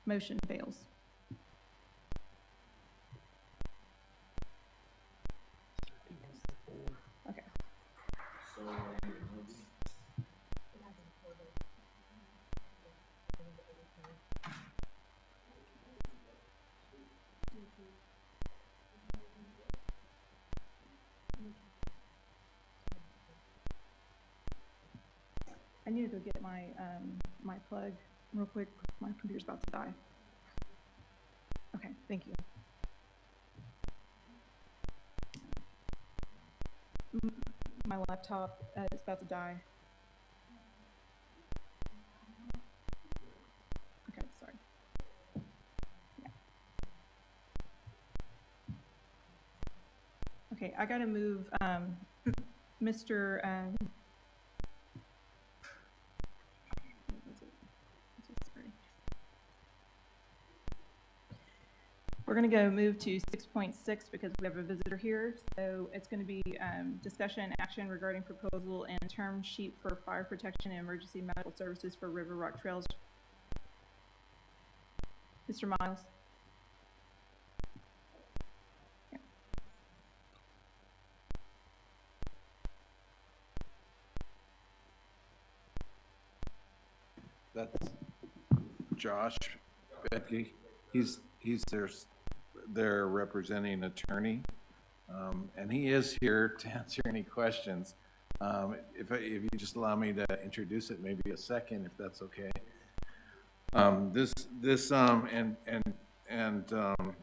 Motion fails. Okay. I need to go get my my plug real quick. My computer's about to die. Okay, thank you. My laptop is about to die. Okay, sorry. Yeah. Okay, I gotta move Mr. We're going to go move to 6.6 because we have a visitor here. So it's going to be discussion and action regarding proposal and term sheet for fire protection and emergency medical services for River Rock Trails. Mr. Miles. Yeah. That's Josh Bedke. He's their representing attorney, and he is here to answer any questions. If you just allow me to introduce it, maybe a second, if that's okay.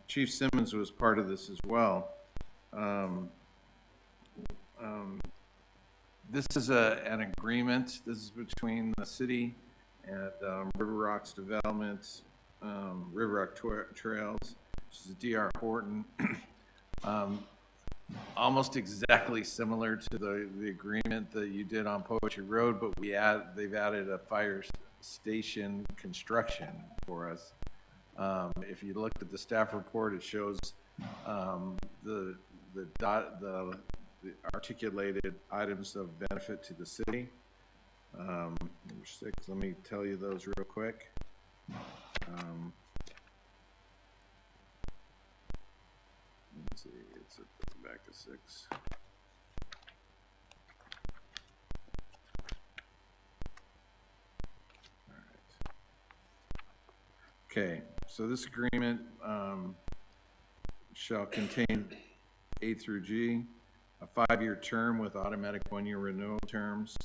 Chief Simmons was part of this as well. This is an agreement. This is between the city and River Rocks Development, River Rock Trails, which is D.R. Horton. Almost exactly similar to the agreement that you did on Poetry Road, but they've added a fire station construction for us. If you look at the staff report, it shows the articulated items of benefit to the city. Number 6, let me tell you those real quick. Let's see, it's back to 6. All right. Okay, so this agreement shall contain A through G, a 5-year term with automatic 1-year renewal terms.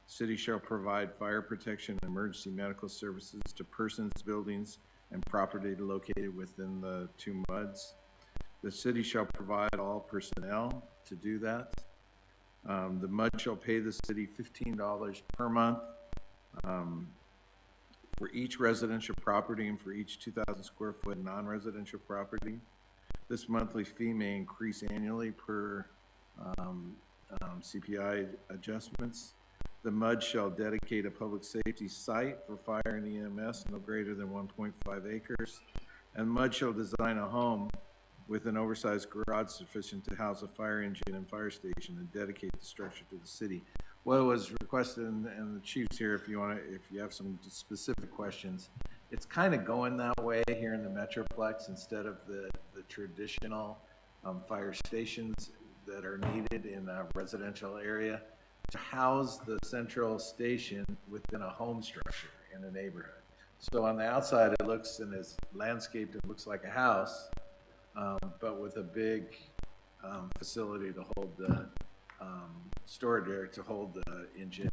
City shall provide fire protection and emergency medical services to persons, buildings, and property located within the 2 MUDs. The city shall provide all personnel to do that. The MUD shall pay the city $15 per month for each residential property and for each 2,000 square foot non-residential property. This monthly fee may increase annually per CPI adjustments. The MUD shall dedicate a public safety site for fire and EMS no greater than 1.5 acres. And MUD shall design a home with an oversized garage sufficient to house a fire engine and fire station and dedicate the structure to the city. What was requested, and the chief's here if you have some specific questions, it's kind of going that way here in the Metroplex instead of the traditional fire stations that are needed in a residential area, to house the central station within a home structure in a neighborhood. So on the outside it looks and is landscaped, it looks like a house, but with a big facility to hold the storage area to hold the engine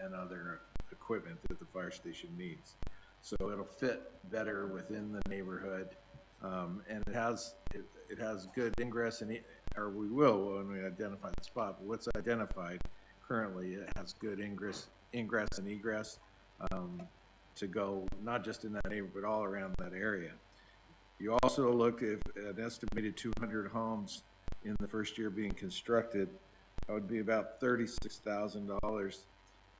and other equipment that the fire station needs. So it'll fit better within the neighborhood, and it has good ingress and or we will when we identify the spot. But what's identified currently, it has good ingress and egress to go not just in that neighborhood but all around that area. You also look at an estimated 200 homes in the first year being constructed. That would be about $36,000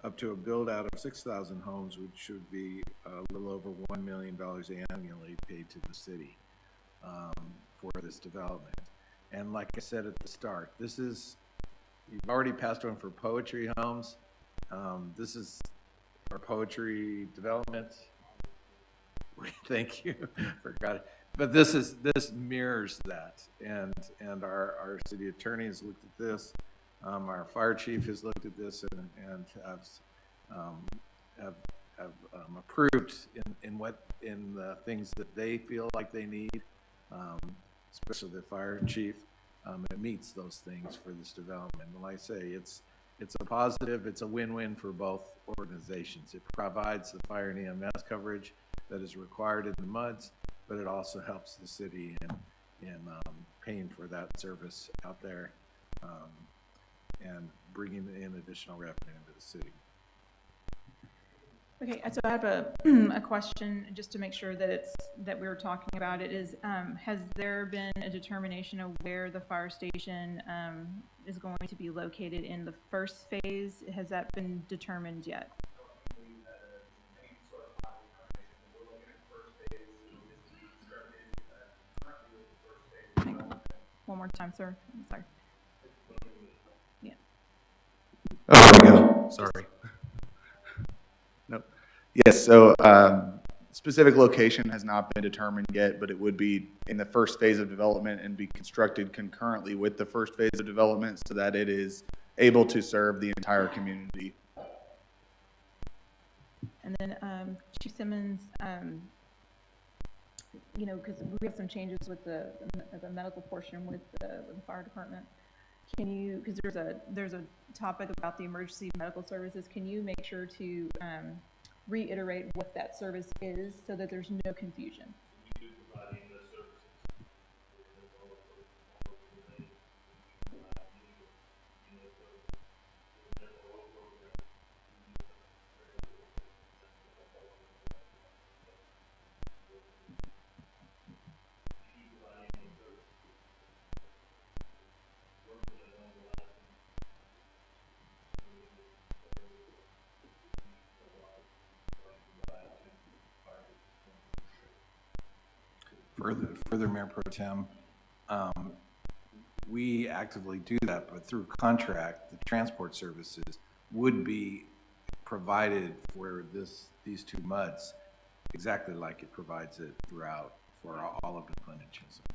up to a build out of 6,000 homes, which would be a little over $1 million annually paid to the city for this development. And like I said at the start, you've already passed on for poetry homes. This is our poetry development. Thank you. Forgot it. But this mirrors that, and our city attorney has looked at this. Our fire chief has looked at this and have approved in the things that they feel like they need, especially the fire chief. It meets those things for this development. And like I say, it's a positive. It's a win-win for both organizations. It provides the fire and EMS coverage that is required in the MUDs, but it also helps the city in paying for that service out there and bringing in additional revenue into the city. Okay, so I have a question just to make sure that we were talking about it. Is has there been a determination of where the fire station is going to be located in the first phase? Has that been determined yet? One more time, sir. I'm sorry. Yeah. Oh, there we go. Sorry. Nope. Yes, so specific location has not been determined yet, but it would be in the first phase of development and be constructed concurrently with the first phase of development so that it is able to serve the entire community. And then Chief Simmons, you know, because we have some changes with the medical portion with the fire department. Can you, because there's a topic about the emergency medical services, can you make sure to reiterate what that service is so that there's no confusion? Further, Mayor Pro Tem, we actively do that, but through contract, the transport services would be provided for these 2 MUDs, exactly like it provides it throughout for all of McLendon-Chisholm.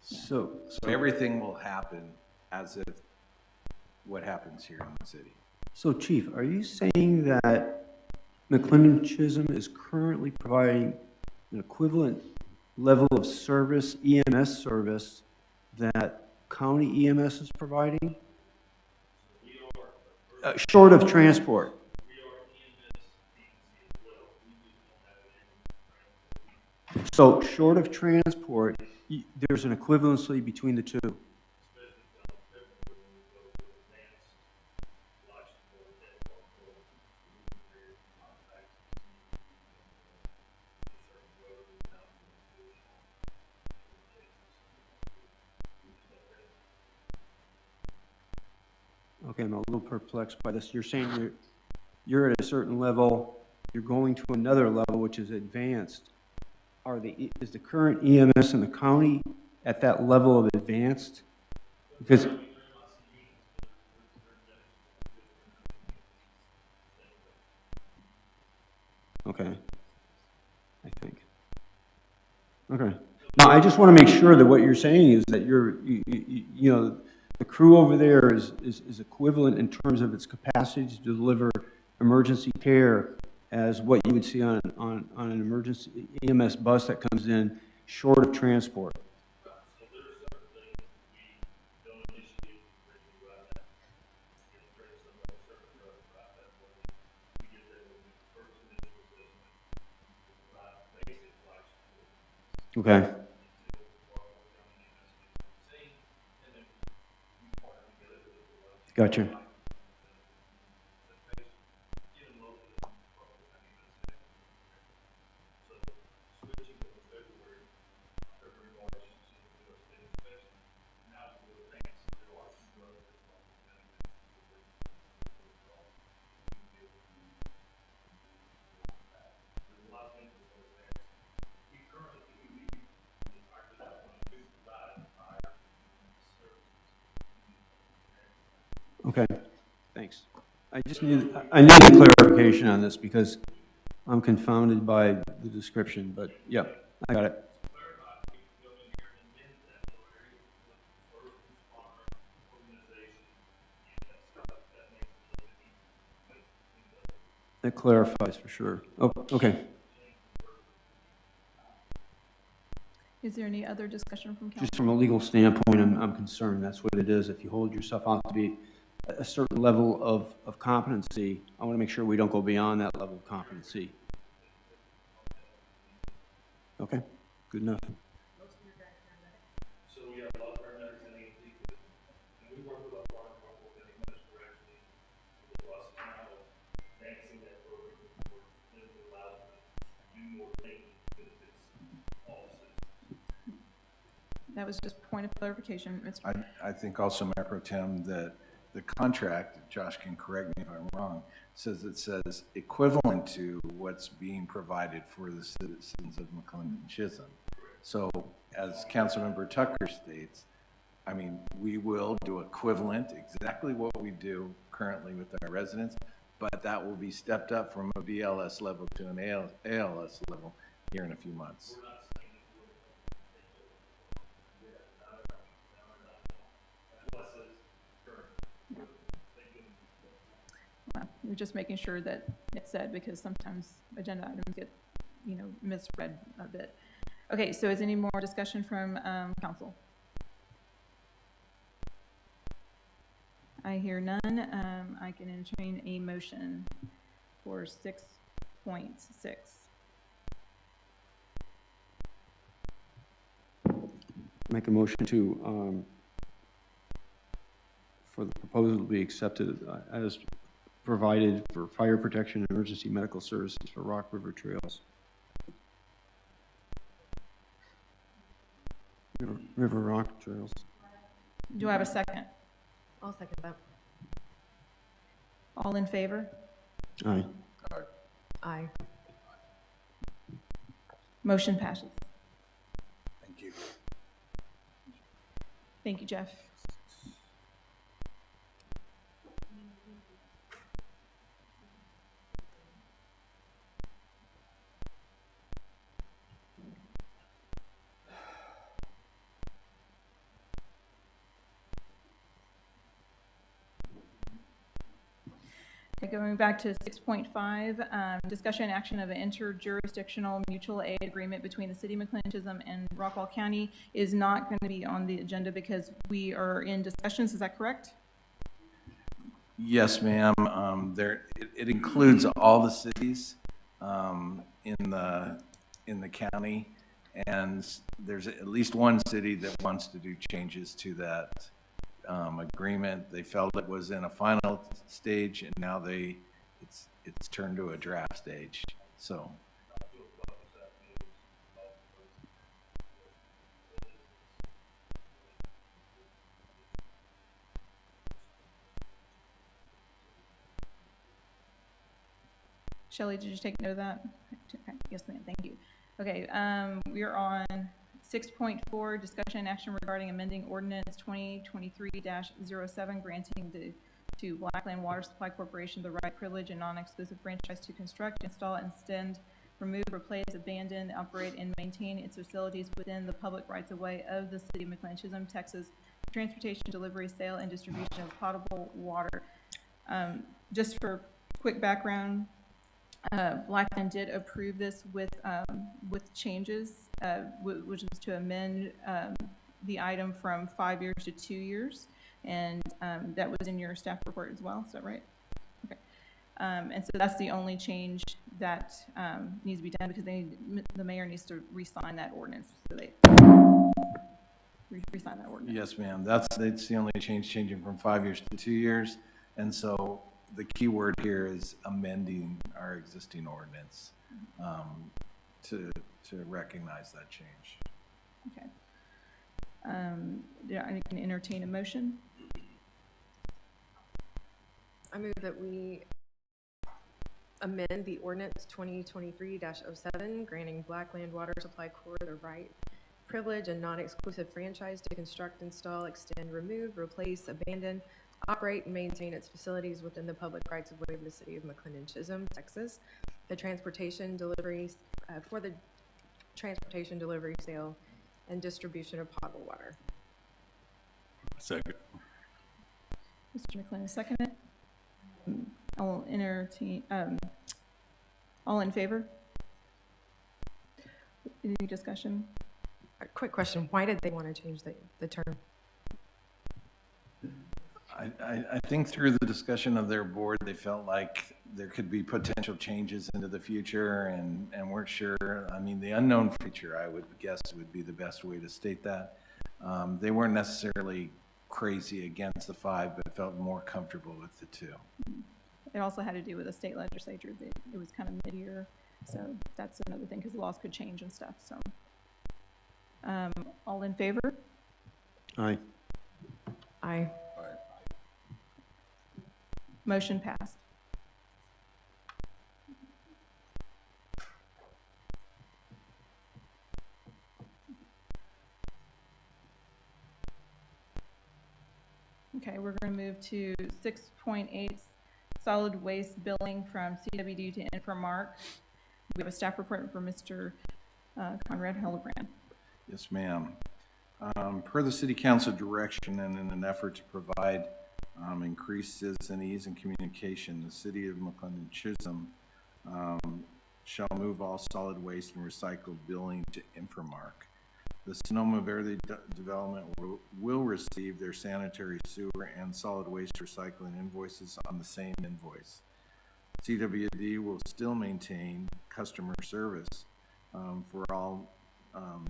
So everything will happen as if what happens here in the city. So Chief, are you saying that McLendon-Chisholm is currently providing an equivalent level of service, EMS service, that county EMS is providing? Short of transport. So short of transport, there's an equivalency between the two. Okay, I'm a little perplexed by this. You're saying you're at a certain level, you're going to another level, which is advanced. Is the current EMS in the county at that level of advanced? Because okay, I think. Okay. Now, I just want to make sure that what you're saying is that you know, the crew over there is equivalent in terms of its capacity to deliver emergency care as what you would see on an emergency EMS bus that comes in short of transport. Okay. Gotcha. Okay, thanks. I need a clarification on this because I'm confounded by the description, but yeah, I got it. That clarifies for sure. Oh, okay. Is there any other discussion from council? Just from a legal standpoint, I'm concerned. That's what it is. If you hold yourself out to be a certain level of competency, I want to make sure we don't go beyond that level of competency. Okay, good enough. So we have a lot of paramedics and AMT, and we work with our partner, and we're actually with us now, advancing that program, and it allows them to do more things because it's all systems. That was just point of clarification, Mr. I think also, Mayor Pro Tem, that the contract, Josh can correct me if I'm wrong, says equivalent to what's being provided for the citizens of McLendon-Chisholm. So as Councilmember Tucker states, I mean, we will do equivalent, exactly what we do currently with our residents, but that will be stepped up from a BLS level to an ALS level here in a few months. We're just making sure that it's said because sometimes agenda items get, misread a bit. Okay, so is any more discussion from council? I hear none. I can entertain a motion for 6.6. Make a motion to for the proposal to be accepted as provided for fire protection and emergency medical services for Rock River Trails. River Rock Trails. Do I have a second? I'll second that. All in favor? Aye. Aye. Motion passes. Thank you. Thank you, Jeff. Okay, going back to 6.5, discussion and action of an interjurisdictional mutual aid agreement between the City of McLendon-Chisholm and Rockwall County is not going to be on the agenda because we are in discussions. Is that correct? Yes, ma'am. It includes all the cities in the county, and there's at least one city that wants to do changes to that agreement. They felt it was in a final stage, and now it's turned to a draft stage. So. Shelley, did you take note of that? Okay. Yes, ma'am. Thank you. Okay, we are on 6.4, discussion and action regarding amending ordinance 2023-07, granting to Blackland Water Supply Corporation the right, privilege, and non-exclusive franchise to construct, install, extend, remove, replace, abandon, operate, and maintain its facilities within the public rights-of-way of the City of McLendon-Chisholm, Texas, transportation, delivery, sale, and distribution of potable water. Just for quick background, Blackland did approve this with changes, which was to amend the item from 5 years to 2 years, and that was in your staff report as well. Is that right? Okay. And so that's the only change that needs to be done because the mayor needs to re-sign that ordinance. So they re-sign that ordinance. Yes, ma'am. That's the only change, changing from 5 years to 2 years, and so. The key word here is amending our existing ordinance to recognize that change. Okay. Yeah, I can entertain a motion. I move that we amend the ordinance 2023-07, granting Blackland Water Supply Corp. the right, privilege, and non-exclusive franchise to construct, install, extend, remove, replace, abandon, operate, and maintain its facilities within the public rights-of-way of the City of McLendon-Chisholm, Texas, the transportation deliveries for the transportation, delivery, sale, and distribution of potable water. Second. Mr. McLendon, second it. I will entertain. All in favor? Any discussion? A quick question: why did they want to change the term? I think through the discussion of their board, they felt like there could be potential changes into the future and weren't sure. I mean, the unknown future, I would guess, would be the best way to state that. They weren't necessarily crazy against the 5, but felt more comfortable with the 2. It also had to do with the state legislature. It was kind of mid-year, so that's another thing because laws could change and stuff. So, all in favor? Aye. Aye. Motion passed. Okay, we're going to move to 6.8, solid waste billing from CWD to Infomark. We have a staff report from Mr. Conrad Hillebrand. Yes, ma'am. Per the City Council direction and in an effort to provide increased citizen ease and communication, the City of McLendon-Chisholm shall move all solid waste and recycled billing to Infomark. The Sonoma Verde development will receive their sanitary sewer and solid waste recycling invoices on the same invoice. CWD will still maintain customer service for all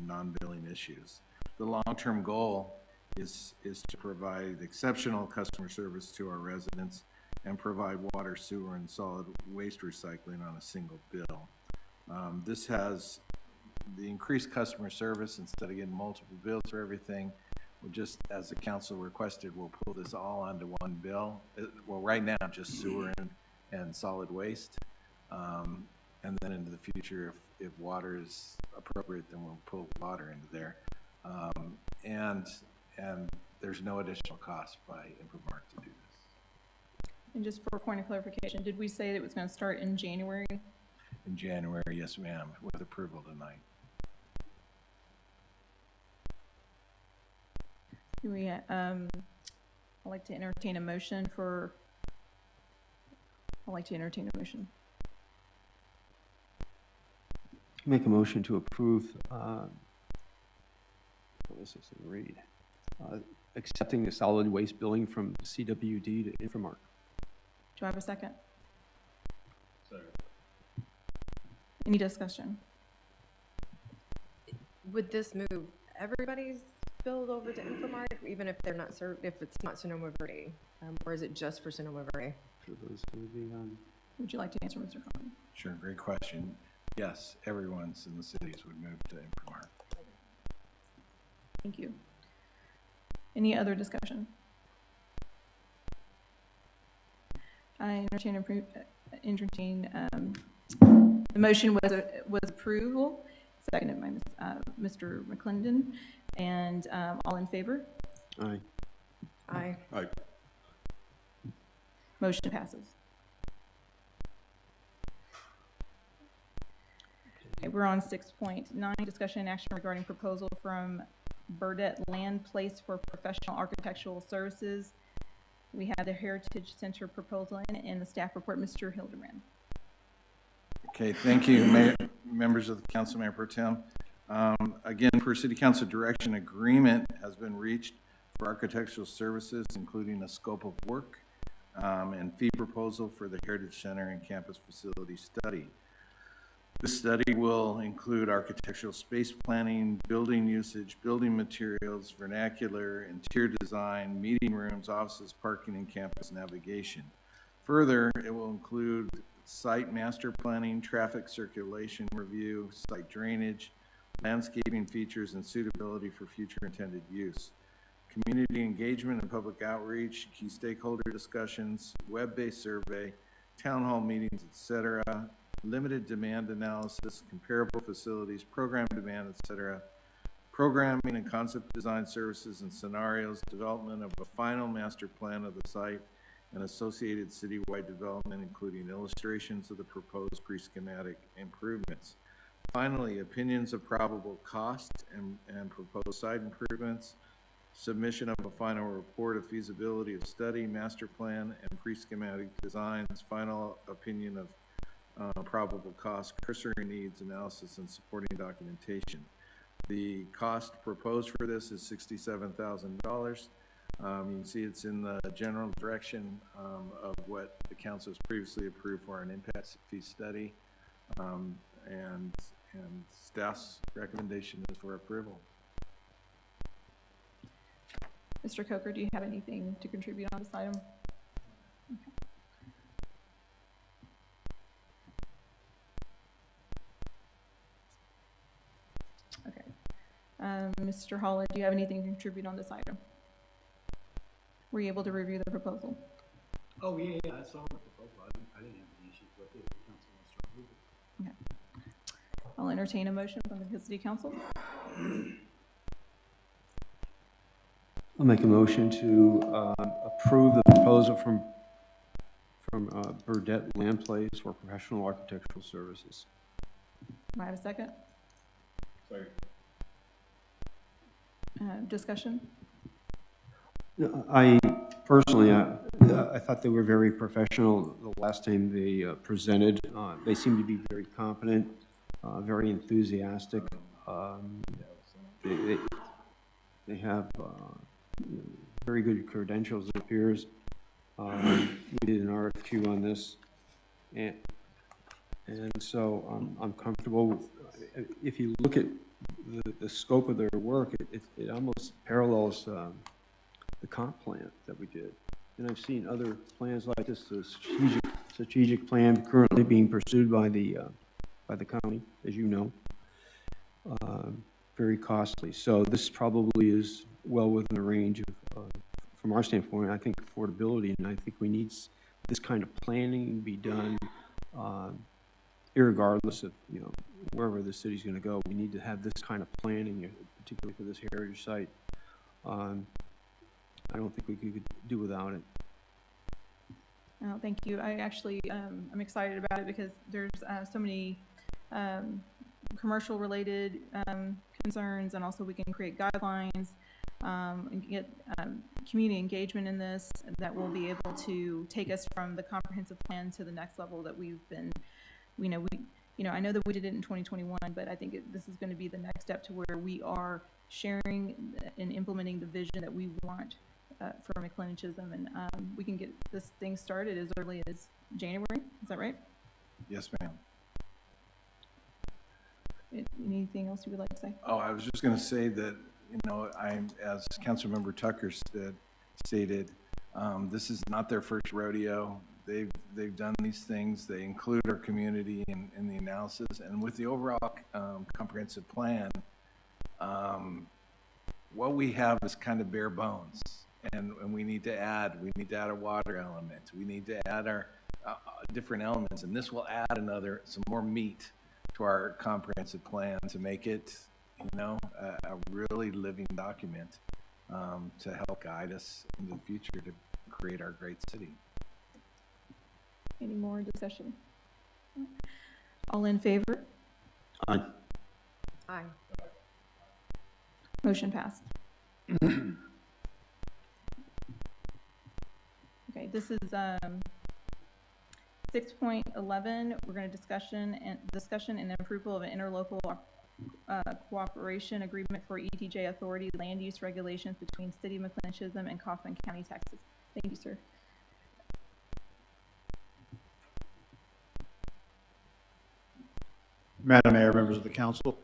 non-billing issues. The long-term goal is to provide exceptional customer service to our residents and provide water, sewer, and solid waste recycling on a single bill. This has the increased customer service. Instead of getting multiple bills for everything, we'll just, as the council requested, we'll pull this all onto one bill. Well, right now, just sewer and solid waste. And then into the future, if water is appropriate, then we'll pull water into there. And there's no additional cost by Infomark to do this. And just for a point of clarification, did we say that it was going to start in January? In January, yes, ma'am, with approval tonight. Do we, I'd like to entertain a motion for, I'd like to entertain a motion. Make a motion to approve, what was this in read? Accepting the solid waste billing from CWD to Infomark. Do I have a second? Any discussion? Would this move everybody's billed over to Infomark, even if they're not served, if it's not Sonoma Verde? Or is it just for Sonoma Verde? For those who would be on. Would you like to answer, Mr. Conley? Sure, great question. Yes, everyone's in the cities would move to Infomark. Thank you. Any other discussion? I entertain the motion was approval, seconded by Mr. McLendon, and all in favor? Aye. Aye. Aye. Motion passes. Okay, we're on 6.9, discussion and action regarding proposal from Burdette Land Place for professional architectural services. We have the Heritage Center proposal in and the staff report. Mr. Hildebrand. Okay, thank you, Mayor, members of the council, Mayor Pro Tem. Again, per City Council direction, agreement has been reached for architectural services, including a scope of work and fee proposal for the Heritage Center and campus facility study. This study will include architectural space planning, building usage, building materials, vernacular, interior design, meeting rooms, offices, parking, and campus navigation. Further, it will include site master planning, traffic circulation review, site drainage, landscaping features, and suitability for future intended use. Community engagement and public outreach, key stakeholder discussions, web-based survey, town hall meetings, etc., limited demand analysis, comparable facilities, program demand, etc., programming and concept design services and scenarios, development of a final master plan of the site, and associated citywide development, including illustrations of the proposed pre-schematic improvements. Finally, opinions of probable cost and proposed site improvements, submission of a final report of feasibility of study, master plan, and pre-schematic designs, final opinion of probable cost, cursory needs analysis, and supporting documentation. The cost proposed for this is $67,000. You can see it's in the general direction of what the council has previously approved for an impact fee study, and staff's recommendation is for approval. Mr. Coker, do you have anything to contribute on this item? Okay. Mr. Holland, do you have anything to contribute on this item? Were you able to review the proposal? Oh, yeah, I saw the proposal. I didn't have any issues with it. The council wants to approve it. Okay. I'll entertain a motion from the City Council. I'll make a motion to approve the proposal from Burdette Land Place for professional architectural services. Do I have a second? Sorry. Discussion? I personally, I thought they were very professional the last time they presented. They seem to be very competent, very enthusiastic. They have very good credentials, it appears. We did an RFQ on this, and so I'm comfortable. If you look at the scope of their work, it almost parallels the comp plan that we did. And I've seen other plans like this, the strategic plan currently being pursued by the county, as you know. Very costly. So this probably is well within the range of, from our standpoint, I think affordability, and I think we need this kind of planning to be done irregardless of, wherever the city's going to go. We need to have this kind of planning, particularly for this heritage site. I don't think we could do without it. Oh, thank you. I actually, I'm excited about it because there's so many commercial related concerns, and also we can create guidelines and get community engagement in this that will be able to take us from the comprehensive plan to the next level that we've been, I know that we did it in 2021, but I think this is going to be the next step to where we are sharing and implementing the vision that we want for McLendon-Chisholm, and we can get this thing started as early as January. Is that right? Yes, ma'am. Anything else you would like to say? Oh, I was just going to say that, as Councilmember Tucker stated, this is not their first rodeo. They've done these things. They include our community in the analysis, and with the overall comprehensive plan, what we have is kind of bare bones, and we need to add a water element. We need to add our different elements, and this will add some more meat to our comprehensive plan to make it, a really living document to help guide us into the future to create our great city. Any more discussion? All in favor? Aye. Aye. Motion passed. Okay, this is 6.11. We're going to discussion and approval of an interlocal cooperation agreement for ETJ authority land use regulations between City of McLendon-Chisholm and Kaufman County, Texas. Thank you, sir. Madam Mayor, members of the council,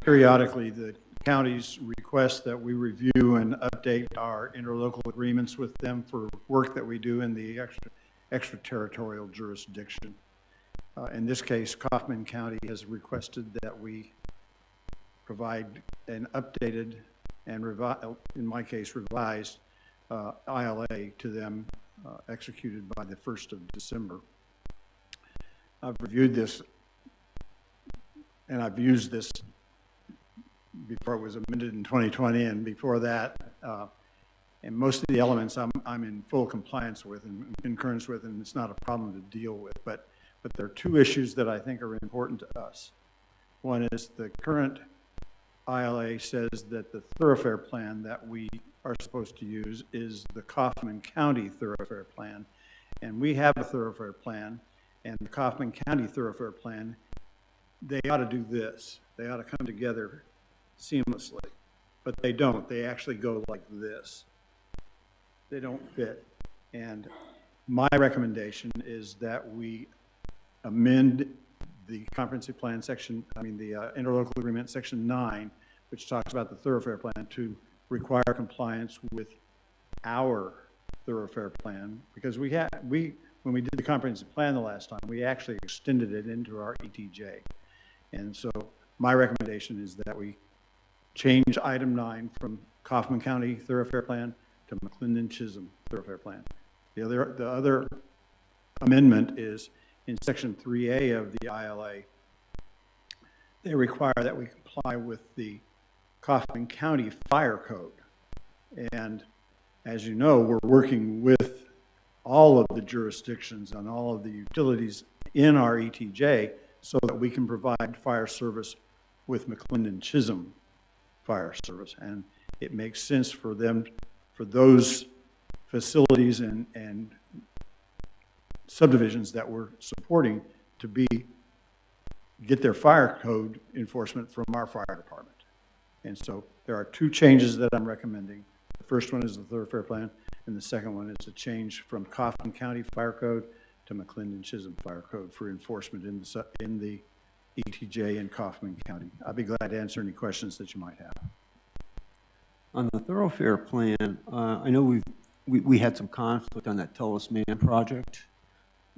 periodically the counties request that we review and update our interlocal agreements with them for work that we do in the extraterritorial jurisdiction. In this case, Kaufman County has requested that we provide an updated and, in my case, revised ILA to them executed by the 1st of December. I've reviewed this, and I've used this before it was amended in 2020 and before that, and most of the elements I'm in full compliance with and concurrence with, and it's not a problem to deal with, but there are two issues that I think are important to us. One is the current ILA says that the thoroughfare plan that we are supposed to use is the Kaufman County thoroughfare plan, and we have a thoroughfare plan, and the Kaufman County thoroughfare plan, they ought to do this. They ought to come together seamlessly, but they don't. They actually go like this. They don't fit. And my recommendation is that we amend the comprehensive plan section, the interlocal agreement section 9, which talks about the thoroughfare plan, to require compliance with our thoroughfare plan, because when we did the comprehensive plan the last time, we actually extended it into our ETJ. And so my recommendation is that we change item 9 from Kaufman County thoroughfare plan to McLendon-Chisholm thoroughfare plan. The other amendment is in section 3A of the ILA. They require that we comply with the Kaufman County Fire Code. And as you know, we're working with all of the jurisdictions and all of the utilities in our ETJ so that we can provide fire service with McLendon-Chisholm fire service. And it makes sense for them, for those facilities and subdivisions that we're supporting to get their fire code enforcement from our fire department. And so there are two changes that I'm recommending. The first one is the thoroughfare plan, and the second one is a change from Kaufman County Fire Code to McLendon-Chisholm Fire Code for enforcement in the ETJ in Kaufman County. I'd be glad to answer any questions that you might have. On the thoroughfare plan, I know we had some conflict on that Tellus-Mann project,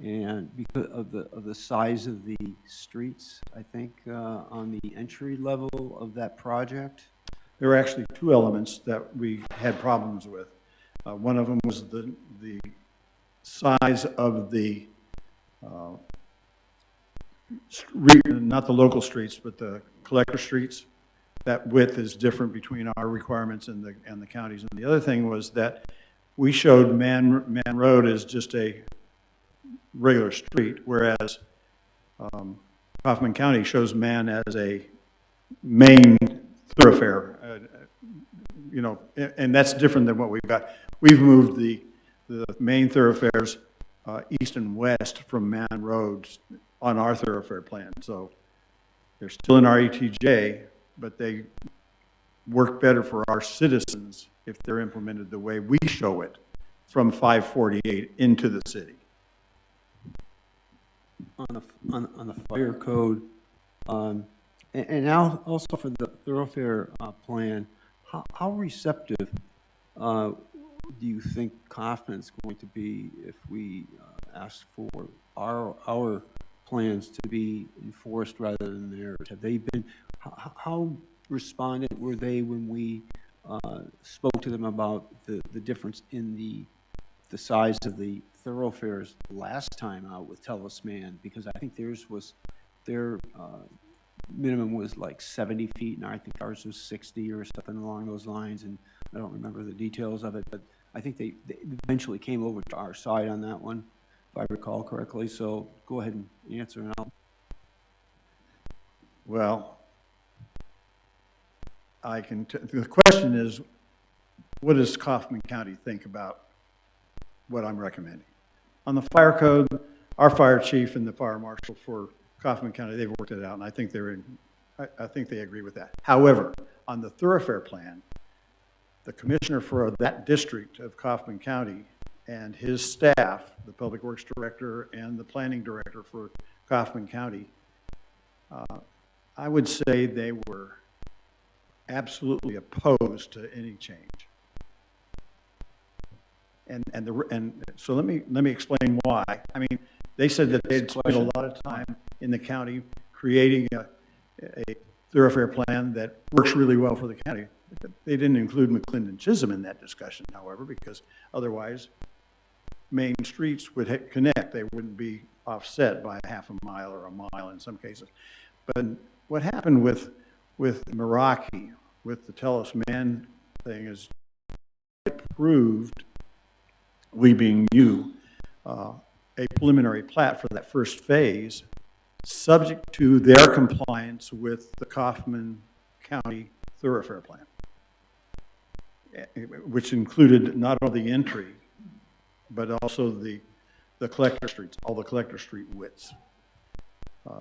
and because of the size of the streets, I think on the entry level of that project. There were actually two elements that we had problems with. One of them was the size of the not the local streets, but the collector streets. That width is different between our requirements and the counties. And the other thing was that we showed Man Road as just a regular street, whereas Kaufman County shows Man as a main thoroughfare, you know, and that's different than what we've got. We've moved the main thoroughfares east and west from Man Roads on our thoroughfare plan. So they're still in our ETJ, but they work better for our citizens if they're implemented the way we show it from 548 into the city. On the fire code, and now also for the thoroughfare plan, how receptive do you think Kaufman's going to be if we ask for our plans to be enforced rather than theirs? Have they been, how respondent were they when we spoke to them about the difference in the size of the thoroughfares last time out with Tellus-Mann? Because I think theirs was, their minimum was like 70 feet, and I think ours was 60 or something along those lines, and I don't remember the details of it, but I think they eventually came over to our side on that one, if I recall correctly. So go ahead and answer now. Well, the question is, what does Kaufman County think about what I'm recommending? On the fire code, our fire chief and the fire marshal for Kaufman County, they've worked it out, and I think I think they agree with that. However, on the thoroughfare plan, the commissioner for that district of Kaufman County and his staff, the public works director and the planning director for Kaufman County, I would say they were absolutely opposed to any change. And so let me explain why. I mean, they said that they'd spent a lot of time in the county creating a thoroughfare plan that works really well for the county. They didn't include McLendon-Chisholm in that discussion, however, because otherwise main streets would connect. They wouldn't be offset by half a mile or a mile in some cases. But what happened with Meraki, with the Tellus-Mann thing, is it proved, we being you, a preliminary plat for that first phase, subject to their compliance with the Kaufman County thoroughfare plan, which included not only the entry, but also the collector streets, all the collector street widths.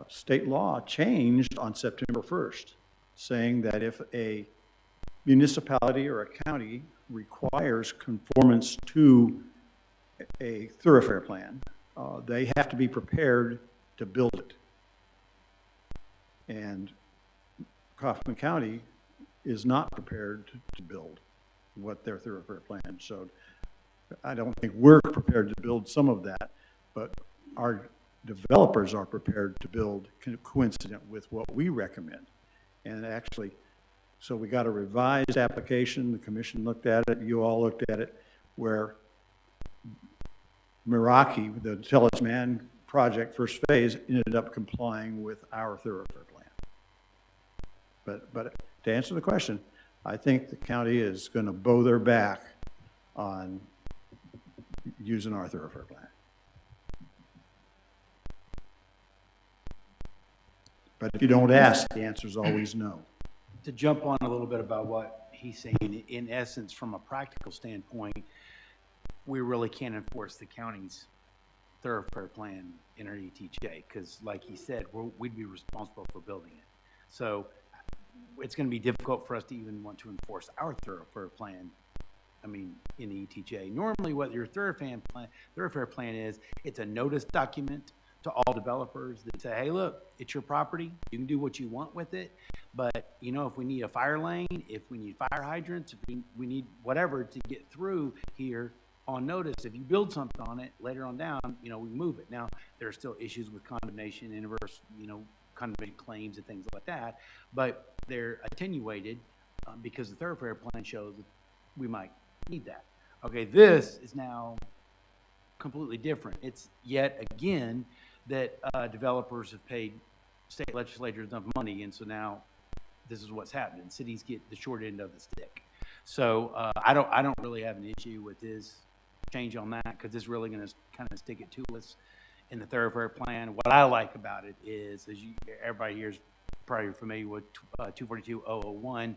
State law changed on September 1st, saying that if a municipality or a county requires conformance to a thoroughfare plan, they have to be prepared to build it. And Kaufman County is not prepared to build what their thoroughfare plan showed. I don't think we're prepared to build some of that, but our developers are prepared to build coincident with what we recommend. And actually, so we got a revised application, the commission looked at it, you all looked at it, where Meraki, the Tellus-Mann project first phase, ended up complying with our thoroughfare plan. But to answer the question, I think the county is going to bow their back on using our thoroughfare plan. But if you don't ask, the answer is always no. To jump on a little bit about what he's saying, in essence, from a practical standpoint, we really can't enforce the county's thoroughfare plan in our ETJ, because like he said, we'd be responsible for building it. So it's going to be difficult for us to even want to enforce our thoroughfare plan, I mean, in the ETJ. Normally what your thoroughfare plan is, it's a notice document to all developers that say, hey, look, it's your property. You can do what you want with it. But, you know, if we need a fire lane, if we need fire hydrants, if we need whatever to get through here on notice, if you build something on it later on down, you know, we move it. Now, there are still issues with condemnation, inverse, you know, condemnation claims and things like that, but they're attenuated because the thoroughfare plan shows that we might need that. Okay, this is now completely different. It's yet again that developers have paid state legislatures enough money, and so now this is what's happening. Cities get the short end of the stick. So I don't really have an issue with this change on that, because it's really going to kind of stick it to us in the thoroughfare plan. What I like about it is, as everybody here is probably familiar with 242.001,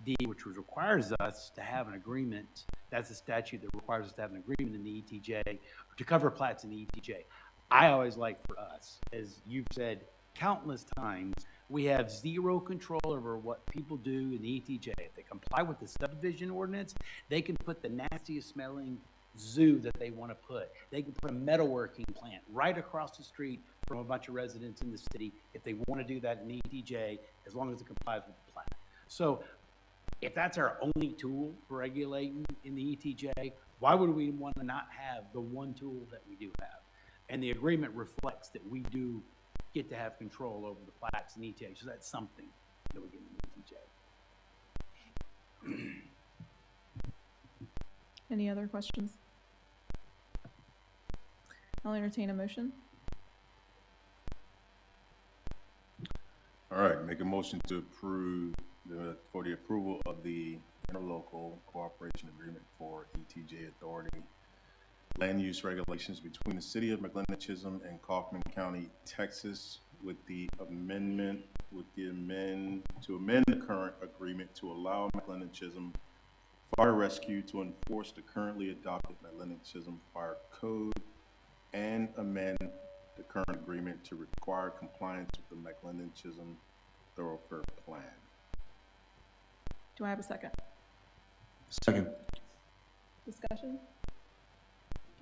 D, which requires us to have an agreement. That's a statute that requires us to have an agreement in the ETJ to cover plats in the ETJ. I always like for us, as you've said countless times, we have zero control over what people do in the ETJ. If they comply with the subdivision ordinance, they can put the nastiest smelling zoo that they want to put. They can put a metalworking plant right across the street from a bunch of residents in the city if they want to do that in the ETJ, as long as it complies with the plat. So if that's our only tool for regulating in the ETJ, why would we want to not have the one tool that we do have? And the agreement reflects that we do get to have control over the plats and ETJ, so that's something that we get in the ETJ. Any other questions? I'll entertain a motion. All right, make a motion to approve for the approval of the interlocal cooperation agreement for ETJ Authority land use regulations between the city of McLendon-Chisholm and Kaufman County, Texas, with the amend the current agreement to allow McLendon-Chisholm Fire Rescue to enforce the currently adopted McLendon-Chisholm Fire Code and amend the current agreement to require compliance with the McLendon-Chisholm Thoroughfare Plan. Do I have a second? Second. Discussion?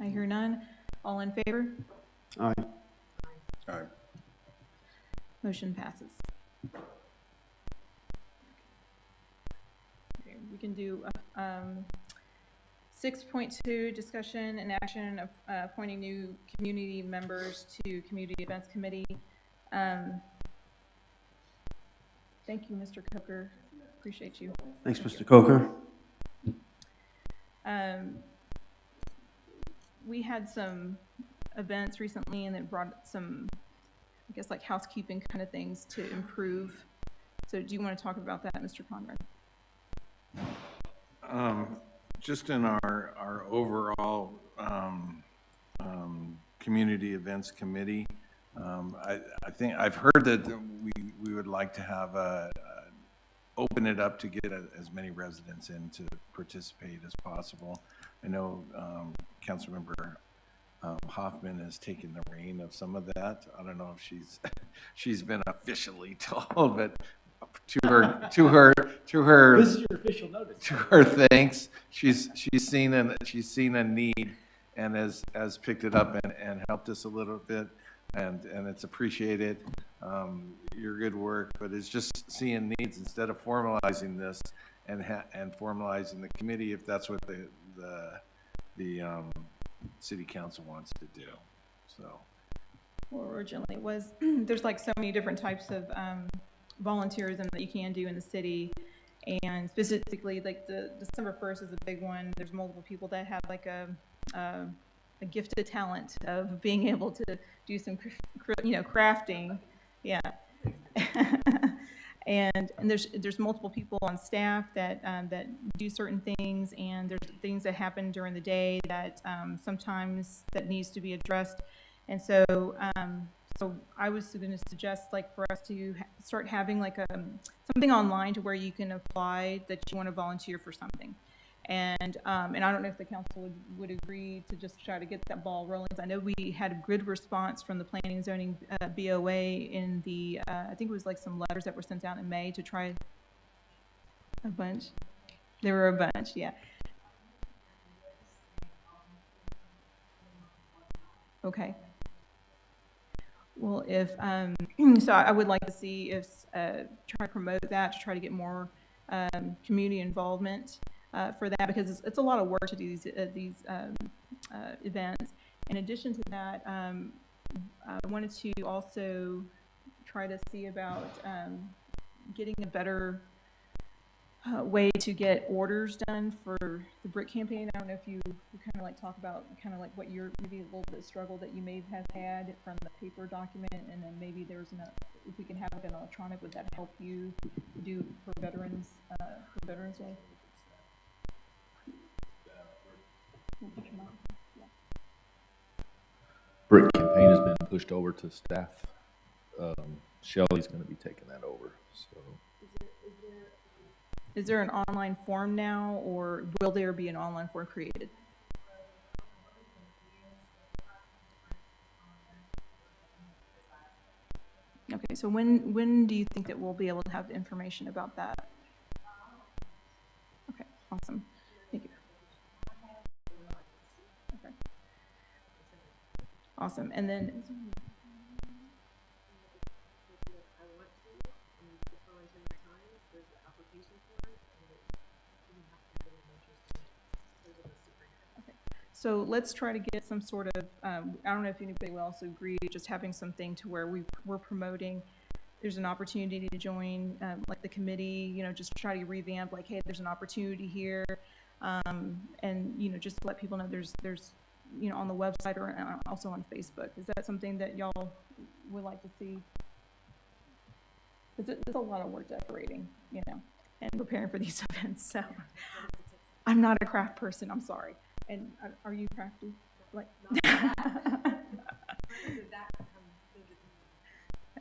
I hear none. All in favor? Aye. Aye. Motion passes. Okay, we can do 6.2, discussion and action of appointing new community members to Community Events Committee. Thank you, Mr. Coker. Appreciate you. Thanks, Mr. Coker. We had some events recently and it brought some, I guess, like housekeeping kind of things to improve. So do you want to talk about that, Mr. Conrad? Just in our overall community events committee, I think I've heard that we would like to have open it up to get as many residents in to participate as possible. I know Councilmember Hoffman has taken the reign of some of that. I don't know if she's been officially told, but to her This is your official notice. To her thanks, she's seen a need and has picked it up and helped us a little bit, and it's appreciated. Your good work, but it's just seeing needs instead of formalizing this and formalizing the committee if that's what the city council wants to do. So, Well, originally it was there's like so many different types of volunteerism that you can do in the city, and specifically like the December 1st is a big one. There's multiple people that have like a gifted talent of being able to do some crafting. Yeah. and there's multiple people on staff that do certain things, and there's things that happen during the day that sometimes that needs to be addressed. And so so I was going to suggest like for us to start having like something online to where you can apply that you want to volunteer for something. And I don't know if the council would agree to just try to get that ball rolling. I know we had a good response from the Planning and Zoning BOA in the, I think it was like some letters that were sent out in May to try a bunch. There were a bunch, yeah. Okay. Well, if, so I would like to see if, try to promote that, to try to get more community involvement. For that, because it's a lot of work to do these events. In addition to that, I wanted to also try to see about getting a better way to get orders done for the brick campaign. I don't know if you kind of like talk about kind of like what your maybe a little bit of struggle that you may have had from the paper document, and then maybe there's if we can have like an electronic, would that help you do for Veterans Day? Brick campaign has been pushed over to staff. Shelley's going to be taking that over. So Is there an online form now, or will there be an online form created? Okay, so when do you think that we'll be able to have information about that? Okay, awesome. Thank you. Okay. Awesome. And then so let's try to get some sort of, I don't know if anybody will also agree, just having something to where we're promoting, there's an opportunity to join, like the committee, you know, just try to revamp, like, hey, there's an opportunity here, and, you know, just to let people know there's, you know, on the website or also on Facebook. Is that something that y'all would like to see? It's a lot of work decorating, you know, and preparing for these events, so I'm not a craft person, I'm sorry. And are you crafty? Like,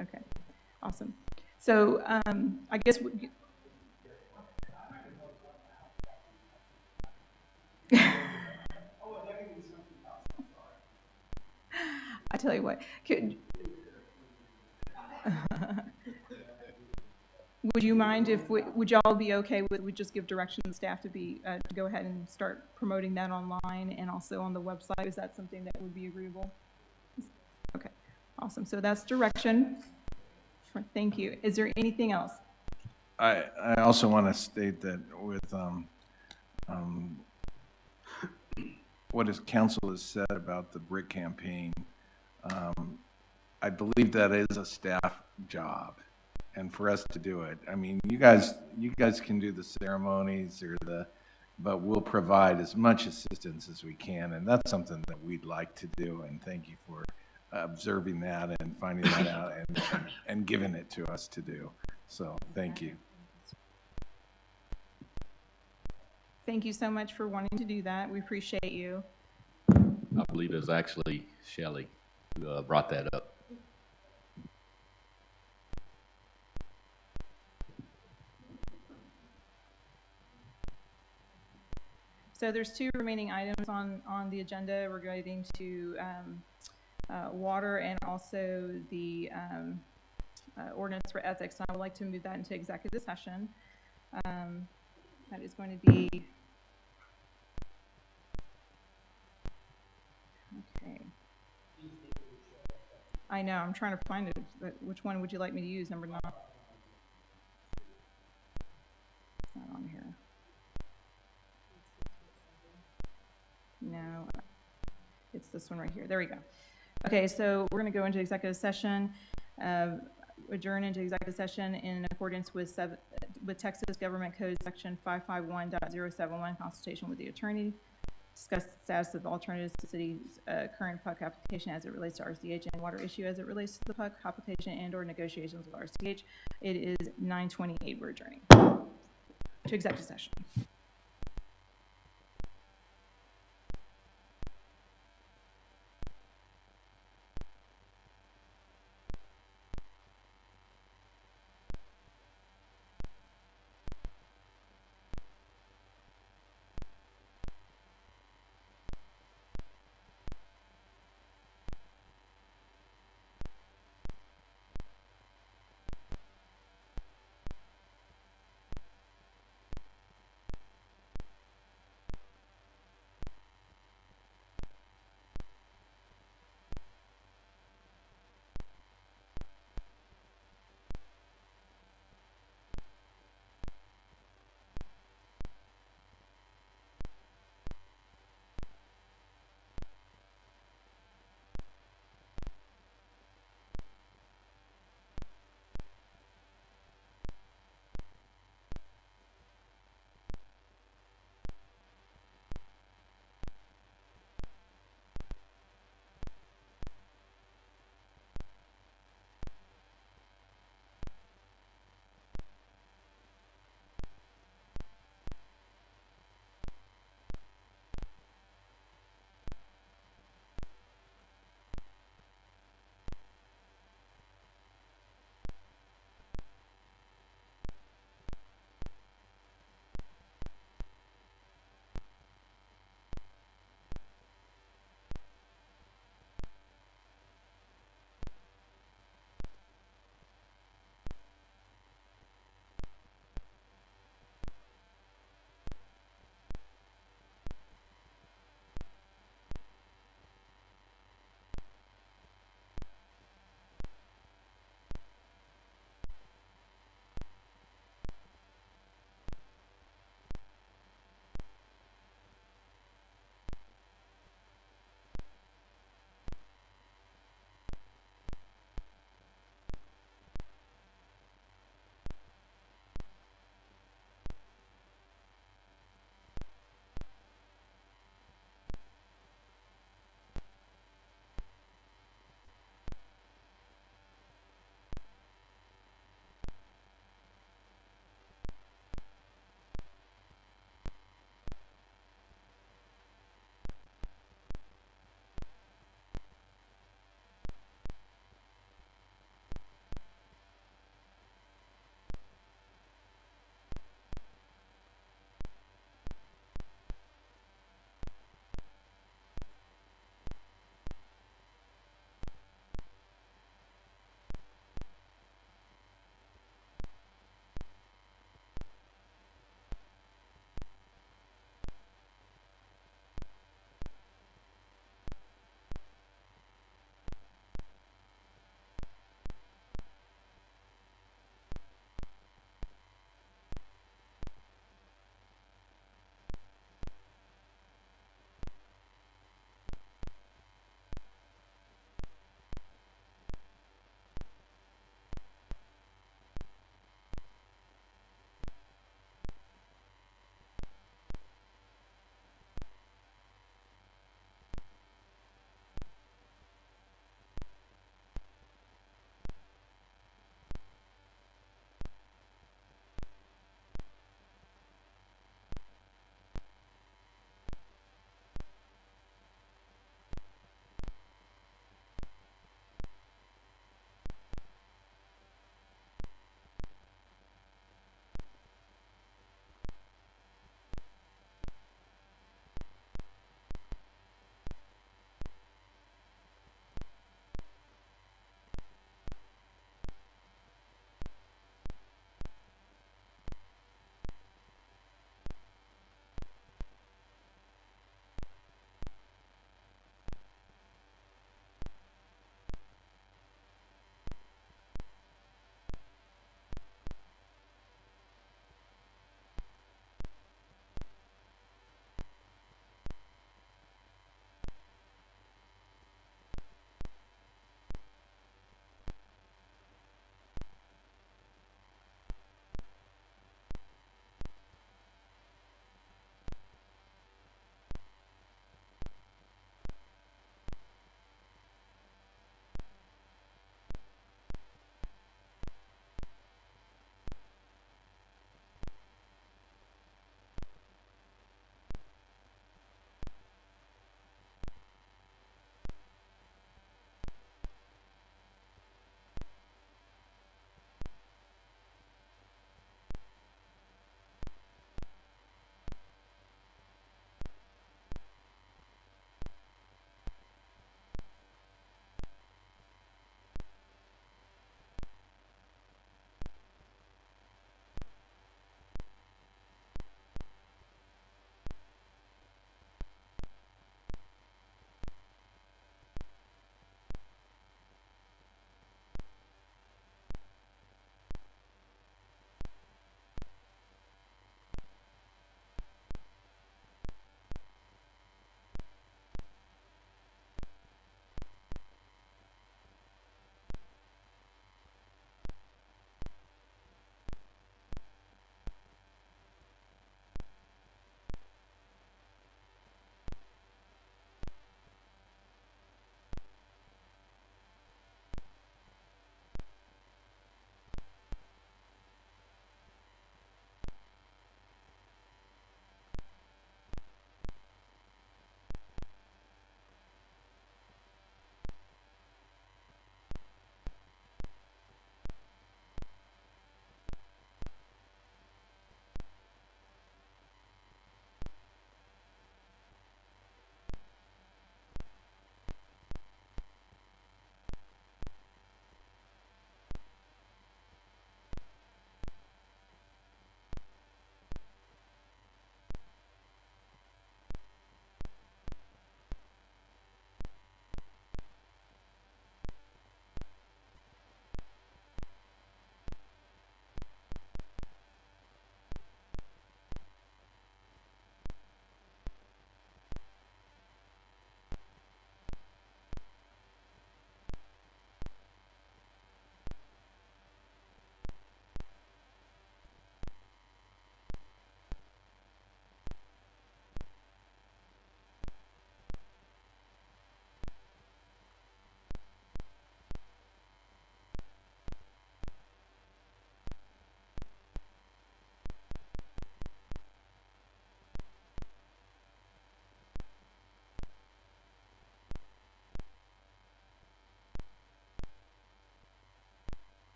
okay, awesome. So I guess I tell you what. Would you mind if would y'all be okay with we just give direction to staff to be to go ahead and start promoting that online and also on the website? Is that something that would be agreeable? Okay, awesome. So that's direction. Thank you. Is there anything else? I also want to state that with what his council has said about the brick campaign, I believe that is a staff job. And for us to do it, I mean, you guys can do the ceremonies but we'll provide as much assistance as we can, and that's something that we'd like to do. And thank you for observing that and finding that out and giving it to us to do. So thank you. Thank you so much for wanting to do that. We appreciate you. I believe it was actually Shelley who brought that up. So there's two remaining items on the agenda relating to water and also the ordinance for ethics. And I would like to move that into executive session. That is going to be okay. I know, I'm trying to find it. Which one would you like me to use? Number 9. It's not on here. No, it's this one right here. There we go. Okay, so we're going to go into executive session, adjourn into executive session in accordance with Texas Government Code Section 551.071, consultation with the attorney, discuss the status of alternatives to the city's current PUC application as it relates to RCH and water issue as it relates to the PUC application and/or negotiations with RCH. It is 9:28. We're adjourning to executive session.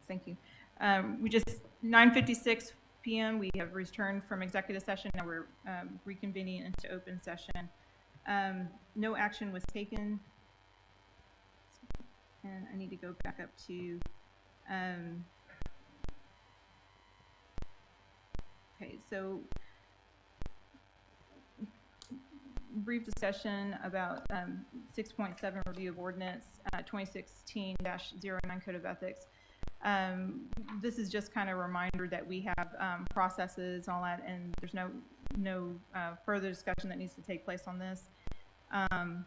thank you. We just, 9:56 p.m., we have returned from executive session. Now we're reconvening into open session. No action was taken. And I need to go back up to, okay, so brief discussion about 6.7 review of ordinance 2016-09 Code of Ethics. This is just kind of a reminder that we have processes and all that, and there's no further discussion that needs to take place on this. And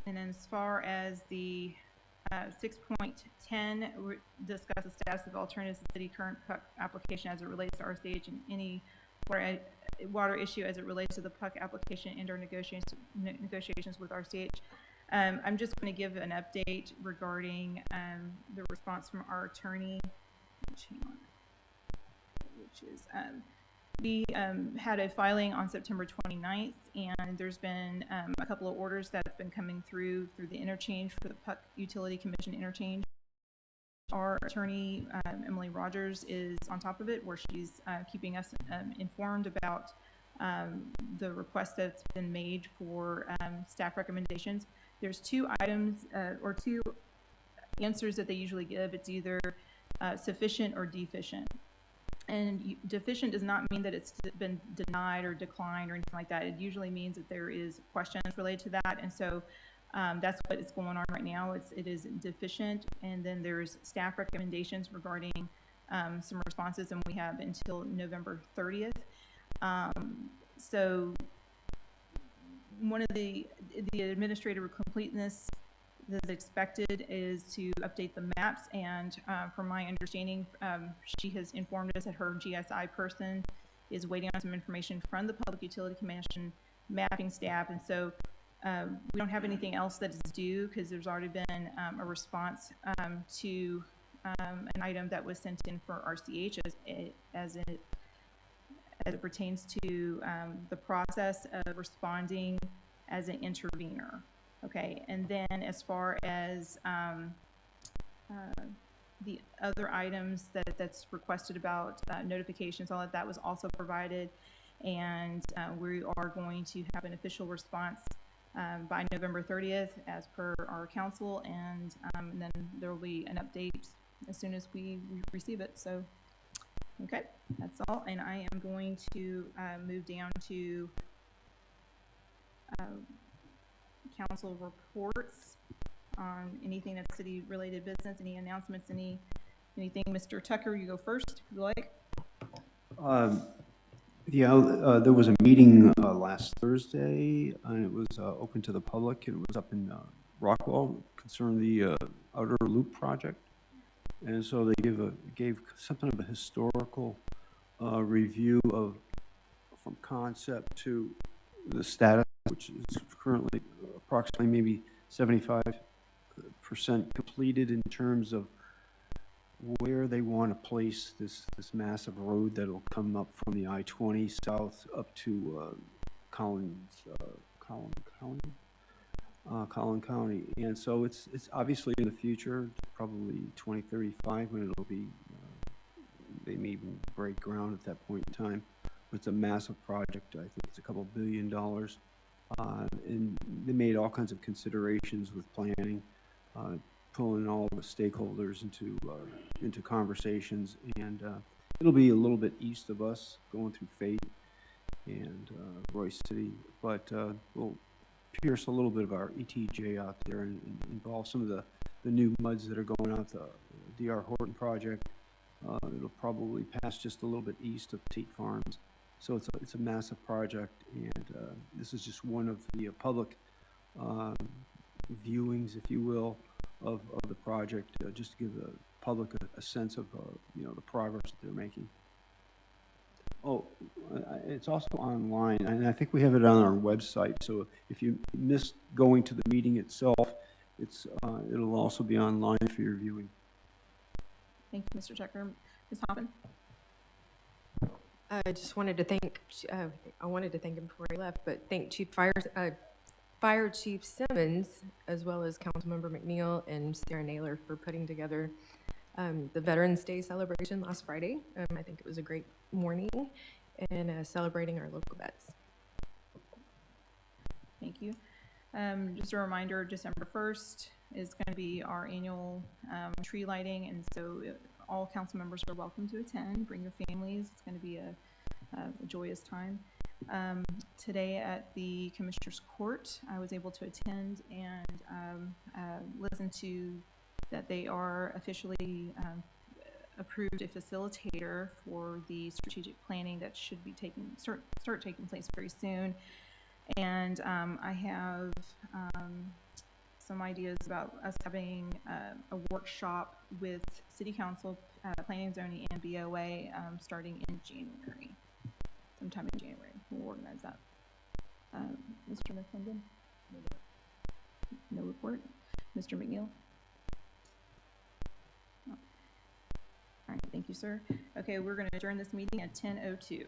then as far as the 6.10, discuss the status of alternatives to city current PUC application as it relates to RCH and any water issue as it relates to the PUC application and our negotiations with RCH. I'm just going to give an update regarding the response from our attorney, which is we had a filing on September 29th, and there's been a couple of orders that have been coming through the interchange for the PUC Utility Commission interchange. Our attorney, Emily Rogers, is on top of it, where she's keeping us informed about the request that's been made for staff recommendations. There's two items or two answers that they usually give. It's either sufficient or deficient. And deficient does not mean that it's been denied or declined or anything like that. It usually means that there is questions related to that. And so that's what is going on right now. It is deficient. And then there's staff recommendations regarding some responses, and we have until November 30th. So one of the administrative completeness that's expected is to update the maps, and from my understanding, she has informed us that her GSI person is waiting on some information from the Public Utility Commission mapping staff, and so we don't have anything else that is due because there's already been a response to an item that was sent in for RCH as it pertains to the process of responding as an intervener. Okay, and then as far as the other items that's requested about notifications, all of that was also provided, and we are going to have an official response by November 30th as per our council, and then there will be an update as soon as we receive it. So, okay, that's all, and I am going to move down to council reports on anything that's city related business, any announcements, anything. Mr. Tucker, you go first if you like. There was a meeting last Thursday, and it was open to the public. It was up in Rockwell concerning the outer loop project, and so they gave something of a historical review of from concept to the status, which is currently approximately maybe 75% completed in terms of where they want to place this massive road that'll come up from the I-20 south up to Collin County. And so it's obviously in the future, probably 2035 when it'll be, they may even break ground at that point in time. It's a massive project. I think it's a couple $2 billion. And they made all kinds of considerations with planning, pulling all the stakeholders into conversations, and it'll be a little bit east of us, going through Fate and Royce City, but we'll pierce a little bit of our ETJ out there and involve some of the new MUDs that are going out the DR Horton project. It'll probably pass just a little bit east of Tate Farms. So it's a massive project, and this is just one of the public viewings, if you will, of the project, just to give the public a sense of the progress that they're making. Oh, it's also online, and I think we have it on our website. So if you missed going to the meeting itself, it'll also be online for your viewing. Thank you, Mr. Tucker. Ms. Hoppin? I just wanted to thank, I wanted to thank him before he left, but thank Fire Chief Simmons, as well as Councilmember McNeil and Sarah Naylor for putting together the Veterans Day celebration last Friday. I think it was a great morning and celebrating our local vets. Thank you. Just a reminder, December 1st is going to be our annual tree lighting, and so all council members are welcome to attend. Bring your families. It's going to be a joyous time. Today at the Commissioner's Court, I was able to attend and listen to that they are officially approved a facilitator for the strategic planning that should be start taking place very soon. And I have some ideas about us having a workshop with City Council, Planning and Zoning, and BOA starting in January, sometime in January. We'll organize that. Mr. McLendon? No report. Mr. McNeil? No. All right, thank you, sir. Okay, we're going to adjourn this meeting at 10:02.